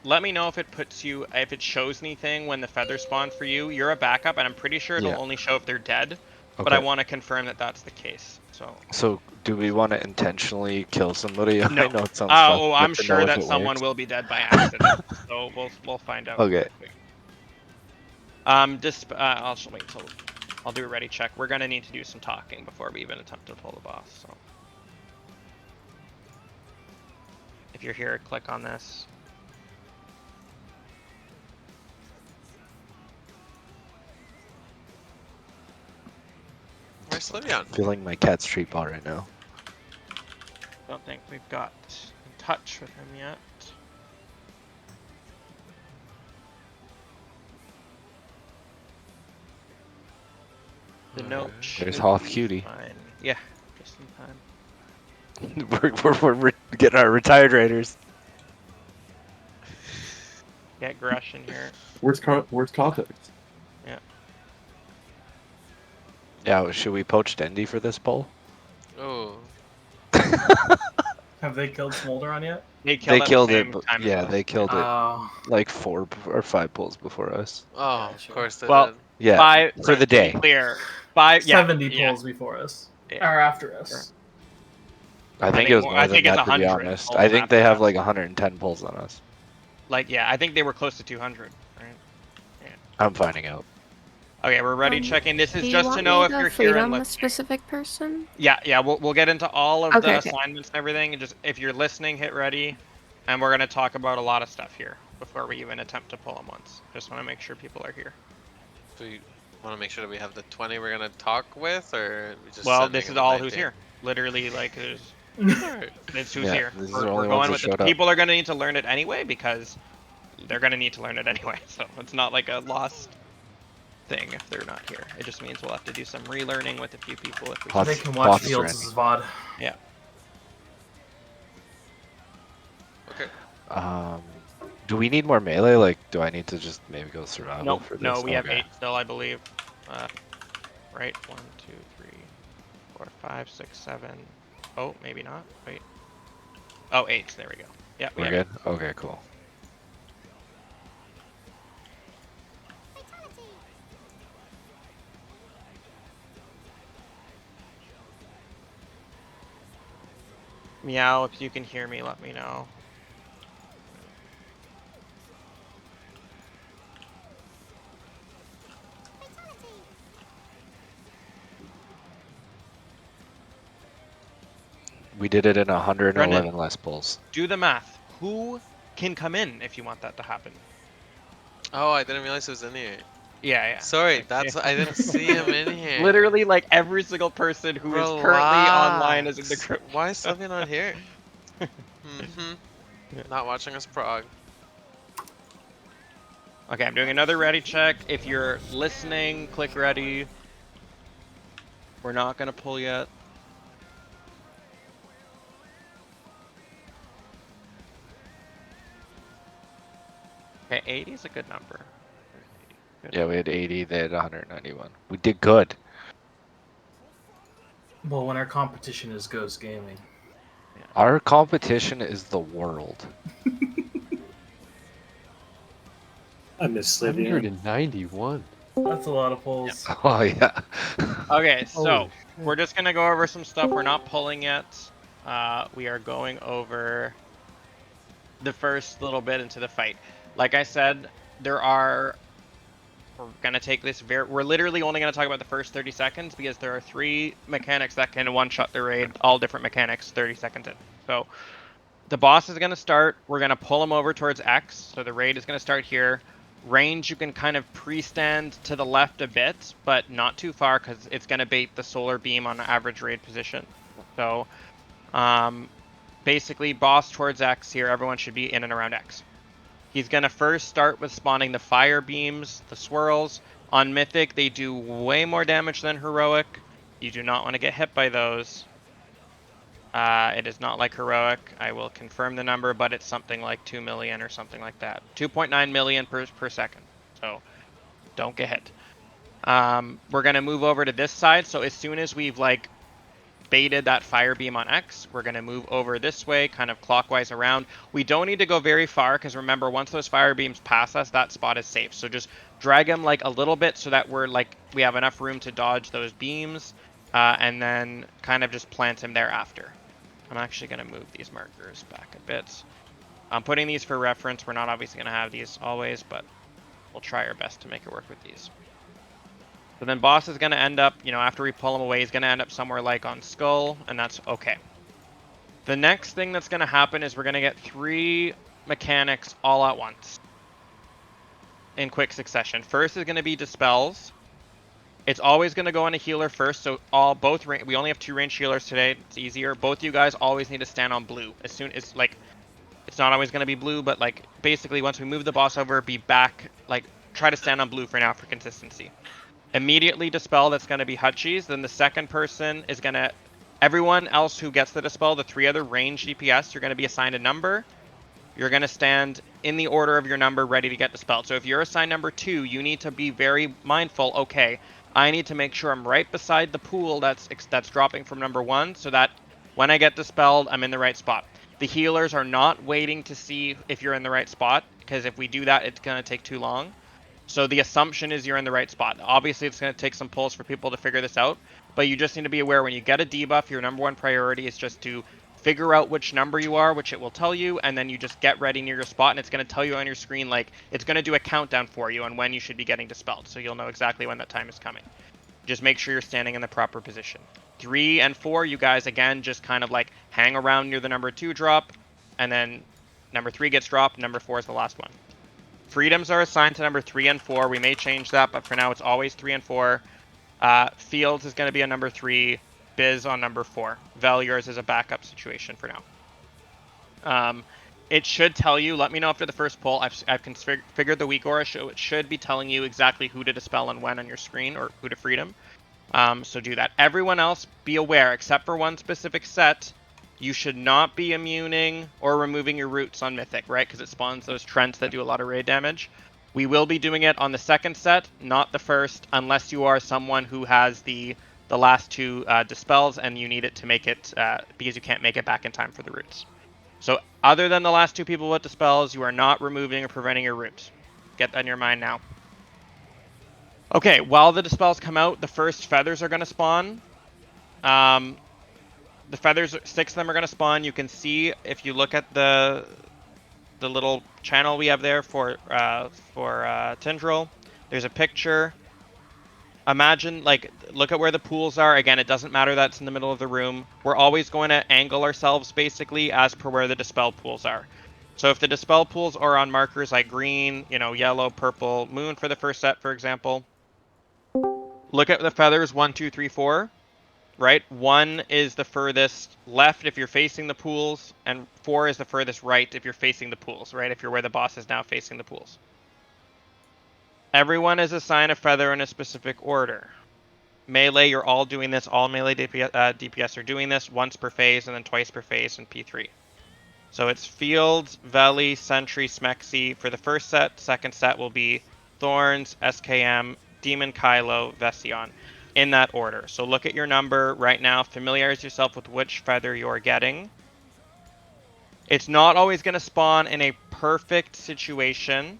Let me know if it puts you, if it shows anything when the feathers spawn for you. You're a backup, and I'm pretty sure it'll only show if they're dead. But I Okay. want to confirm that that's the case. So, do we want to intentionally kill somebody? No. I know it sounds fucked, Oh, but I'm to know sure if that it someone works. will be dead by accident. So we'll find out. Okay. Quickly. I'll wait till I'll do a ready check. We're gonna need to do some talking before we even attempt to pull the boss. So if you're here, click on this. Where's Slivion? Feeling my cat's treat ball right now. Don't think we've got in touch with him yet. The note. There's Hoth Cutie. Fine. Yeah, just in time. we're getting our retired raiders. Get Grush in here. Where's Cortex? Yeah. Yeah, should we poach Dendy for this poll? Oh. Have they killed Smolderon yet? They killed it. Yeah, they killed Oh. it like 4 or 5 polls before us. Oh, of course they Well, did. Yeah, five, for the to be day. clear, 70 polls before us. Yeah. Or after us. I think it was more I than think it's that, to be 100 honest. polls I think after they have that. like 110 polls on us. Like, yeah, I think they were close to 200. Right? Yeah. I'm finding out. Okay, we're ready checking. This is Do you just want to know me if you're feed here on and the listening. specific person? Yeah, we'll get into all of the Okay. assignments and everything. And just if you're listening, hit ready, and we're gonna talk about a lot of stuff here before we even attempt to pull them once. Just want to make sure people are here. Do we want to make sure that we have the 20 we're gonna talk with, or we just? Well, sending this is the all 19? who's here. Literally, like, there's. It's who's Yeah, here. these We're are the only going ones with that it. showed up. People are gonna need to learn it anyway because they're gonna need to learn it anyway. So it's not like a lost thing if they're not here. It just means we'll have to do some relearning with a few people if we They can watch Fields' VOD. Yeah. Okay. Do we need more melee? Like, do I need to just maybe go survival Nope. for this? No, we have Okay. 8 still, I believe. Right. 1, 2, 3, 4, 5, 6, 7. Oh, maybe not. Wait. Oh, 8. There we go. Yeah, we We're have good? Okay, cool. Meow, if you can hear me, let me know. We did it in 111 Brendan, less polls. Do the math. Who can come in if you want that to happen? Oh, I didn't realize it was in here. Yeah. Sorry, that's I didn't see him in here. Literally, like every single person who is currently online is in the group. Why is Slivion on here? Not watching us prog. Okay, I'm doing another ready check. If you're listening, click ready. We're not gonna pull yet. Okay, 80 is a good number. Good. Yeah, we had 80, they had 191. We did good. Well, when our competition is Ghost Gaming. Our competition is the world. I miss Slivion. 191. That's a lot of polls. Oh, yeah. Okay, so Holy we're just gonna go over some stuff. We're not pulling yet. We are going over the first little bit into the fight. Like I said, we're gonna take this we're literally only gonna talk about the first 30 seconds because there are 3 mechanics that can one-shot the raid, all different mechanics 30 seconds in. So the boss is gonna start, we're gonna pull him over towards X, so the raid is gonna start here. Range, you can kind of pre-stand to the left a bit, but not too far because it's gonna bait the solar beam on average raid position. So basically boss towards X here, everyone should be in and around X. He's going to first start with spawning the fire beams, the swirls. On Mythic, they do way more damage than Heroic. You do not want to get hit by those. It is not like Heroic. I will confirm the number, but it's something like 2 million or something like that. 2.9 million per second. So don't get hit. We're going to move over to this side. So as soon as we've like baited that fire beam on X, we're going to move over this way, kind of clockwise around. We don't need to go very far because remember, once those fire beams pass us, that spot is safe. So just drag them like a little bit so that we have enough room to dodge those beams, and then kind of just plant him there after. I'm actually going to move these markers back a bit. I'm putting these for reference. We're not obviously going to have these always, but we'll try our best to make it work with these. So then boss is going to end up, after we pull him away, he's going to end up somewhere like on Skull, and that's okay. The next thing that's going to happen is we're going to get 3 mechanics all at once in quick succession. First is going to be Dispels. It's always going to go on a healer first, so we only have 2 range healers today. It's easier. Both you guys always need to stand on blue. As soon as, it's not always going to be blue, but, basically once we move the boss over, be back, try to stand on blue for now for consistency. Immediately dispel, that's going to be Hutchies. Then the second person is going to... Everyone else who gets the dispel, the 3 other range DPS, you're going to be assigned a number. You're going to stand in the order of your number ready to get dispelled. So if you're assigned number 2, you need to be very mindful, okay, I need to make sure I'm right beside the pool that's dropping from number 1 so that when I get dispelled, I'm in the right spot. The healers are not waiting to see if you're in the right spot, because if we do that, it's going to take too long. So the assumption is you're in the right spot. Obviously, it's going to take some pulls for people to figure this out, but you just need to be aware when you get a debuff, your number 1 priority is just to figure out which number you are, which it will tell you, and then you just get ready near your spot, and it's going to tell you on your screen, it's going to do a countdown for you on when you should be getting dispelled, so you'll know exactly when that time is coming. Just make sure you're standing in the proper position. 3 and 4, you guys, again, just kind of hang around near the number 2 drop, and then number 3 gets dropped, number 4 is the last one. Freedoms are assigned to number 3 and 4. We may change that, but for now it's always 3 and 4. Fields is going to be on number 3. Biz on number 4. Vel, yours is a backup situation for now. It should tell you, let me know after the first poll. I've configured the weak aura, so it should be telling you exactly who to dispel and when on your screen, or who to freedom. So do that. Everyone else, be aware, except for one specific set, you should not be immuning or removing your roots on Mythic, right? Because it spawns those Trents that do a lot of raid damage. We will be doing it on the second set, not the first, unless you are someone who has the last 2 dispels and you need it to make it, because you can't make it back in time for the roots. So other than the last 2 people with dispels, you are not removing or preventing your roots. Get that in your mind now. Okay, while the dispels come out, the first feathers are going to spawn. The feathers, 6 of them are going to spawn. You can see if you look at the little channel we have there for Tindril. There's a picture. Imagine, look at where the pools are. Again, it doesn't matter that's in the middle of the room. We're always going to angle ourselves basically as per where the dispel pools are. So if the dispel pools are on markers like green, yellow, purple, moon for the first set, for example. Look at the feathers 1, 2, 3, 4. Right? 1 is the furthest left if you're facing the pools, and 4 is the furthest right if you're facing the pools, right? If you're where the boss is now facing the pools. Everyone is assigned a feather in a specific order. Melee, you're all doing this. All melee DPS are doing this once per phase and then twice per phase in P3. So it's Fields, Veli, Sentry, Smexy for the first set. Second set will be Thorns, SKM, Demon Kylo, Vesion. In that order. So look at your number right now. Familiarize yourself with which feather you're getting. It's not always going to spawn in a perfect situation,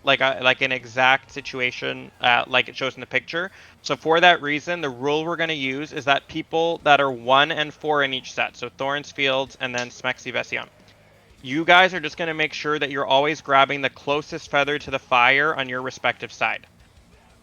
like an exact situation, like it shows in the picture. So for that reason, the rule we're going to use is that people that are 1 and 4 in each set, so Thorns, Fields, and then Smexy, Vesion, You guys are just going to make sure that you're always grabbing the closest feather to the fire on your respective side.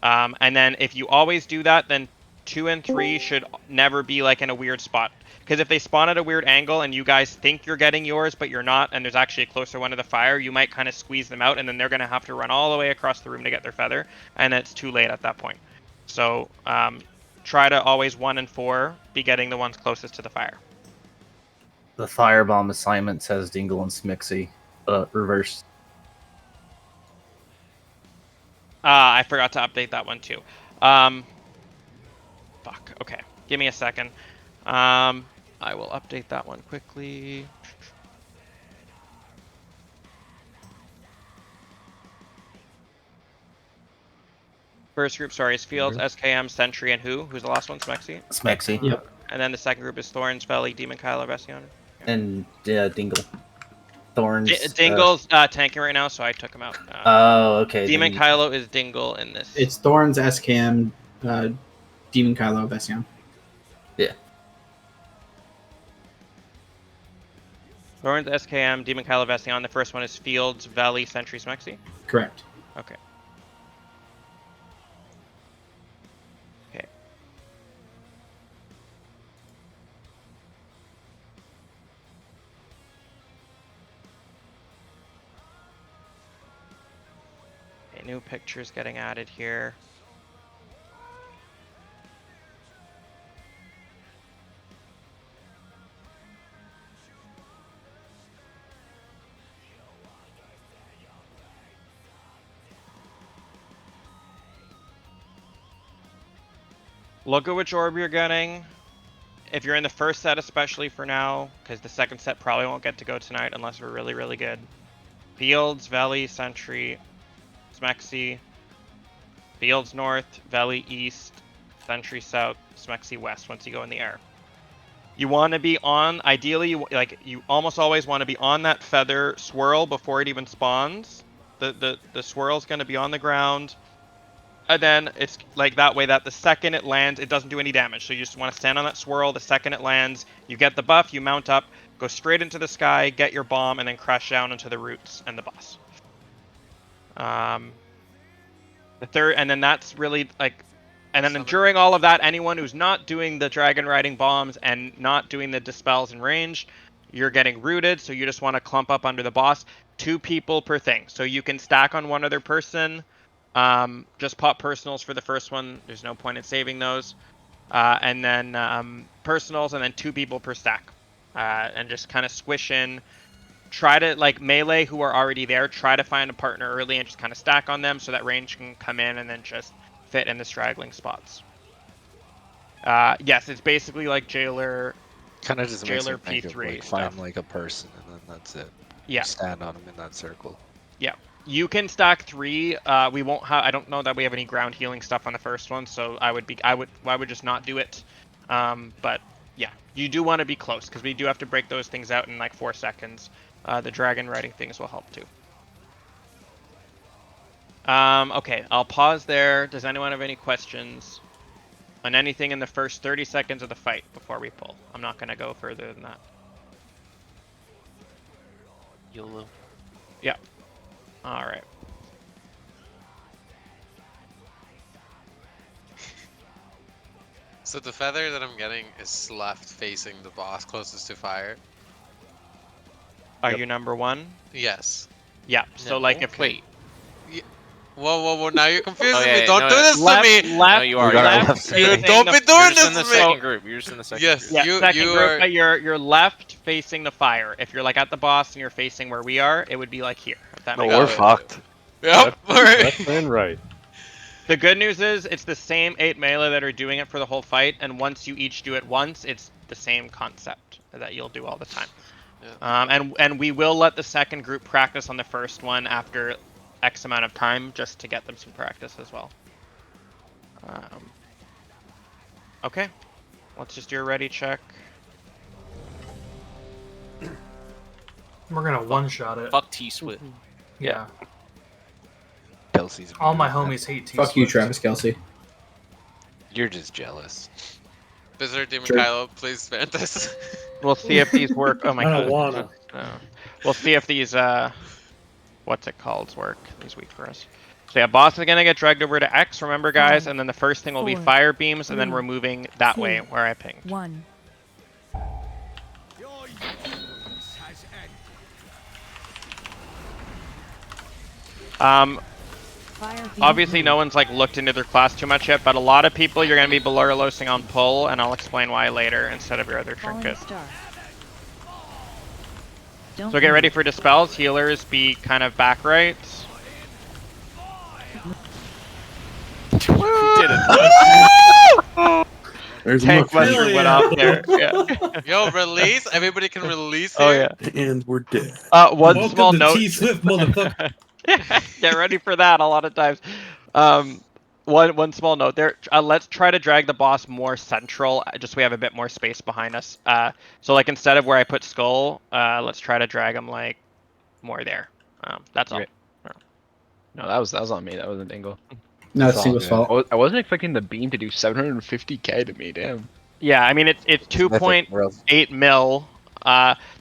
And then if you always do that, then 2 and 3 should never be like in a weird spot. Because if they spawn at a weird angle and you guys think you're getting yours, but you're not, and there's actually a closer one to the fire, you might kind of squeeze them out, and then they're going to have to run all the way across the room to get their feather, and it's too late at that point. So try to always 1 and 4 be getting the ones closest to the fire. The firebomb assignment says Dingle and Smixy, reverse. I forgot to update that one too. Fuck. Okay, give me a second. I will update that one quickly. First group, sorry, is Fields, SKM, Sentry, and who? Who's the last one? Smexy? Smexy. Yep. And then the second group is Thorns, Valley, Demon, Kylo, Vession. And Dingle. Thorns. Dingle's tanking right now, so I took him out. Oh, okay. Demon Kylo is Dingle in this. It's Thorns, SKM, Demon Kylo, Vession. Yeah. Thorns, SKM, Demon, Kylo, Vession. The first one is Fields, Valley, Sentry, Smexy. Correct. Okay. Okay. Okay, new pictures getting added here. Look at which orb you're getting. If you're in the first set, especially for now, because the second set probably won't get to go tonight unless we're really, really good. Fields, Valley, Sentry, Smexy. Fields North, Valley East, Sentry South, Smexy West once you go in the air. You want to be on, ideally, you almost always want to be on that feather swirl before it even spawns. The swirl's going to be on the ground. And then it's like that way that the second it lands, it doesn't do any damage. So you just want to stand on that swirl. The second it lands, you get the buff, you mount up, go straight into the sky, get your bomb, and then crash down into the roots and the boss. The third, and then that's really like, and then during all of that, anyone who's not doing the dragon riding bombs and not doing the dispels in range, you're getting rooted. So you just want to clump up under the boss. 2 people per thing. So you can stack on one other person. Just pop personals for the first one. There's no point in saving those. And then personals, and then 2 people per stack. And just kind of squish in. Try to, like, melee who are already there, try to find a partner early and just kind of stack on them so that range can come in and then just fit in the straggling spots. Yes, it's basically like Jailer. Kind of just Jailer makes it P3 like stuff. find like a person and then that's it. Yeah. Stand on them in that circle. Yeah. You can stack 3. We won't have. I don't know that we have any ground healing stuff on the first one, so I would just not do it. But yeah, you do want to be close because we do have to break those things out in like 4 seconds. The dragon riding things will help too. Okay, I'll pause there. Does anyone have any questions on anything in the first 30 seconds of the fight before we pull? I'm not going to go further than that. YOLO. Yeah. All right. So the feather that I'm getting is left facing the boss closest to fire. Are you number 1? Yes. Yeah. So like if wait. Whoa! Now you're confusing Oh, yeah, me. Don't no, do this left, to me. Left, no, you are. left, You facing don't the- be doing You're this just in the to me. second group. You're just in the second Yes, group. Yeah, you second you group, are. but you're left facing the fire. If you're like at the boss and you're facing where we are, it would be like here. If that No, makes we're sense. fucked. Yep. Alright. Left and right. The good news is it's the same 8 melee that are doing it for the whole fight, and once you each do it once, it's the same concept that you'll do all the time. Yeah. And we will let the second group practice on the first one after X amount of time, just to get them some practice as well. Okay, let's just do a ready check. We're gonna one-shot it. Fuck T-Split. Yeah. Kelsey's. All my homies hate T-Split. Fuck you, Travis Kelsey. You're just jealous. Visitor Demon Sure. Kylo, please ban this. We'll see if these work. Oh my I don't god. wanna. we'll see if these what's it called work. These weak for us. So yeah, boss is gonna get dragged over to X. Remember, guys, and then the first thing will be 4, fire beams, and then 3, we're moving that 2, way where I pinged. 1. Obviously no one's like looked into their class too much yet, but a lot of people you're gonna be blurlosing on pull, and I'll explain why later instead of your other trinket. So get ready for dispels. Healers be kind of back right. Did it. There's Tank mushroom went off there. Yeah. Yo, release! Everybody can release Oh here. yeah. And we're dead. One small note. T-Swift, motherfucker. Get ready for that a lot of times. One small note there. Let's try to drag the boss more central, just so we have a bit more space behind us. So like instead of where I put skull, let's try to drag him like more there. That's all. Right. No, that was on me. That wasn't Dingle. No, it's Single's fault. I wasn't expecting the beam to do 750k to me. Damn. Yeah, I mean it's 2.8 mil.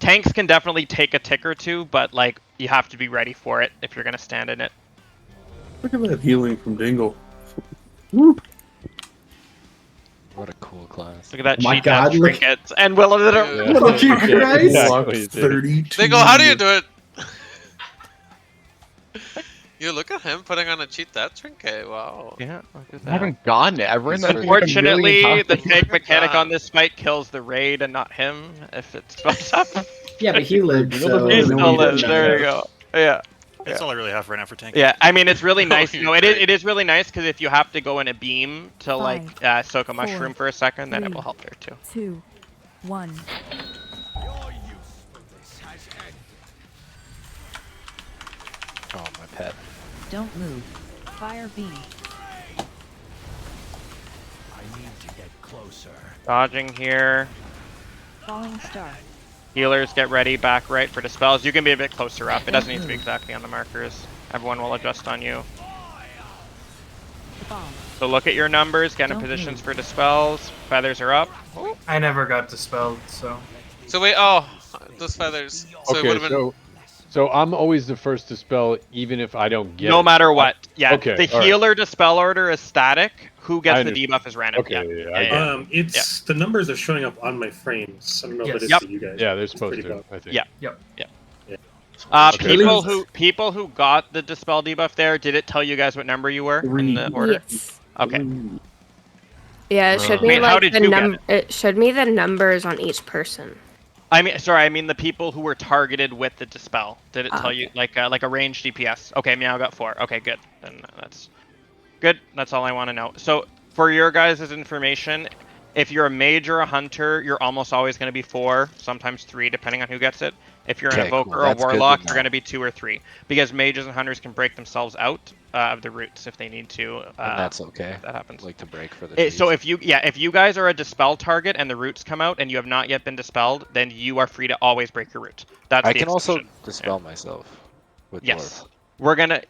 Tanks can definitely take a tick or two, but like you have to be ready for it if you're gonna stand in it. Look at that healing from Dingle. What a cool class. Look at that Oh my cheat God, look- trinkets and will it. Look at Christ. 32. Dingle, how do you do it? You look at him putting on a cheat that trinket. Wow. Yeah, look at I that. haven't gotten it. I've run that. Unfortunately, the tank mechanic on this fight kills the raid and not him if it's buffed up. Yeah, but he lived. So He no still one lives. did There that. you go. Yeah. It's only really half right now for tank. Yeah, I mean it's really nice. you're No, it is really nice because if you have to go in a beam to like 5, soak a mushroom 4, for a second, then it 3, will help there too. 2, 1. Oh, my pet. Don't move. Fire beam. Dodging here. Falling star. Healers get ready, back right for dispels. You can be a bit closer up. It doesn't need to be exactly on the markers. Everyone will adjust on you. Bomb. So look at your numbers, get in Don't positions move. for dispels. Feathers are up. Oh. I never got dispelled, so. So wait, those feathers. So it Okay, would have been. so I'm always the first to spell, even if I don't get it. No matter what. Yeah. Okay, The all right. healer dispel order is static. Who gets I the understand. debuff is random. Okay, Yeah. I get it. It's the numbers are showing up on my frames. I don't know if it is Yep. for you guys. Yeah, they're It's supposed pretty to, low. I think. Yeah. Yep. Yeah. Yeah. Okay. People who got the dispel debuff there, did it tell you guys what number you were in the order? Yes. Okay. Yeah, it showed me Wait, how like did the you get It showed me the numbers on each person. I mean the people who were targeted with the dispel. Did it tell you like a ranged DPS? Okay, Meow got 4. Okay, good. Then that's good. That's all I want to know. So for your guys' information, if you're a mage or a hunter, you're almost always going to be 4, sometimes 3, depending on who gets it. If you're an Okay, evoker cool. or a That's good to warlock, know. you're going to be 2 or 3, because mages and hunters can break themselves out of the roots if they need to. And that's okay. That happens. Like to break for the So if you guys are a dispel target and the roots come out and you have not yet been dispelled, then you are free to always break your root. That's I the can also exception. dispel myself with Yes. dwarf. We're gonna.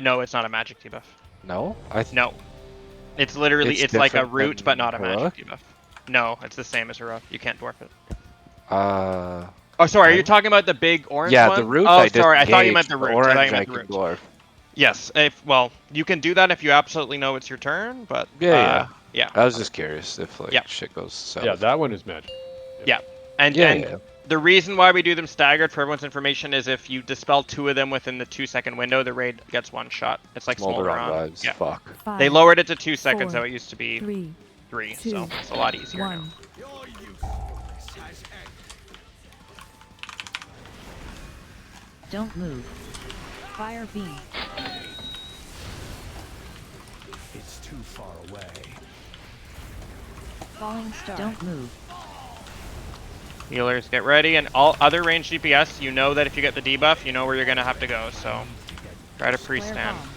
No, it's not a magic debuff. No? No. It's literally It's it's like a different root, than but not a heroic? magic debuff. No, it's the same as heroic. You can't dwarf it. Uh. Oh, sorry. Are you talking about the big orange Yeah, one? the root Oh, I sorry. I thought you meant disengaged. the root. Orange I thought you I meant the can root. dwarf. Yes. Well, you can do that if you absolutely know it's your turn, but Yeah. yeah. I was just curious if like Yeah. shit goes south. Yeah, that one is magic. Yeah. And Yeah. the reason why we do them staggered for everyone's information is if you dispel 2 of them within the 2-second window, the raid gets 1 shot. It's like Smolder Smolder on on. vibes. Yeah. Fuck. They 5, lowered it to 2 seconds, 4, so it used to be 3, 3, so 2, it's a lot easier 1. now. Don't move. Fire beam. It's too far away. Falling star. Don't move. Healers, get ready, and all other ranged DPS, you know that if you get the debuff, you know where you're gonna have to go, so try to pre-stand. Bomb.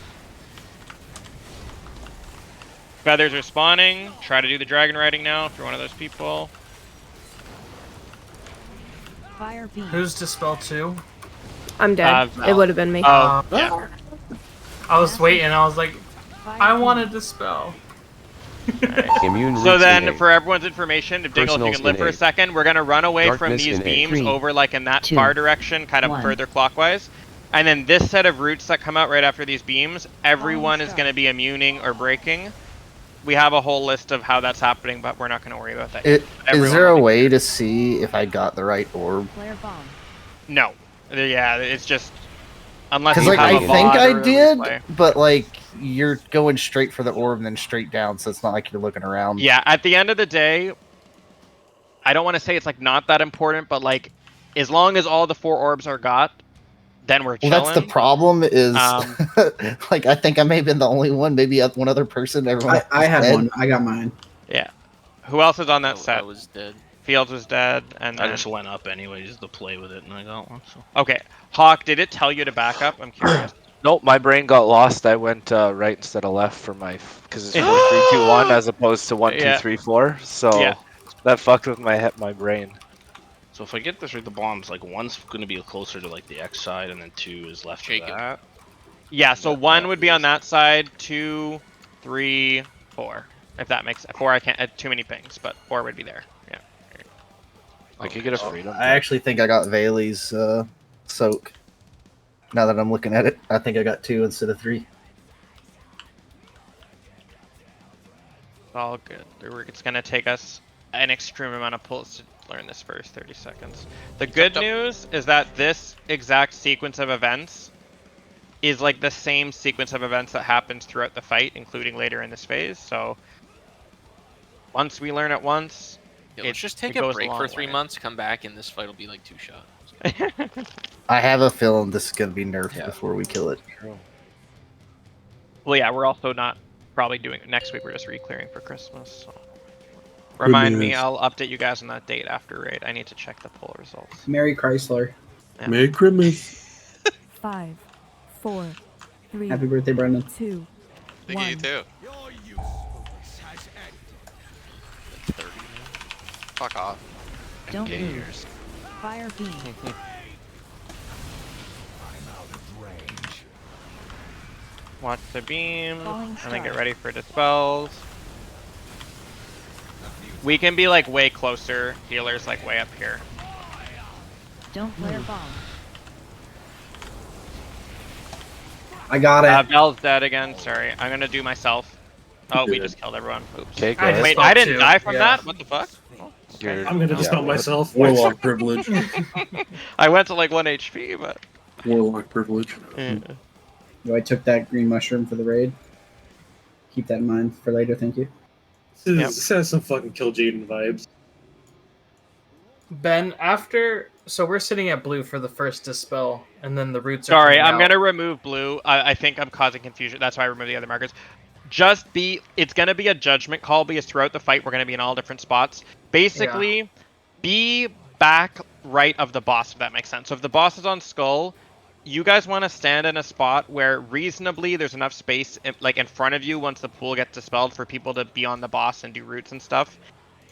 Feathers are spawning, try to do the dragon riding now if you're one of those people. Fire beam. Who's dispel 2? I'm dead. Val. It would have been me. Yeah. I was waiting. I was like, I want to dispel. Immune So roots then, in A. for everyone's information, if Dingle, if you Personals can live in for a A. second, we're gonna run away from Darkness these in A. beams 3, over like in that 2, far direction, kind of 1. further clockwise. And then this set of roots that come out right after these beams, everyone is gonna be immuning or breaking. We have a whole list of how that's happening, but we're not gonna worry about that yet. Is there a way to see if I got the right orb? Flare bomb. No. Yeah, it's just unless Because you like have I a think VOD I or a did, replay. but like you're going straight for the orb and then straight down, so it's not like you're looking around. Yeah, at the end of the day, I don't want to say it's like not that important, but like as long as all the 4 orbs are got, then we're Well, chilling. that's the problem. Is like I think I may have been the only one. Maybe one other person. Everyone. I had dead. one. I got mine. Yeah. Who else is on that set? I was dead. Fields was dead, and I then... just went up anyways to play with it, and I got one. So. Okay, Hawk, did it tell you to back up? I'm curious. Nope, my brain got lost. I went right instead of left for my because it's 4, 3, 2, 1 as opposed to 1, 2, 3, 4. So that fucked with my brain. So if I get this right, the bombs like one's gonna be closer to like the X side, and then 2 is left of that. Yeah, so 1 would be on that side, 2, 3, 4. If that makes 4, I can't. Too many pings, but 4 would be there. Yeah. I could get a freedom. I actually think I got Vayle's soak. Now that I'm looking at it, I think I got 2 instead of 3. All good. It's gonna take us an extreme amount of pulls to learn this first 30 seconds. The good news is that this exact sequence of events is like the same sequence of events that happens throughout the fight, including later in this phase. So once we learn it once, let's just take a break for 3 months, come back, and this fight will be like 2 shots. I have a feeling this is gonna be nerfed before we kill it. Well, yeah, we're also not probably doing it next week. We're just re-clearing for Christmas. So. Remind me, I'll update you guys on that date after raid. I need to check the poll results. Merry Chrysler. Yeah. Merry Christmas. 5, 4, 3. Happy birthday, Brendan. 2, Thank 1. you too. Fuck off. Don't move. Fire beam. Watch the beam, and then get ready for dispels. We can be like way closer. Healers like way up here. Don't flare bomb. I got it. Bell's dead again. Sorry, I'm gonna do myself. Oh, we just killed everyone. Oops. Okay, go ahead. Wait, I didn't die from that? What the fuck? I'm gonna dispel myself. Warlock privilege. I went to like 1 HP, but... Warlock privilege. Yeah. I took that green mushroom for the raid. Keep that in mind for later, thank you. This has some fucking Kill Jaden vibes. Ben, so we're sitting at blue for the first dispel, and then the roots are Sorry, coming I'm out. gonna remove blue. I think I'm causing confusion. That's why I removed the other markers. It's gonna be a judgment call because throughout the fight we're gonna be in all different spots. Basically, be back right of the boss, if that makes sense. So if the boss is on Skull, you guys want to stand in a spot where reasonably there's enough space like in front of you once the pool gets dispelled for people to be on the boss and do roots and stuff.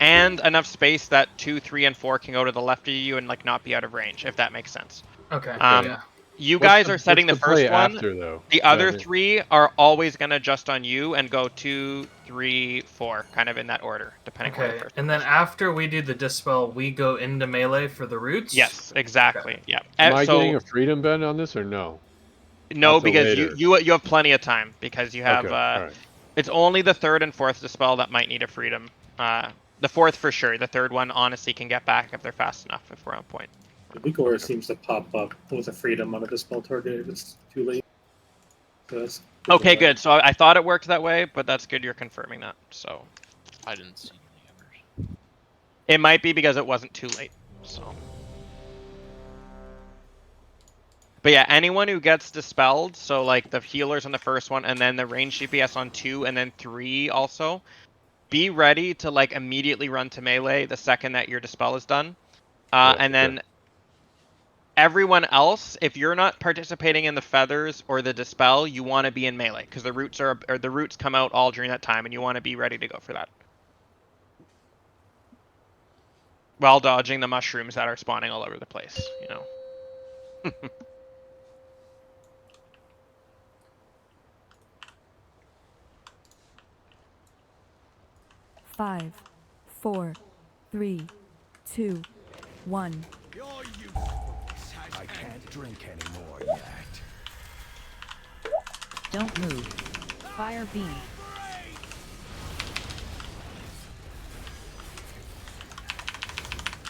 And enough space that 2, 3, and 4 can go to the left of you and like not be out of range, if that makes sense. Okay. You guys are setting the first one. After, though? The other 3 are always gonna just on you and go 2, 3, 4, kind of in that order, depending on Okay, the first. and then after we do the dispel, we go into melee for the roots? Yes, exactly. Yeah. Am I getting a freedom bend on this or no? No, Until because later. you have plenty of time because you have Okay, alright. It's only the 3rd and 4th dispel that might need a freedom. The 4th for sure. The 3rd one honestly can get back if they're fast enough if we're on point. Igor seems to pop up with a freedom on a dispel target if it's too late. So that's Okay, good. So I thought it worked that way, but that's good you're confirming that. So I didn't see any others. it might be because it wasn't too late. So but yeah, anyone who gets dispelled, so like the healers on the first one and then the range DPS on 2 and then 3 also, be ready to like immediately run to melee the second that your dispel is done. And then everyone else, if you're not participating in the feathers or the dispel, you want to be in melee because the roots come out all during that time, and you want to be ready to go for that. While dodging the mushrooms that are spawning all over the place, you know. 5, 4, 3, 2, 1. I can't drink anymore yet. Don't move. Fire beam.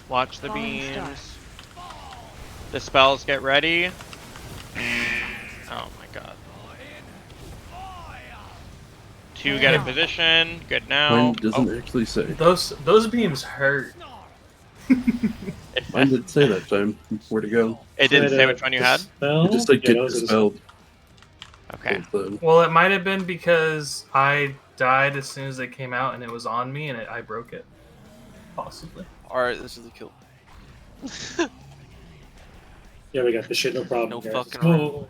Watch the Falling beams. star. The spells get ready. Oh my god. 2 get in position. Good now. Mine doesn't actually say. Those beams hurt. Mine didn't say that time where to go. It didn't say which one you had? It just like get dispelled. Okay. Well, it might have been because I died as soon as it came out and it was on me and I broke it. Possibly. Alright, this is the kill. Yeah, we got the shit, no problem. No guys. fucking Go. around.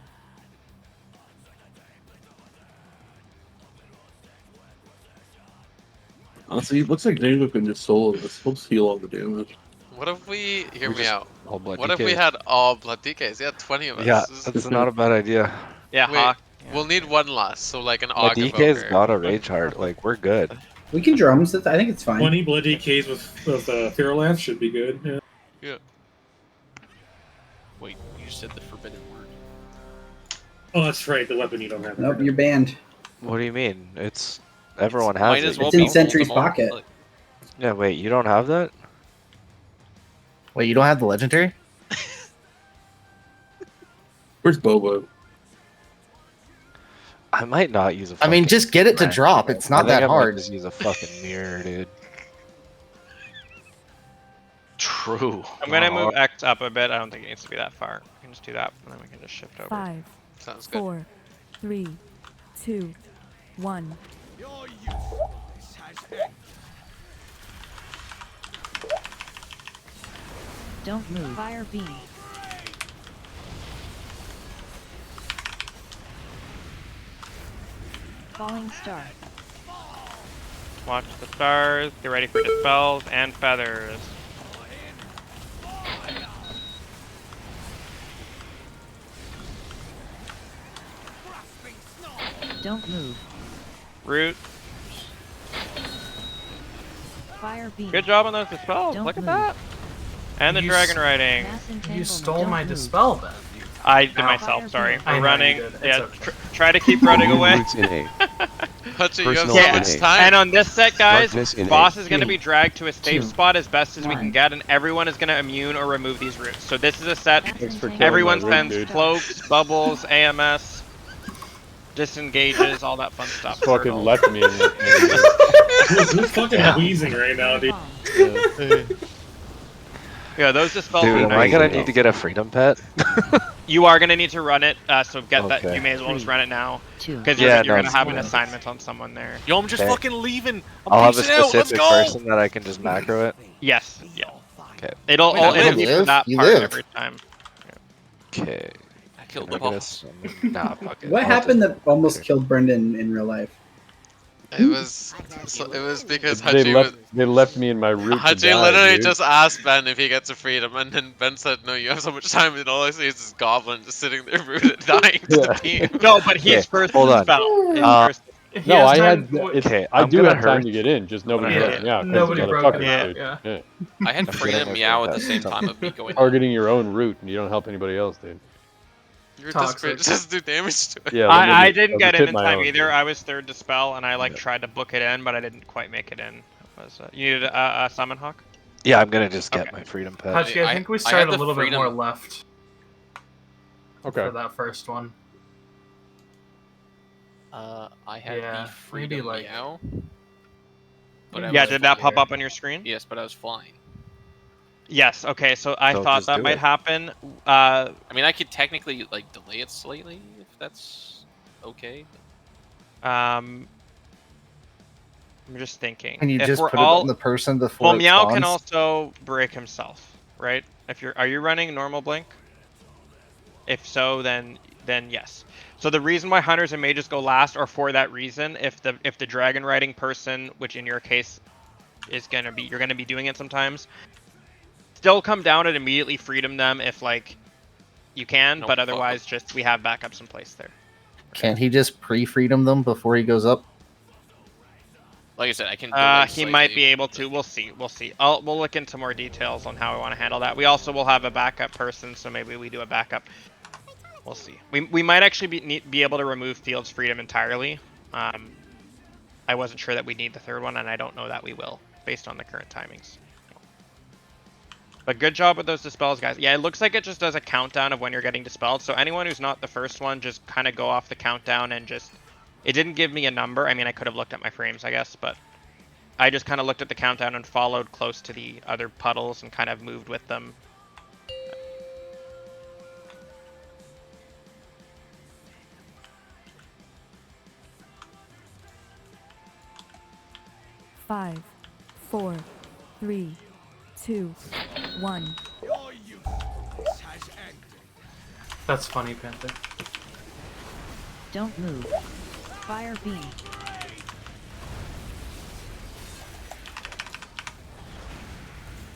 Honestly, it looks like Dango can just solo this. He'll heal all the damage. What if we hear me just out? all blood What if we DKs. had all blood DKs? Yeah, 20 of us. Yeah, This is- that's not a bad idea. Yeah, Wait, Hawk. we'll need one last, so like an My Aug DK's Evoker. got a rage heart. Like, we're good. We can drums. I think it's fine. 20 blood DKs with Feral Lance should be good. Yeah. Yeah. Wait, you said the forbidden word. Oh, that's right. The weapon you don't have. Nope, you're banned. What do you mean? It's everyone has Might it. as well It's in be Sentry's multiple. pocket. Like, Yeah, wait, you don't have that? Wait, you don't have the legendary? Where's Bobo? I might not use a I mean, fucking just get it to mirror. drop. It's I not think that I might hard. just use a fucking mirror, dude. True. I'm gonna move X up a bit. I don't think it needs to be that far. We can just do that, and then we can just shift over. 5, Sounds good. 4, 3, 2, 1. Don't move. Fire beam. Falling star. Watch the stars. Get ready for dispels and feathers. Don't move. Root. Fire beam. Good job on those dispels. Don't Look at move. that. And the You dragon riding. Mass You entanglement. stole Don't my move. dispel then. I did Ow. myself. Sorry. I We're know running. you did. It's Yeah. okay. Try to keep running away. Roots in A. Hutchie, you have Personal so Yeah, much in A. time. and on this set, guys, Darkness in boss A. is going to be dragged to a safe 2, spot as best as we can 1. get, and everyone is going to immune or remove these roots. So this is a set. Mass Thanks for entanglement. killing Everyone my root, spends dude. cloaks, bubbles, AMS, disengages, all that fun stuff. Fucking left me in Who's fucking wheezing right now, dude? Yeah, those dispels Dude, are am I nice. gonna need to get a freedom pet? You are going to need to run it, so get that. Okay. You may as well just run it now, 2. because Yeah, you're no, going to have an it's- assignment on someone there. yo, I'm just Okay. fucking leaving. I'll I'm have a peacing out. Let's specific go. person that I can just macro it. Yes, yeah. Okay. It'll Wait, I it'll live. be You for that live? part You live. every time. Okay. I killed Can the I get a boss. summon? Nah, fuck it. What I'll happened just- that almost killed Brendan in real life? It was because They Hutchie left me in my root. to Hutchie die, literally dude. just asked Ben if he gets a freedom, and then Ben said, "No, you have so much time." And all I see is this goblin just sitting there, rooted, dying to the team. No, but he's Okay, first hold to on. spell. He's first. He No, has I time- had. Okay, I I'm do gonna have time hurt. to get in. Just nobody Yeah. broke me out. 'cause Nobody of broke motherfuckers, him out, dude. yeah. I had I'm freedom getting a meow at the freedom same pet. time of me going. Targeting your own root, and you don't help anybody else, dude. You're Toxic. just do damage to it. Yeah, I let me didn't get in hit in my time own, either. dude. I was third to spell, and I tried to book it in, but I didn't quite make it in. It was, you needed a summon hawk. Yeah, I'm gonna just get Okay. my freedom pet. Hutchie, I think we I had started a the little bit freedom- more left Okay. for that first one. I had Yeah, the freedom maybe, like- meow. But I Yeah, was did that pop flying. up on your screen? Yes, but I was flying. Yes. Okay, so I So thought just that do might it. happen. I mean, I could technically like delay it slightly if that's okay. I'm just thinking. Can you if just we're put all, it on the person before well, it Meow spawns? can also break himself, right? Are you running normal blink? If so, then yes. So the reason why hunters and mages go last are for that reason. If the dragon riding person, which in your case is you're gonna be doing it sometimes, still come down and immediately freedom them if like you can, No, but fuck otherwise just we have backups in place there. Can't he just pre-freedom them before he goes up? Like I said, I can. Delay He might slightly. be able to. We'll see. We'll see. We'll look into more details on how we want to handle that. We also will have a backup person, so maybe we do a backup. We'll see. We might actually be able to remove Field's Freedom entirely. I wasn't sure that we need the third one, and I don't know that we will, based on the current timings. But good job with those dispels, guys. Yeah, it looks like it just does a countdown of when you're getting dispelled. So anyone who's not the first one, just kind of go off the countdown and just... It didn't give me a number. I mean, I could have looked at my frames, I guess, but I just kind of looked at the countdown and followed close to the other puddles and kind of moved with them. Five, 4, 3, 2, 1. That's funny, Panther. Don't move. Fire beam.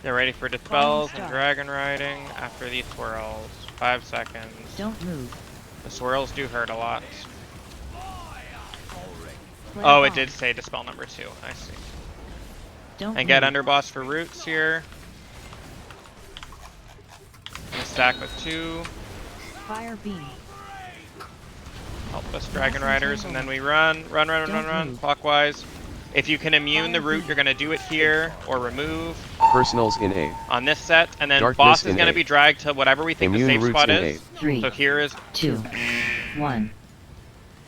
They're ready for dispels and dragon riding after these swirls. 5 seconds. Don't move. The swirls do hurt a lot. Play Oh, it bomb. did say dispel number 2. I see. Don't And get move. underboss for roots here. And stack with 2. Fire beam. Help us dragon riders, and then we run, clockwise. If you can immune the root, you're gonna do it here or remove. Personals in A. On this set, and then Darkness boss is in gonna A. be dragged to whatever we think Immune the safe roots spot in is. A. 3, So here is 2, 1.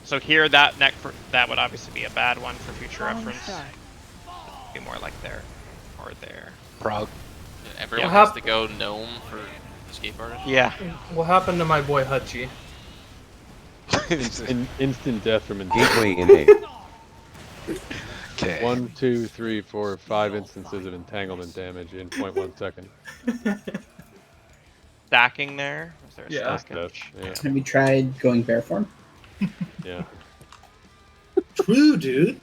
So here that that would obviously be a bad one for future reference. Be more like there or there. Prog. Everyone Yeah. has to go gnome for escape artist. Yeah. What happened to my boy Hutchie? Instant death from Gateway in A. Okay. 1, 2, 3, 4, 5 instances of entanglement damage in 0.1 second. Stacking there. Is there a Yeah. stackage? Yeah. Have you tried going bear form? Yeah. True, dude.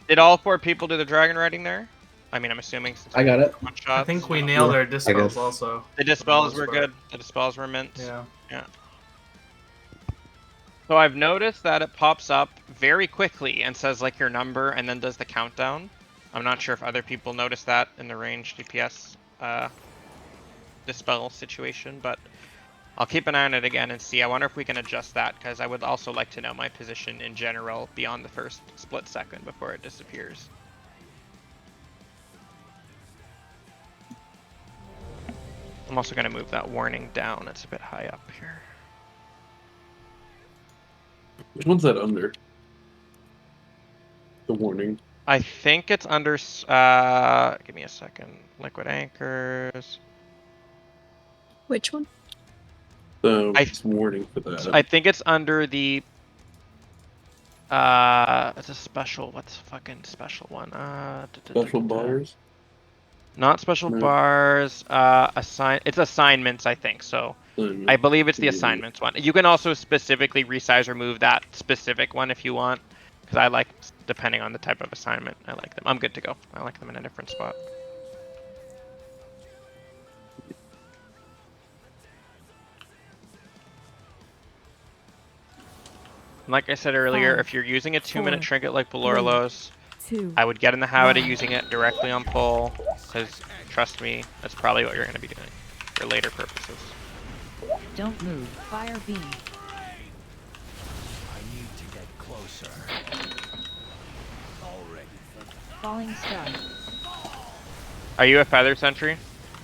Did all 4 people do the dragon riding there? I mean, I'm assuming since I got it. one shot. I think we nailed our dispels also. The dispels were good. The dispels were mint. Yeah. Yeah. So I've noticed that it pops up very quickly and says like your number and then does the countdown. I'm not sure if other people notice that in the range DPS dispel situation, but I'll keep an eye on it again and see. I wonder if we can adjust that, because I would also like to know my position in general beyond the first split second before it disappears. I'm also going to move that warning down. It's a bit high up here. Which one's that under? The warning. I think it's under, give me a second. Liquid anchors. Which one? The warning for that. I think it's under the, it's a special, what's fucking special one? Special bars? Not special No. bars, it's assignments, I think, so. I believe it's the assignments one. You can also specifically resize or move that specific one if you want, because I like, depending on the type of assignment, I like them. I'm good to go. I like them in a different spot. Like I said earlier, 5, if you're using a 2-minute 4, trinket like 3, Belorlos, 2, I would get in the habit of 1. using it directly on pull, because trust me, that's probably what you're going to be doing for later purposes. Don't move. Fire beam. I need to get closer. Already. Falling star. Are you a feather sentry?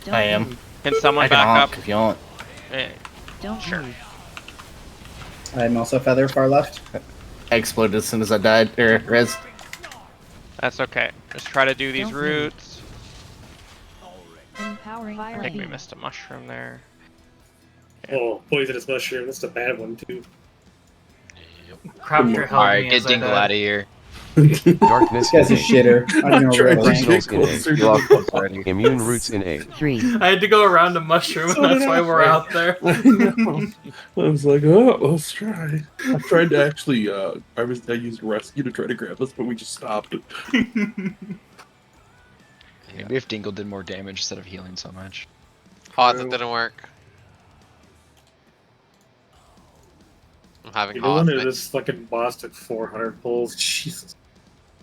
Don't I am. move. Can someone I can back honk up? if you want. Don't Sure. move. I'm also feather far left. I exploded as soon as I died. Res. That's okay. Just try to do these Don't move. roots. Empowering fire I think we beam. missed a mushroom there. Oh, poisonous mushroom. That's a bad one too. Crafter held Alright, me get as I Dingle died. out of here. Darkness This guy's a in A. shitter. I don't know where Personals in Closer A. to the Immune roots in A. 3. I had to go around a mushroom, So and that's did why I. we're out there. I know. I was like, oh, let's try. I tried to actually, I used rescue to try to grab us, but we just stopped it. Maybe if Dingle did more damage instead of healing so much. Hot, that didn't work. I'm having You know hot. when this fucking boss took 400 pulls? Jesus.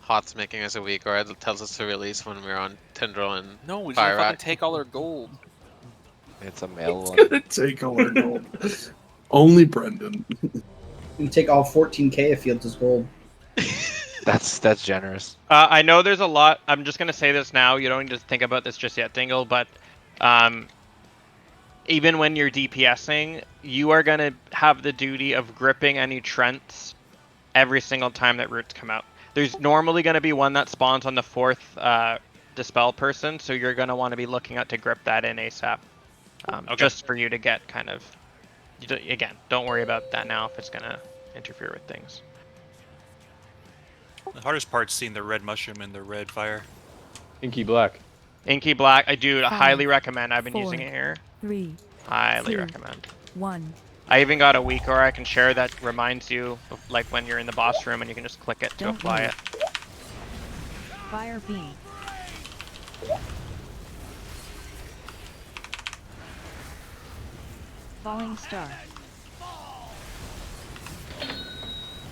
Pot's making us a weak, or it tells us to release when we're on Tendril and No, he's Fire gonna fucking Rock. take all our gold. It's a male It's one. gonna take all our gold. Only Brendan. You take all 14k of fields as gold. That's generous. I know there's a lot. I'm just gonna say this now. You don't need to think about this just yet, Dingle. But even when you're DPSing, you are gonna have the duty of gripping any Trents every single time that roots come out. There's normally gonna be one that spawns on the 4th dispel person, so you're gonna want to be looking out to grip that in ASAP, just for you to get kind of. Again, don't worry about that now if it's gonna interfere with things. The hardest part's seeing the red mushroom and the red fire. Inky black. Inky black, I do 5, highly recommend. I've been 4, using it here. 3, Highly 2, recommend. 1. I even got a weak aura I can share that reminds you of, like, when you're in the boss room and you can just click it to Don't apply move. it. Fire beam. Falling star.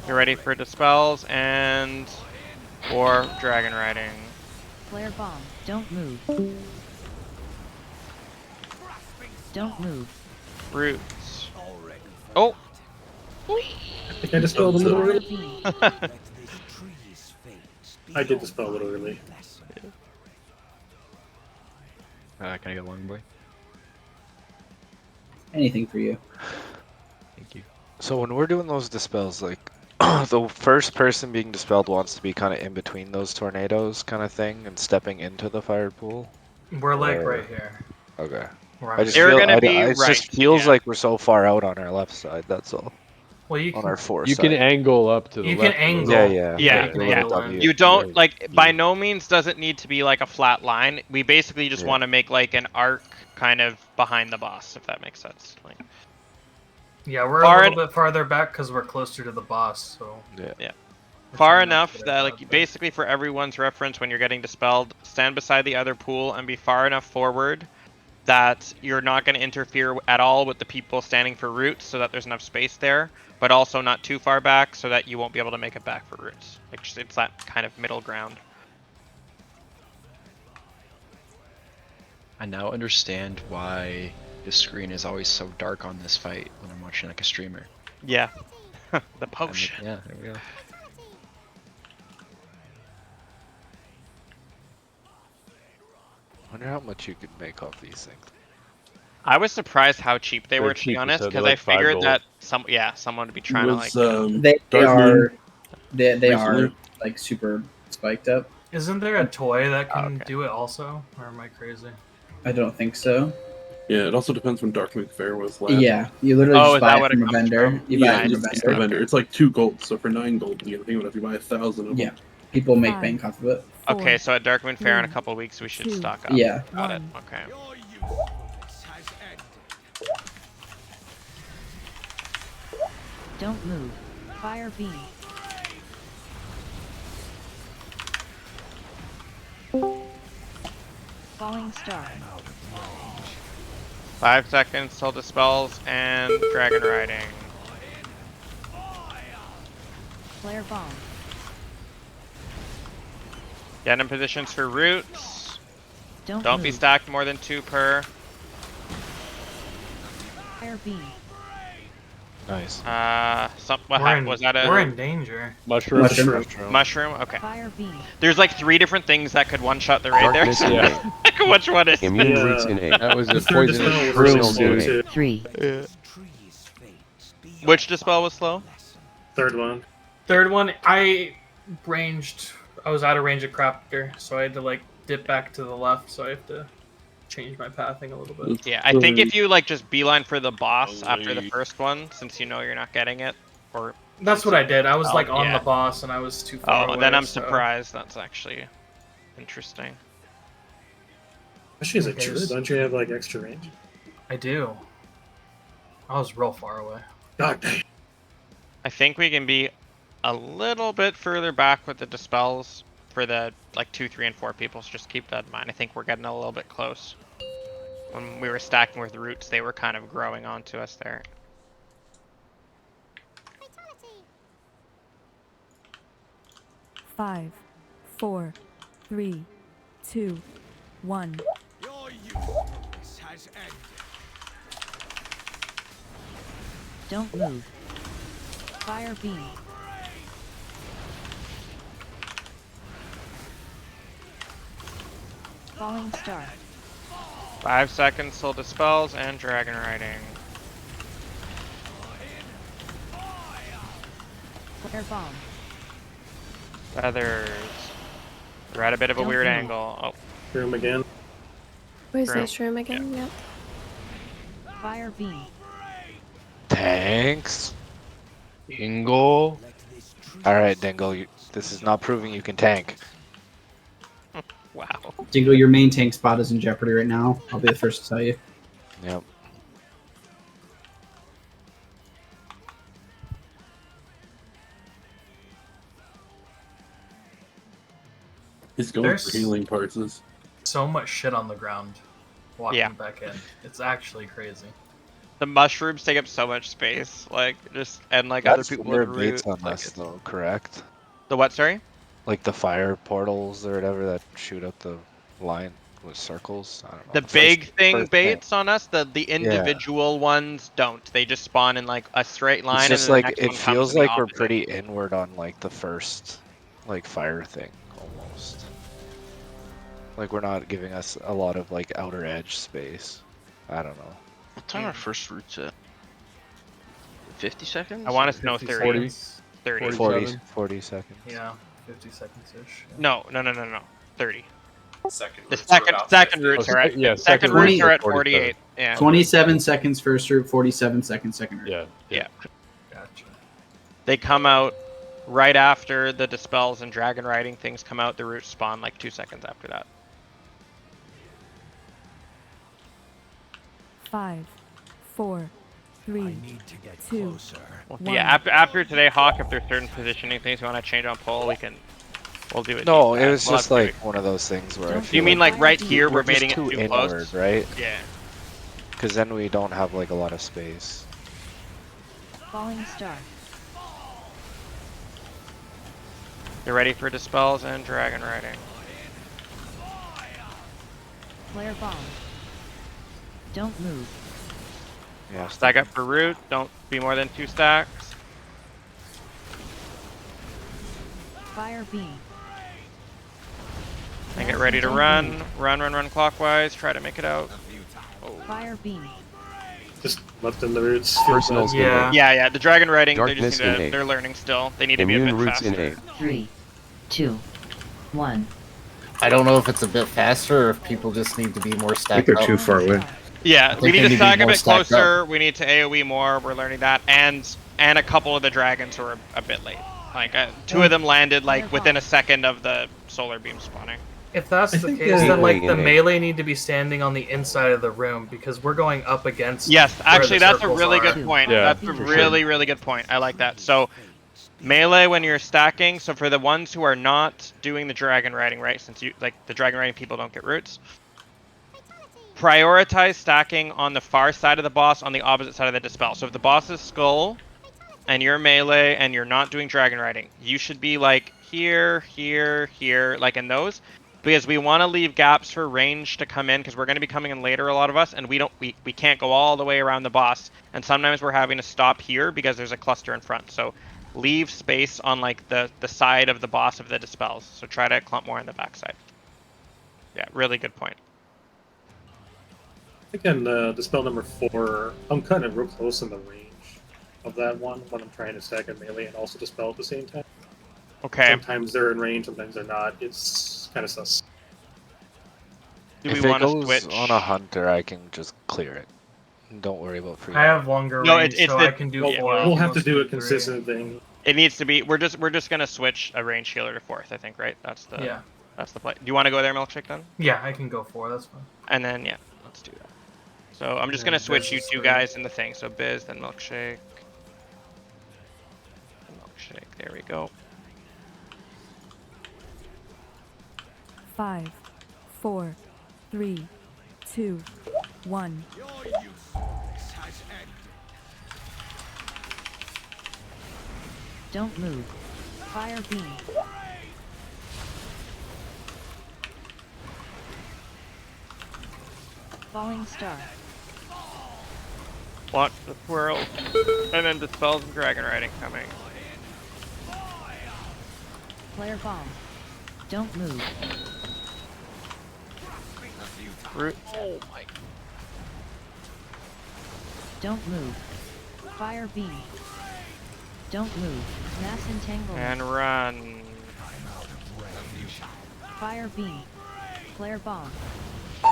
You're ready for dispels and or dragon riding. Flare bomb. Don't move. Don't move. Roots. Oh! I think I dispelled a little early. I did dispel a little early. Can I get one, boy? Anything for you. Thank you. So when we're doing those dispels, like the first person being dispelled wants to be kind of in between those tornadoes, kind of thing, and stepping into the fire pool. We're like right here. Okay. Right. I just You're feel, gonna be it right, just feels yeah. like we're so far out on our left side. That's all. Well, you on can, our fore You side. can angle up to the You left. can angle. Yeah. Yeah, can yeah. angle in. You don't, like, by no means does it need to be like a flat line. We basically just Yeah. want to make like an arc kind of behind the boss, if that makes sense. Like, Yeah, we're Far a little bit farther back because we're closer to the boss. So yeah. far enough that, like, basically for everyone's reference, when you're getting dispelled, stand beside the other pool and be far enough forward that you're not going to interfere at all with the people standing for roots, so that there's enough space there, but also not too far back so that you won't be able to make it back for roots. Like, just, it's that kind of middle ground. I now understand why the screen is always so dark on this fight when I'm watching like a streamer. Yeah. The potion. Yeah, there we go. I wonder how much you could make off these things. I was surprised how cheap they They're were, to be cheap as honest, hell. They're because like I figured 5 gold. that someone would be trying to, like, They Dark are Moon they are recently. like super spiked up. isn't there a toy that can do it also, or am I crazy? I don't think so. Yeah, it also depends when Dark Moon Fair was last. Yeah, you literally Oh, just is buy that it what from it a comes vendor. from? You buy Yeah, it from a it's vendor. the vendor. It's like 2 gold. So for 9 gold, you think if you buy 1,000 of them. Yeah, people make 5, bank off of it. Okay, so at Darkmoon Fair in a 3, couple weeks, we should 2, stock up. Yeah. Got it. 1. Okay. Don't move. Fire beam. Falling star. 5 seconds till dispels and dragon riding. Flare bomb. Get in positions for roots. Don't be move. stacked more than 2 per. Fire beam. Nice. What happened? Was that We're a in danger. Mushroom? mushroom? Okay. Fire beam. There's like 3 different things that could one-shot the raid there. Darkness So in Yeah. like, which one is Immune it? roots in A. That was a The third poisonous dispel was shroom, really dude. slow, too. 3. Which dispel was slow? Third one. Third one, I was out of range of Craptor, so I had to like dip back to the left, so I have to change my pathing a little bit. Yeah, I think if you like just beeline for the boss after the first one, since you know you're not getting it, or That's what I did. I was like on yeah. the boss and I was too far away. then I'm so- surprised. That's actually interesting. Actually, as a Okay, cheater, this- don't you have like extra range? I do. I was real far away. God dang. I think we can be a little bit further back with the dispels for the like 2, 3, and 4 people. So just keep that in mind. I think we're getting a little bit close. When we were stacking with roots, they were kind of growing onto us there. Five, 4, 3, 2, 1. Your usefulness has ended. Don't move. Fire beam. Falling star. 5 seconds till dispels and dragon riding. Flare bomb. Feathers. We're at a bit of a Don't weird move. angle. Oh, Room again. Where's Room. this room again? Yep. Fire beam. Tanks. Dingle. Alright, Dingle, this is not proving you can tank. wow. Dingle, your main tank spot is in jeopardy right now. I'll be the first to tell you. Yep. He's going There's- for healing parts. So much shit on the ground walking Yeah. back in. It's actually crazy. The mushrooms take up so much space, like just and like That's other people their with baits root. on Like us, though, correct? the what? Sorry. Like the fire portals or whatever that shoot up the line with circles. I don't know. The First- big thing first baits on us, the individual ones don't. They just spawn in like a straight line. It's just and then like the next it one comes feels in the like we're opposite. pretty inward on like the first like fire thing almost. Like we're not giving us a lot of like outer edge space. I don't know. What time our first route's at? 50 seconds? I want us to know 50 30. 40. 30. 40 seconds. Yeah, 50 seconds ish. No. 30. Second The routes are second about second 50. routes are at Yeah, second second routes routes are are at 48. 47. Yeah. 27 seconds first route, 47 seconds second route. Yeah. Gotcha. They come out right after the dispels and dragon riding things come out. The roots spawn like 2 seconds after that. 5, 4, 3, 2, Well, 1. yeah. After today, Hawk, if there's certain positioning things you want to change on pole, we'll do it. No, deep it dive. was We'll just have to like one of those things where I do feel you mean like right here we're we're making it just too inward, close? right? Yeah. Because then we don't have like a lot of space. Falling star. You're ready for dispels and dragon riding. Flare bomb. Don't move. Yeah. Stack up for root. Don't be more than 2 stacks. Fire beam. And get ready to run. Run clockwise. Try to make it out. Fire beam. Just left in the roots. Personals in Yeah. A. Yeah. The dragon riding. They Darkness just need in to. A. They're learning still. They need to be a Immune bit roots in faster. A. 3, 2, 1. I don't know if it's a bit faster or if people just need to be more stacked up. away. Yeah, I we think need they to need to stack be a more bit stacked closer. We need to AoE more. We're learning that, and a couple of the dragons were a bit late. Like 2 of them landed like within a second of the solar beam spawning. If that's the think case, that- then like the Gateway in A. melee need to be standing on the inside of the room because we're going up against. Yes, where actually, the that's a circles really are. good point. Yeah, That's a for really, really good point. I like that. So, melee when you're stacking. So for the ones who are not doing the dragon riding, right? Since you like the dragon riding people don't get roots. Prioritize stacking on the far side of the boss, on the opposite side of the dispel. So if the boss is skull, and you're melee, and you're not doing dragon riding, you should be like here, like in those. Because we want to leave gaps for range to come in, because we're going to be coming in later, a lot of us, and we can't go all the way around the boss. And sometimes we're having to stop here because there's a cluster in front. So leave space on like the side of the boss of the dispels. So try to clump more on the backside. Yeah, really good point. I think on dispel number 4, I'm kind of real close in the range of that one when I'm trying to stack a melee and also dispel at the same time. Okay. Sometimes they're in range, sometimes they're not. It's kind of sus. Do If we it want to goes switch? on a hunter, I can just clear it. Don't worry about free. I have longer No, range, it's so the- I can do We'll, 4. we'll have to do a 3. consistent thing. It needs to be. We're just gonna switch a range healer to 4th. I think, right? That's the. Yeah. That's the play. Do you want to go there, Milkshake, then? Yeah, I can go 4. That's fine. And then yeah, let's do that. So I'm just Yeah, gonna switch Biz you is 2 3. guys in the thing. So Biz, then Milkshake. Milkshake. There we go. 5, 4, 3, 2, 1. Your usefulness has ended. Don't move. Fire beam. Falling star. Watch the swirl. And then dispels and dragon riding coming. Flare bomb. Don't move. Root. Oh my. Don't move. Fire beam. Don't move. Mass entanglement. And run. Fire beam. Flare bomb.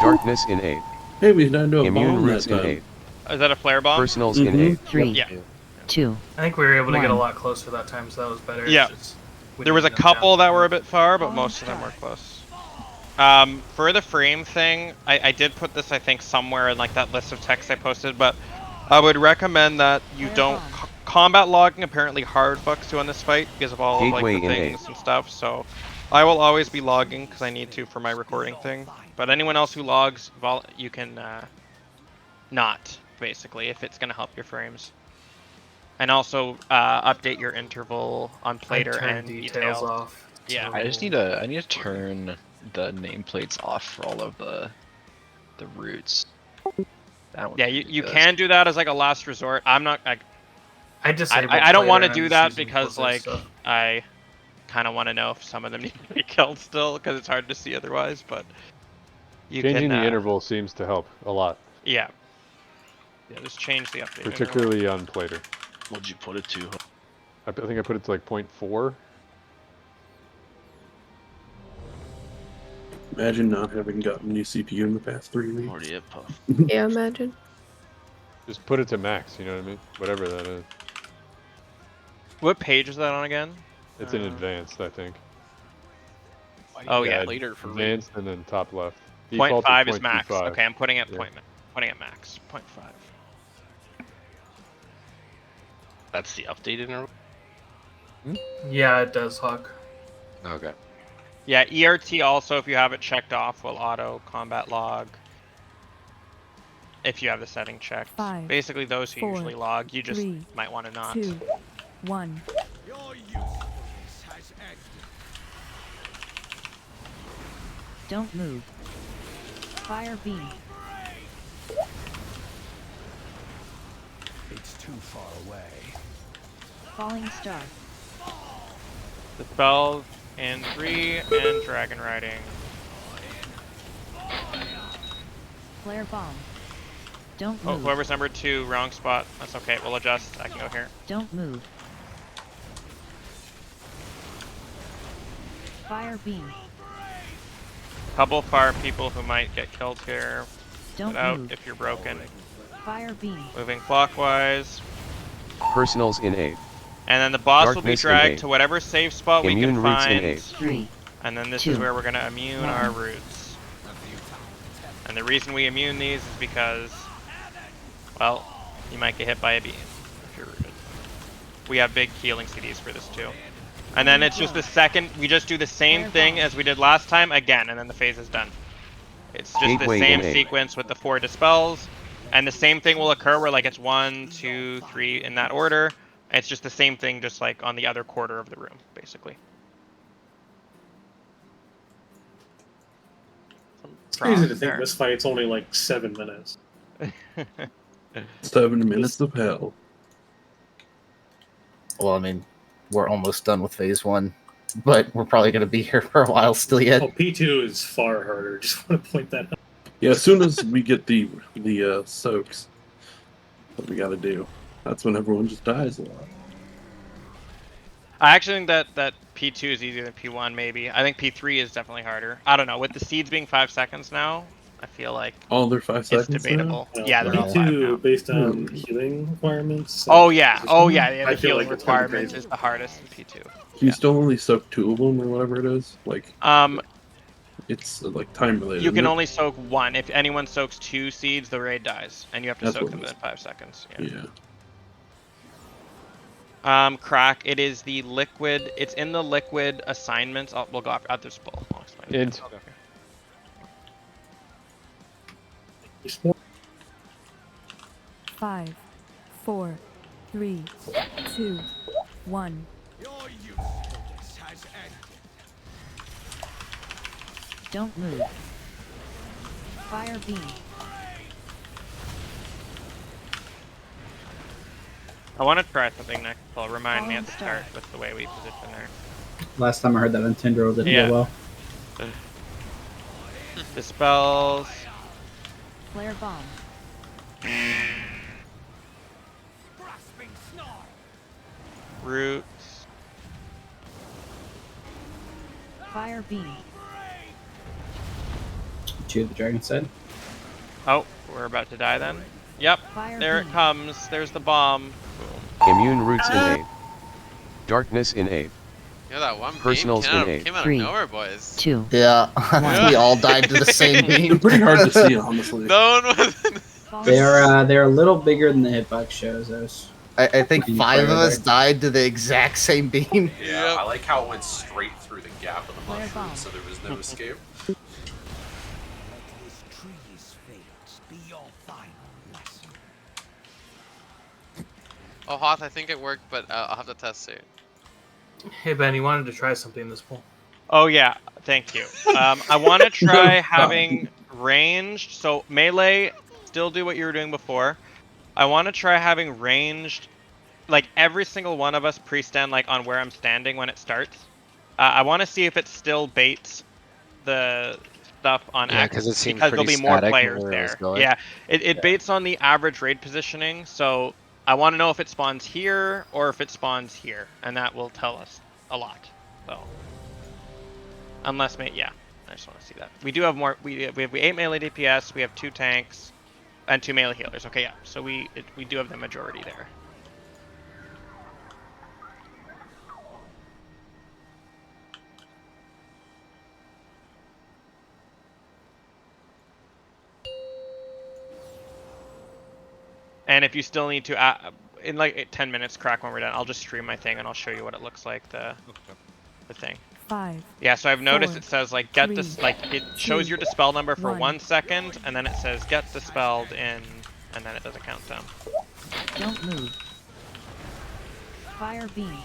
Darkness in 8. Hey, we did not know a Immune bomb roots that in time. 8. Is that a flare bomb? Personals in 8. 3, Yeah. 2. I think we were able to get a 1. lot closer that time, so that was better. Yeah. It's just, we There was a didn't get them couple down. that were a bit far, but most of them were close. For the frame thing, I did put this, I think, somewhere in like that list of text I posted, but I would recommend that you don't combat logging. Apparently hard fucks to on this fight because of all of like Gateway the in things and stuff. So I will always be logging because I need to for my recording thing. But anyone else who logs, you can not basically if it's gonna help your frames. And also update your interval on plater and details detail. off. Yeah. I need to turn the nameplates off for all of the routes. That one Yeah, would be you good. can do that as like a last resort. I'm not. I disabled I don't plater want to and do I'm that just using because Blizzard like stuff. I kind of want to know if some of them need to be killed still because it's hard to see otherwise. But you Changing can. the interval seems to help a lot, Yeah. Yeah, just change the update. interval. particularly on Plater. What'd you put it to? I think I put it to like 0.4. Imagine not having gotten new CPU in the past 3 weeks. Already at puff. Yeah, imagine. Just put it to max, you know what I mean? Whatever that is. What page is that on again? It's in advanced, I think. Oh yeah. Later for advanced and then top left. 0.5 is max. 0.25. Okay, I'm putting it Yeah. putting it max. 0.5. That's the updated interval? Yeah, it does, Hawk. Okay. Yeah, ERT also, if you have it checked off, will auto combat log. If you have the setting checked. 5, Basically, those who 4, usually log, you just 3, might want to not. 2, 1. Don't move. Fire beam. It's too far away. Falling star. The spells in 3 and dragon riding. Flare bomb. Don't Oh, move. whoever's number 2, wrong spot. That's okay. We'll adjust. I can go here. Don't move. Fire beam. Couple fire people who might get killed here. Don't Get out move. if you're broken. Fire beam. Moving clockwise. Personals in 8. And then the boss will be Darkness in dragged 8. to whatever safe spot we Immune can roots in find. 8. 3. And then this 2, is where we're going to immune 1. our roots. And the reason we immune these is because, well, you might get hit by a beam if you're rooted. We have big healing CDs for this too. And then it's just the second, we just do the same thing as we did last time again, and then the phase is done. It's just Gateway the same in 8. sequence with the 4 dispels, and the same thing will occur where like it's 1, 2, 3 in that order. It's just the same thing, just like on the other quarter of the room, basically. It's crazy to think this fight's only like 7 minutes. 7 minutes of hell. Well, I mean, we're almost done with phase 1, but we're probably going to be here for a while still yet. Oh, P2 is far harder. Just want to point that out. Yeah, as soon as we get the soaks, what we got to do. That's when everyone just dies a lot. I actually think that P2 is easier than P1, maybe. I think P3 is definitely harder. I don't know. With the seeds being 5 seconds now, I feel like Oh, they're 5 seconds. it's debatable. No, Yeah, they're all 5 now. P2 based on healing requirements. Oh yeah, the I feel healing like it's gonna be requirements crazy. is the hardest in P2. Can you still only soak 2 of them or whatever it is? Like, Um, it's like time related. you isn't can it? only soak 1. If anyone soaks 2 seeds, the raid dies, and you have to That's soak what them it is. within 5 seconds. Yeah. Crack. It is the liquid. It's in the liquid assignments. We'll go after this bull. I'll explain it. Int. I'll go here. 5, 4, 3, 2, 1. Don't move. Fire beam. I want to try something next. Paul, remind me at the start with the way we position there. Last time I heard that on Tindril didn't Yeah. go well. Dispels. Flare bomb. Roots. Fire beam. Chew the dragon said. Oh, we're about to die then. Yep. Fire there beam. it comes. There's the bomb. Boom. Immune roots in 8. Darkness in 8. Yeah, that one beam Personals in 8. came out of 3, nowhere, boys. 2. Yeah, we all died to the same beam. They're pretty hard to see, honestly. No one was. They're a little bigger than the hitbox shows us. I think Can you 5 of fire us there? died to the exact same beam. Yeah, I like how it went straight through the gap of the Flare mushroom, bomb. so there was no escape. Oh, Hoth, I think it worked, but I'll have to test it. Hey Ben, you wanted to try something this poll. Oh yeah, thank you. I want to try No having ranged. So melee, still do what you were doing before. I want to try having ranged, like every single one of us pre-stand like on where I'm standing when it starts. I want to see if it still baits the stuff on Yeah, X 'cause it seems because there'll pretty be more static players where it was there. going. Yeah, it baits on the average raid positioning. So I want to know if it spawns here or if it spawns here, and that will tell us a lot. So. Unless, yeah, I just want to see that. We do have more. We have 8 melee DPS. We have 2 tanks, and 2 melee healers. Okay, yeah. So we do have the majority there. And if you still need to, in like 10 minutes, crack when we're done, I'll just stream my thing and I'll show you what it looks like. The thing. 5. Yeah, so I've noticed 4, it says like get 3, this, like it shows 2, your dispel number for 1. 1 second, and then it says get dispelled in, and then it does a countdown. Don't move. Fire beam.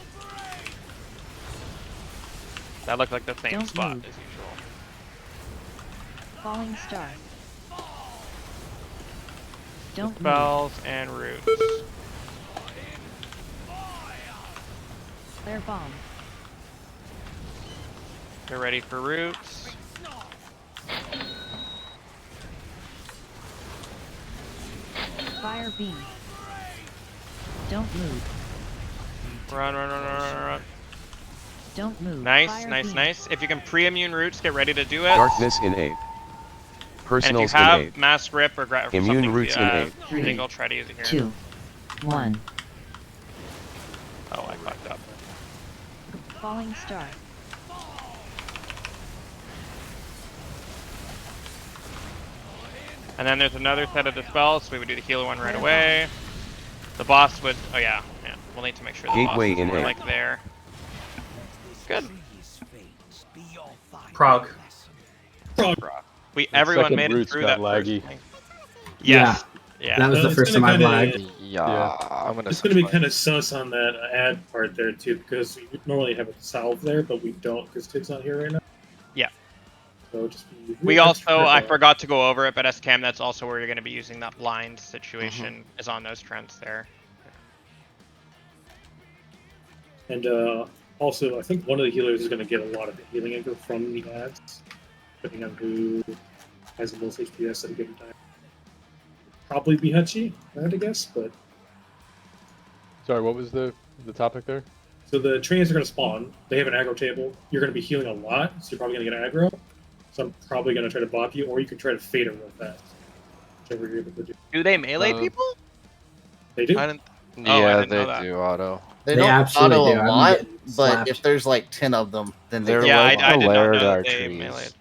That looked like the same Don't spot move. as usual. Falling star. Don't move. Dispels and roots. Flare bomb. Get ready for roots. Fire beam. Don't move. Run, run, run, run, run, run. Don't move. Nice, Fire nice, beam. nice. If you can pre-immune roots, get ready to do it. Darkness in 8. And Personals if you have in 8. mass grip or Immune something, roots in 8. single, try to use it here. 2, 1. Oh, I fucked up. Falling star. And then there's another set of dispels, so we would do the healer one right away. The boss would, oh yeah, we'll need to make sure the Gateway boss is in more 8. like there. Good. Prague. Everyone Second made it roots through got that laggy. first thing. Yes. Yeah. That was the it's first gonna time I've kinda- lagged. Yeah, I'm gonna. It's going to be kind of sus on that ad part there too, because we normally have a salve there, but we don't because Tid's not here right now. Yeah. So just be We really also, extra I careful. forgot to go over it, but SCAM, that's also where you're going to be using that blind situation, is on those trends there. And also, I think one of the healers is going to get a lot of the healing info from the ads, depending on who has the most HPS at a given time. Probably be Hutchie, I had to guess, but Sorry, what was the topic there? so the trains are going to spawn. They have an aggro table. You're going to be healing a lot, so you're probably going to get aggro. So I'm probably going to try to bop you, or you can try to fade it real fast. Whichever you're able to do. Do they melee people? They do. I didn't. Yeah, I didn't know they that. do auto. They They don't absolutely auto do. a I'm lot, getting but slapped. if there's like 10 of them, then They're they Yeah, like I the did not know Laird that they trees. meleeed.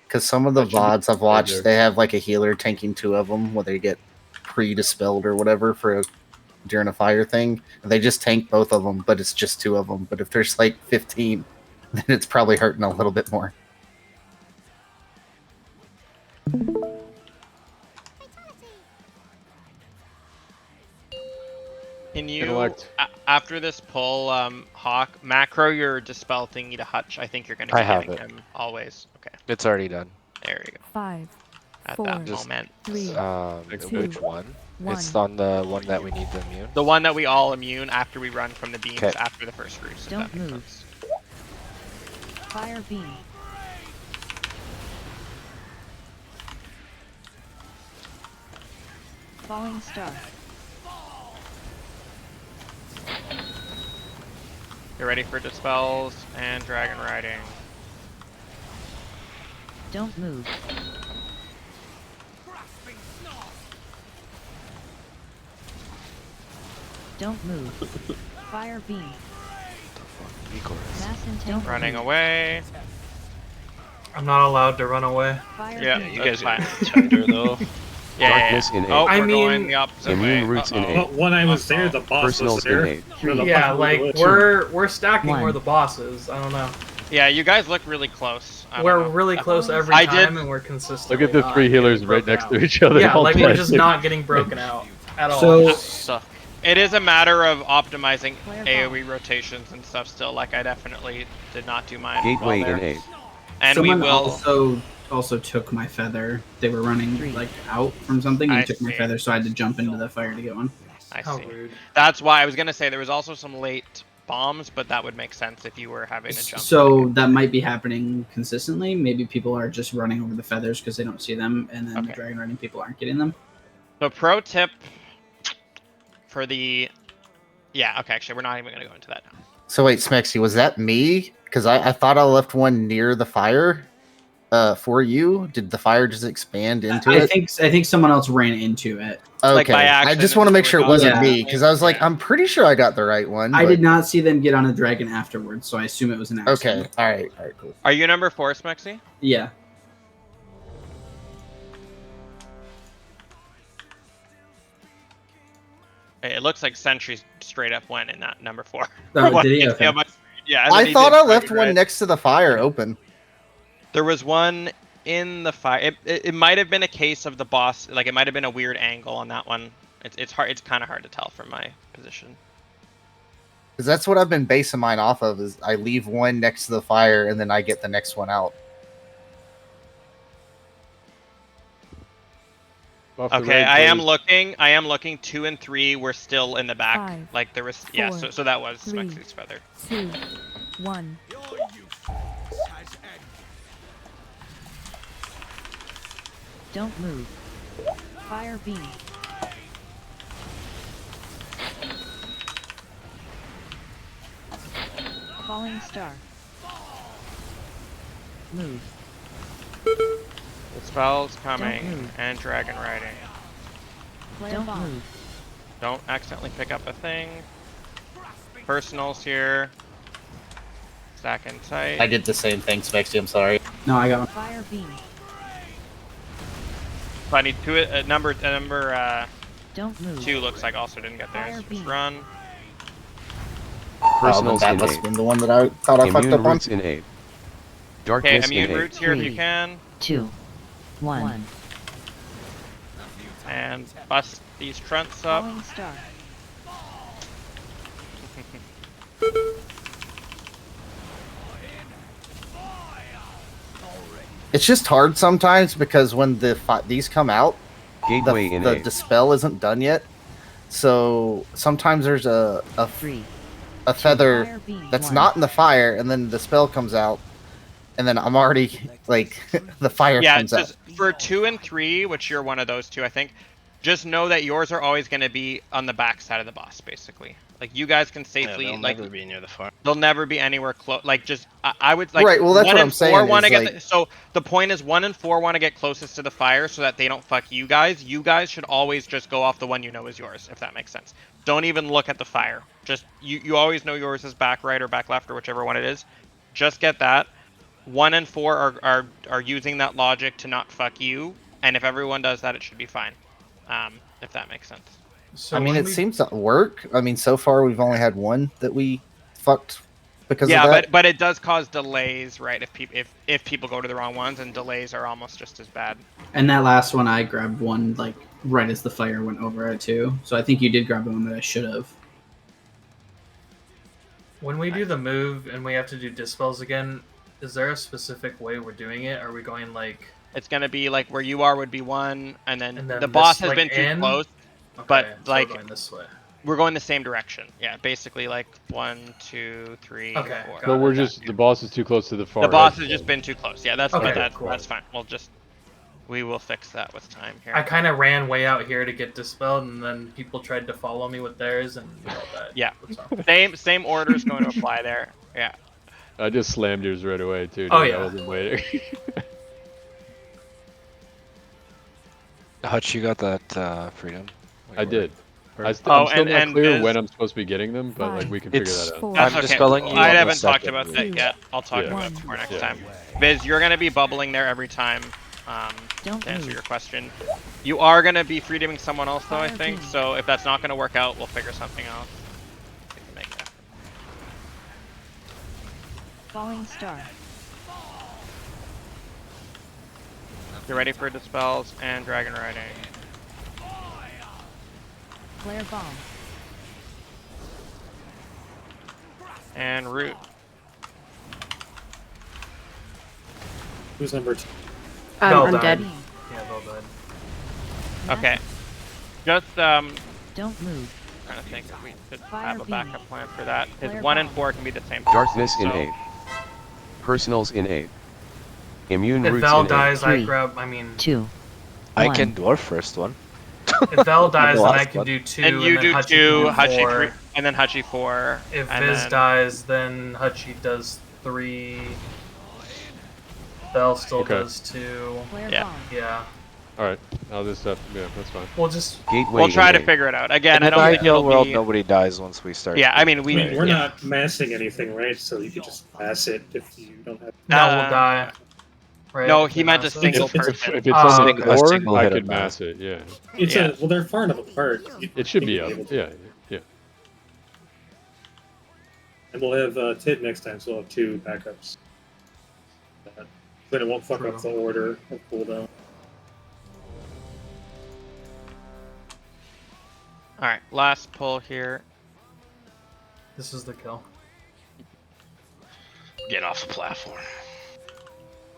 Because some of the VODs I've there. watched, they have like a healer tanking 2 of them, where they get pre-dispelled or whatever during a fire thing. And they just tank both of them, but it's just 2 of them. But if there's like 15, then it's probably hurting a little bit more. Can you, Intellect. after this pull, Hawk, macro your dispel thingy to Hutch? I think you're going to I be have giving it. him always. Okay, It's already done. there you go. 5, at 4, that moment. 3, Which one? 1. It's on the one that we need to immune. The one that we all immune after we run from the beams 'Kay. after the first roost. Don't move. Fire beam. Falling star. Get ready for dispels and dragon riding. Don't move. Don't move. Fire beam. Mass intent. Running away. I'm not allowed to run away. Fire Yeah, beam. You guys are tighter though. Darkness in Oh, A. we're going the opposite way. Immune roots in A. But when I was there, the boss Personals was there. in Where the Yeah, fuck like was it? we're stacking 1. where the boss is. I don't know. Yeah, you guys look really close. I don't We're know. really close every I time, did- and we're consistent. Look at the three healers right next to each other. Yeah, all like we're day. just not getting broken out at all. So It is a matter of optimizing AoE rotations and stuff still. Like, I definitely did not do mine Gateway well there. in A. And someone we will... also took my feather. They were running like out from something and I took my see. feather, so I had to jump into the fire to get one. I How see. rude. That's why I was going to say there was also some late bombs, but that would make sense if you were having to jump. So that might be happening consistently. Maybe people are just running over the feathers because they don't see them, and then the dragon riding people aren't getting them. So pro tip for the... Yeah, okay, actually, we're not even going to go into that now. So wait, Smexy, was that me? Because I thought I left one near the fire for you. Did the fire just expand into I it? think someone else ran into it. Okay, Like by I just accident want to or make sure it wasn't Yeah. me because I was like, I'm pretty sure I got the right one. I but- did not see them get on a dragon afterwards, so I assume it was an accident. Okay, all right, cool. Are you number 4, Smexy? Yeah. It looks like Sentry straight up went in that number 4. Oh, did he? Okay. Yeah, and then I he thought did I left dragon one ride. next to the fire open. There was one in the fire. It might have been a case of the boss. Like, it might have been a weird angle on that one. It's hard. It's kind of hard to tell from my position. Because that's what I've been basing mine off of. Is I leave one next to the fire and then I get the next one out. Okay, I am looking. 2 and 3 were still in the back. 5, Like there was. Yeah, 4, so that was 3, Smexy's feather. 2, 1. Don't move. Fire beam. Falling star. Move. The spell's coming move. and dragon riding. Don't move. Don't accidentally pick up a thing. Personals here. Stack in sight. I did the same thing, Smexy. I'm sorry. No, I got one. Fire beam. So I need two. Number Don't move. 2 looks like also didn't get there. Fire So just beam. run. Personals that in must A. have been the one that I thought I fucked Immune up on. roots in A. Okay, Darkness immune in A. roots here if you 3, can, 2, 1. and bust these trunks up. Falling star. It's just hard sometimes because when these come out, Gateway in the A. dispel isn't done yet. So sometimes there's a 3. feather Fire beam. that's 1. not in the fire, and then the spell comes out, and then I'm already like the fire Yeah, comes out. just for 2 and 3, which you're one of those 2, I think. Just know that yours are always going to be on the back side of the boss, basically. Like you guys can safely they'll like never be near the fire. they'll never be anywhere close. Like just I would like Right, well, that's 1 what and I'm saying 4 want to is, get like- so the point is 1 and 4 want to get closest to the fire so that they don't fuck you guys. You guys should always just go off the one you know is yours, if that makes sense. Don't even look at the fire. Just you always know yours is back right or back left or whichever one it is. Just get that. 1 and 4 are using that logic to not fuck you, and if everyone does that, it should be fine. If that makes sense. So I mean, when it seems to work. I mean, so far we've only had one that we fucked because Yeah, of that. but it does cause delays, right? If people go to the wrong ones, and delays are almost just as bad. And that last one, I grabbed one like right as the fire went over it too. So I think you did grab the one that I should have. When we do the move and we have to do dispels again, is there a specific way we're doing it? Are we going like It's gonna be like where you are would be 1, and then And the then boss this, has been like, too in? close. Okay, But so like we're going this way. we're going the same direction. Yeah, basically like 1, 2, 3, Okay, 4. But we're just the boss is too close to the far The boss edge, has just so- been too close. Yeah, that's Okay, that's cool. that's fine. We will fix that with time here. I kind of ran way out here to get dispelled, and then people tried to follow me with theirs, and we all died. Yeah, So. same order is going to apply there. Yeah. I just slammed yours right away too. Dude. Oh, yeah. I wasn't waiting. Hutch, you got that freedom? I did. I'm still not and clear Viz- when I'm supposed to be getting them, but like we can figure that out. That's I'm okay. dispelling you I on the haven't talked second about move. that yet. I'll talk Yeah. about it more next Yeah. time. Viz, you're gonna be bubbling there every time. Don't to answer move. your question, you are gonna be freedoming someone else though. I Fire think beam. so. If that's not gonna work out, we'll figure something else. We can make it happen. Falling star. Get ready for dispels and dragon riding. Flare bomb. And root. Who's number 2? Bell I'm died. dead. Yeah, Bell died. Okay. Just Don't move. trying to think if we should Fire have a beam. backup plan for that. Because Flare 1 and bomb. 4 can be the same. Darkness in so- 8. Personals in 8. Immune If roots Val in 8. dies, I 3, grab. I mean, 2. I 1. can dwarf first one. if Val dies, then I last can one. do 2, And you then do Hutchie 2, can do Hutchie 4. 3, and then Hutchie 4. If and Viz then... dies, then Hutchie does 3. Bell still Okay. does 2. Flare Yeah. bomb. Yeah. All right, I'll just yeah, that's fine. We'll just. Gateway We'll try in to 8. figure it out. Again, In I an don't think ideal it'll world, be... nobody dies once we start. Yeah, I mean, we... I mean, we're yeah. not massing anything, right? So you could just mass it if you don't have. No, we'll die. Right? No, he meant a Massive? single It's a- person. If it's Oh, on okay. the board, single I hit could of mass it. Yeah, It's Yeah. well, they're far enough apart. it should be you'd up. able to- Yeah. And we'll have Tid next time, so we'll have 2 backups. Then it won't fuck up the order of cooldown. Alright, last pull here. This is the kill. Get off the platform.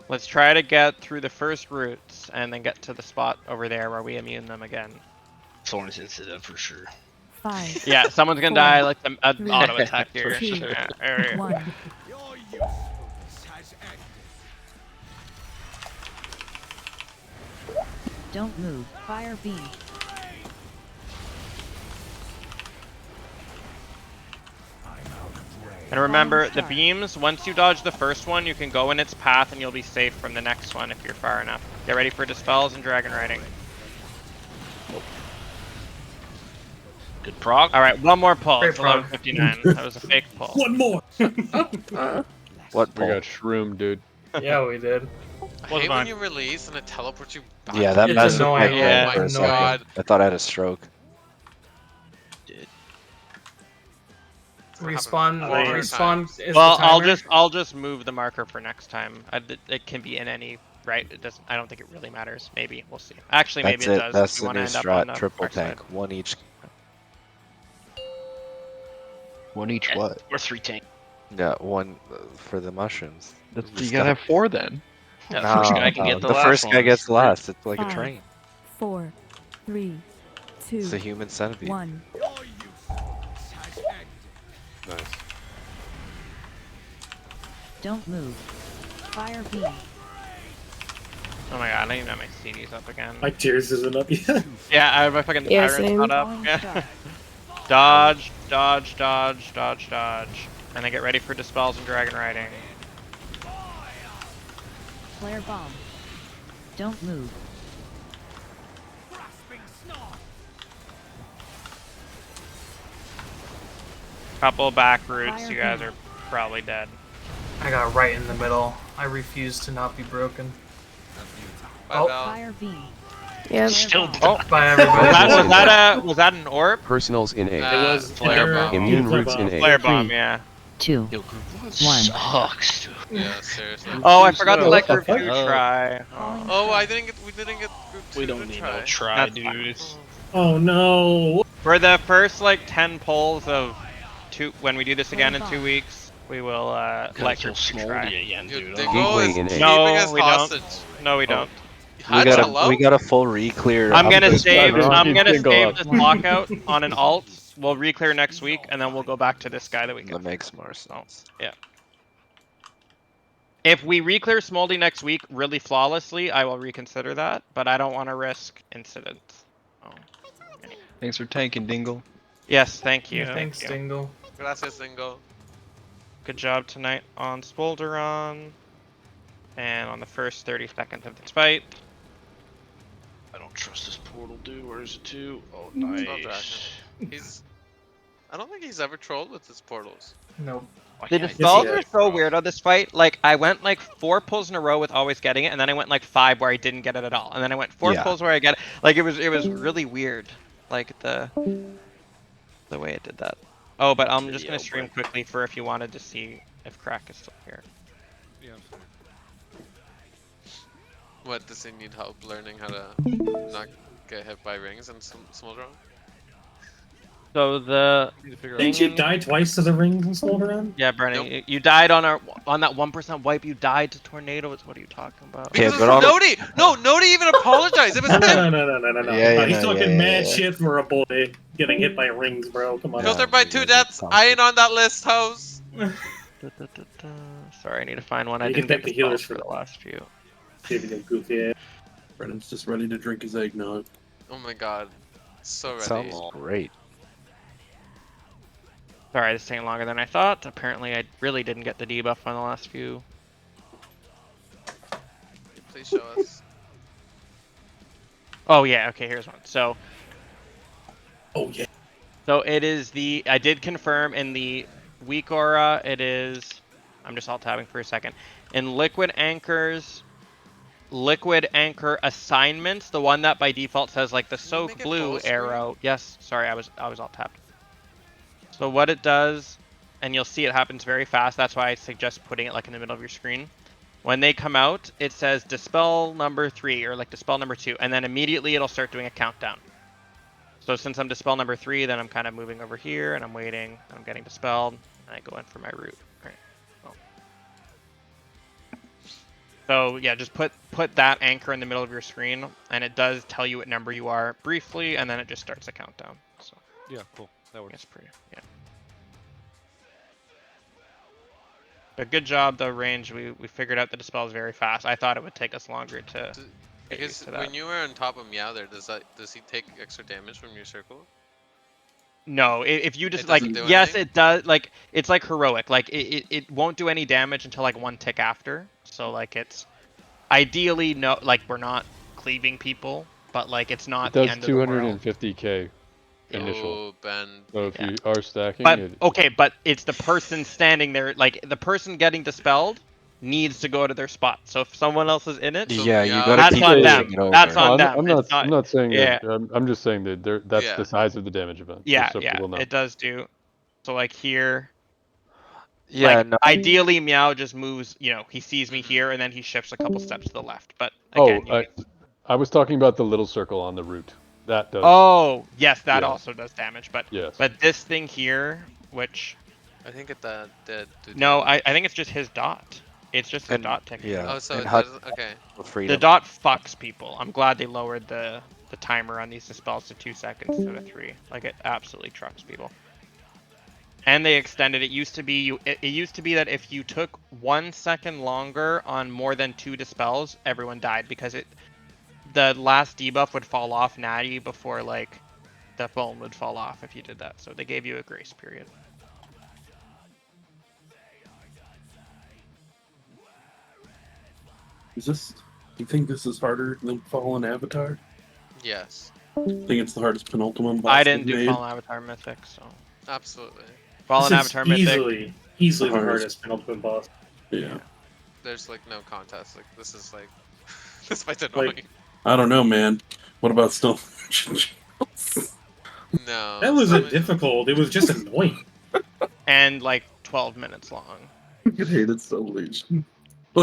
Let's try to get through the first routes and then get to the spot over there where we immune them again. Thorn's incident for sure. 5. Yeah, someone's gonna 4, die like the 3, auto attack here. 2, Yeah, there we go. 1. Don't move. Fire beam. And remember, the beams, once you dodge the first one, you can go in its path and you'll be safe from the next one if you're far enough. Get ready for dispels and dragon riding. Good prog. Alright, one more pull. Great It's prog. 11:59. That was a fake pull. One more. What We pull? got shroomed, dude. Yeah, we did. I What's hate mine? when you release and it teleports you back. Yeah, that It's messed with my annoying. brain Yeah. for a Oh my second. God. I thought I had a stroke. Respawn. Happened 4 Respawn times. is Well, the timer. I'll just move the marker for next time. It can be in any right. It doesn't. I don't think it really matters. Maybe we'll see. Actually, maybe That's it it. does. That's if you the want new to end up on strat. the Triple far side. tank. One each. One each what? Or 3 tank. Yeah, one for the mushrooms. That's, Just you gotta have 4 then. Yeah, the first guy can get the last first guy one. gets the last. It's like 5, a train. 4, 3, 2, It's a human centipede. 1. Nice. Don't move. Fire beam. Oh my god, I need to have my CDs up again. My tears isn't up yet. Yeah, I have my fucking Yeah, tyrants same. not up. Falling Yeah. star. Dodge, dodge, dodge, dodge, dodge. And then get ready for dispels and dragon riding. Flare bomb. Don't move. Couple back routes, Fire you guys beam. are probably dead. I got right in the middle. I refuse to not be broken. Bye, Oh. Val. Fire beam. Yeah. Still Oh, Bye, everybody. was that an orb? Personals in 8. It was flare bomb. Immune roots in 8. Flare bomb, yeah. 2. Yo, group 1 One. sucks, dude. Yeah, seriously. Oh, I forgot to let What the group 2 fuck? try. Falling Oh, star. we didn't get group 2 We don't to need try. no try, That's dude. fine. It's- Oh no. For the first like 10 polls of when we do this again in Flare 2 bomb. weeks, we will Gotta let kill group 2 Smoldy try. again, Dude, dude. they Oh. go Gateway as in keeping eight. No, us we don't. hostage. No, we don't. We got a full re-clear. I'm gonna after save. this round. I'm gonna save this lockout on an alt. We'll re-clear next week, and then we'll go back to this guy that we got. That makes more sense. Yeah. If we re-clear Smoldy next week really flawlessly, I will reconsider that, but I don't want to risk incidents. Oh. Anyway. Thanks for tanking, Dingle. Yes, thank you. Yeah, thanks, you. Dingle. Gracias, Dingle. Good job tonight on Spolderon. And on the first 30 seconds of this fight. I don't trust this portal, dude. Where is it to? Oh, nice. I don't think he's ever trolled with his portals. Nope. The dispels are so weird on this fight. Like, I went like 4 pulls in a row with always getting it, and then I went like 5 where I didn't get it at all. And then I went 4 pulls where I get it. Like, it was really weird. Like, the way it did that. Oh, but I'm just going to stream quickly for if you wanted to see if Crack is still here. Yeah. What, does he need help learning how to not get hit by rings and Smolderon? So the Didn't you die twice to the rings and Smolderon? Yeah, Brennan, you died on that 1% wipe. You died to tornadoes. What are you talking about? Because it's Nodi! No, Nodi even apologized. It was him. No. He's talking mad shit for a boy getting hit by rings, bro. Come on. Filtered by 2 deaths. I ain't on that list, house. Sorry, I need to find one. I You didn't can get thank the healers for the last few. Goofy. Brennan's just ready to drink his eggnog. Oh my god. So ready. Sounds great. Sorry, this is taking longer than I thought. Apparently, I really didn't get the debuff on the last few. Please show us. Oh yeah, okay, here's one. So. Oh yeah. So it is the. I did confirm in the weak aura. It is. I'm just alt tabbing for a second. In liquid anchors. Liquid anchor assignments, the one that by default says like the soak blue arrow. Yes, sorry, I was alt tabbed. So what it does, and you'll see it happens very fast. That's why I suggest putting it like in the middle of your screen. When they come out, it says dispel number 3 or like dispel number 2, and then immediately it'll start doing a countdown. So since I'm dispel number 3, then I'm kind of moving over here and I'm waiting. I'm getting dispelled. And I go in for my root. Right. So yeah, just put that anchor in the middle of your screen, and it does tell you what number you are briefly, and then it just starts a countdown. So yeah, cool. That works. It's pretty. Yeah. But good job though, range. We figured out the dispels very fast. I thought it would take us longer to. Because when you were on top of Meow there, does he take extra damage from your circle? No, if you just like yes, it does. Like it's like heroic. Like it won't do any damage until like 1 tick after. So like it's ideally no, like we're not cleaving people, but like it's not the end of the world. It does 250k initial. Oh, Ben. So if you are stacking, but okay, but it's the person standing there. Like the person getting dispelled needs to go to their spot. So if someone else is in it, yeah, you gotta that's keep on them. pushing it over. That's on them. I'm not saying yeah. that. I'm just saying that that's the size of the damage event. Yeah, so people know. It does do. So like here. Yeah, like, no. Ideally, Meow just moves. You know, he sees me here, and then he shifts a couple steps to the left. But again, I was talking about the little circle on the root. That does. Oh, yes, that also does damage. But yes. But this thing here, which I think it did. No, I think it's just his dot. It's just his dot ticking. Yeah. Oh, so it HUD does, okay. The dot fucks people. I'm glad they lowered the timer on these dispels to 2 seconds instead of 3. Like it absolutely trucks people. And they extended. It used to be it used to be that if you took 1 second longer on more than 2 dispels, everyone died because the last debuff would fall off natty before like the phone would fall off if you did that. So they gave you a grace period. Do you think this is harder than Fallen Avatar? Yes. I think it's the hardest penultimate boss. I didn't they've do made. Fallen Avatar Mythic, so. Absolutely. Fallen This is Avatar Mythic. Easily the hardest penultimate boss. Yeah. There's like no contest. Like this is like this fight's annoying. I don't know, man. What about still? No. That wasn't difficult. It was just annoying. And like 12 minutes long. I hate it so much.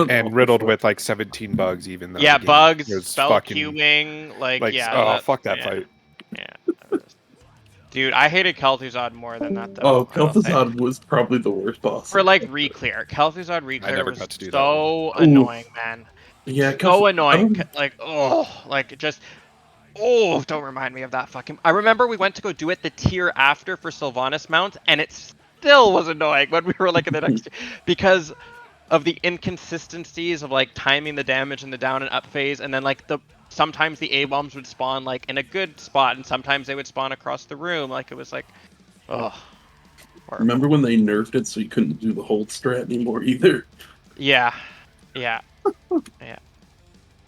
And riddled with like 17 bugs, even though Yeah, the game bugs, was spell fucking, queuing, like yeah. Oh, fuck that fight. Yeah. Dude, I hated Kel'Thuzad more than that though. Oh, Kel'Thuzad was probably the worst boss. For like re-clear. Kel'Thuzad re-clear never was got to do that so annoying, man. Yeah, So annoying. Like, oh, like just, oh, don't remind me of that fucking. I remember we went to go do it the tier after for Sylvanas mount, and it still was annoying when we were like in the next because of the inconsistencies of like timing the damage in the down and up phase, and then like sometimes the A bombs would spawn like in a good spot, and sometimes they would spawn across the room. Like it was like, oh. Remember when they nerfed it so you couldn't do the hold strat anymore either? Yeah, yeah, yeah.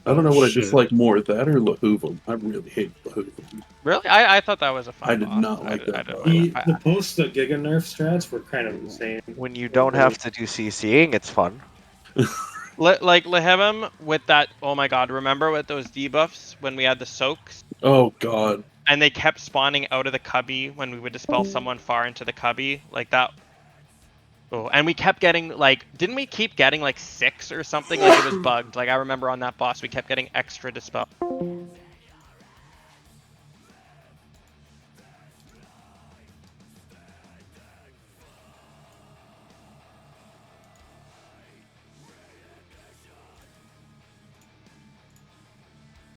I don't know what I dislike more, that or Lahuvum. I really hate Lahuvum. Really, I thought that was a fun. I did boss. not like that. The post Giga nerf strats were kind of insane. When you don't have to do CCing, it's fun. Like Lehevim with that. Oh my god! Remember with those debuffs when we had the soaks? Oh god. And they kept spawning out of the cubby when we would dispel someone far into the cubby, like that. Oh, and we kept getting like, didn't we keep getting like 6 or something? Like it was bugged. Like I remember on that boss, we kept getting extra dispel.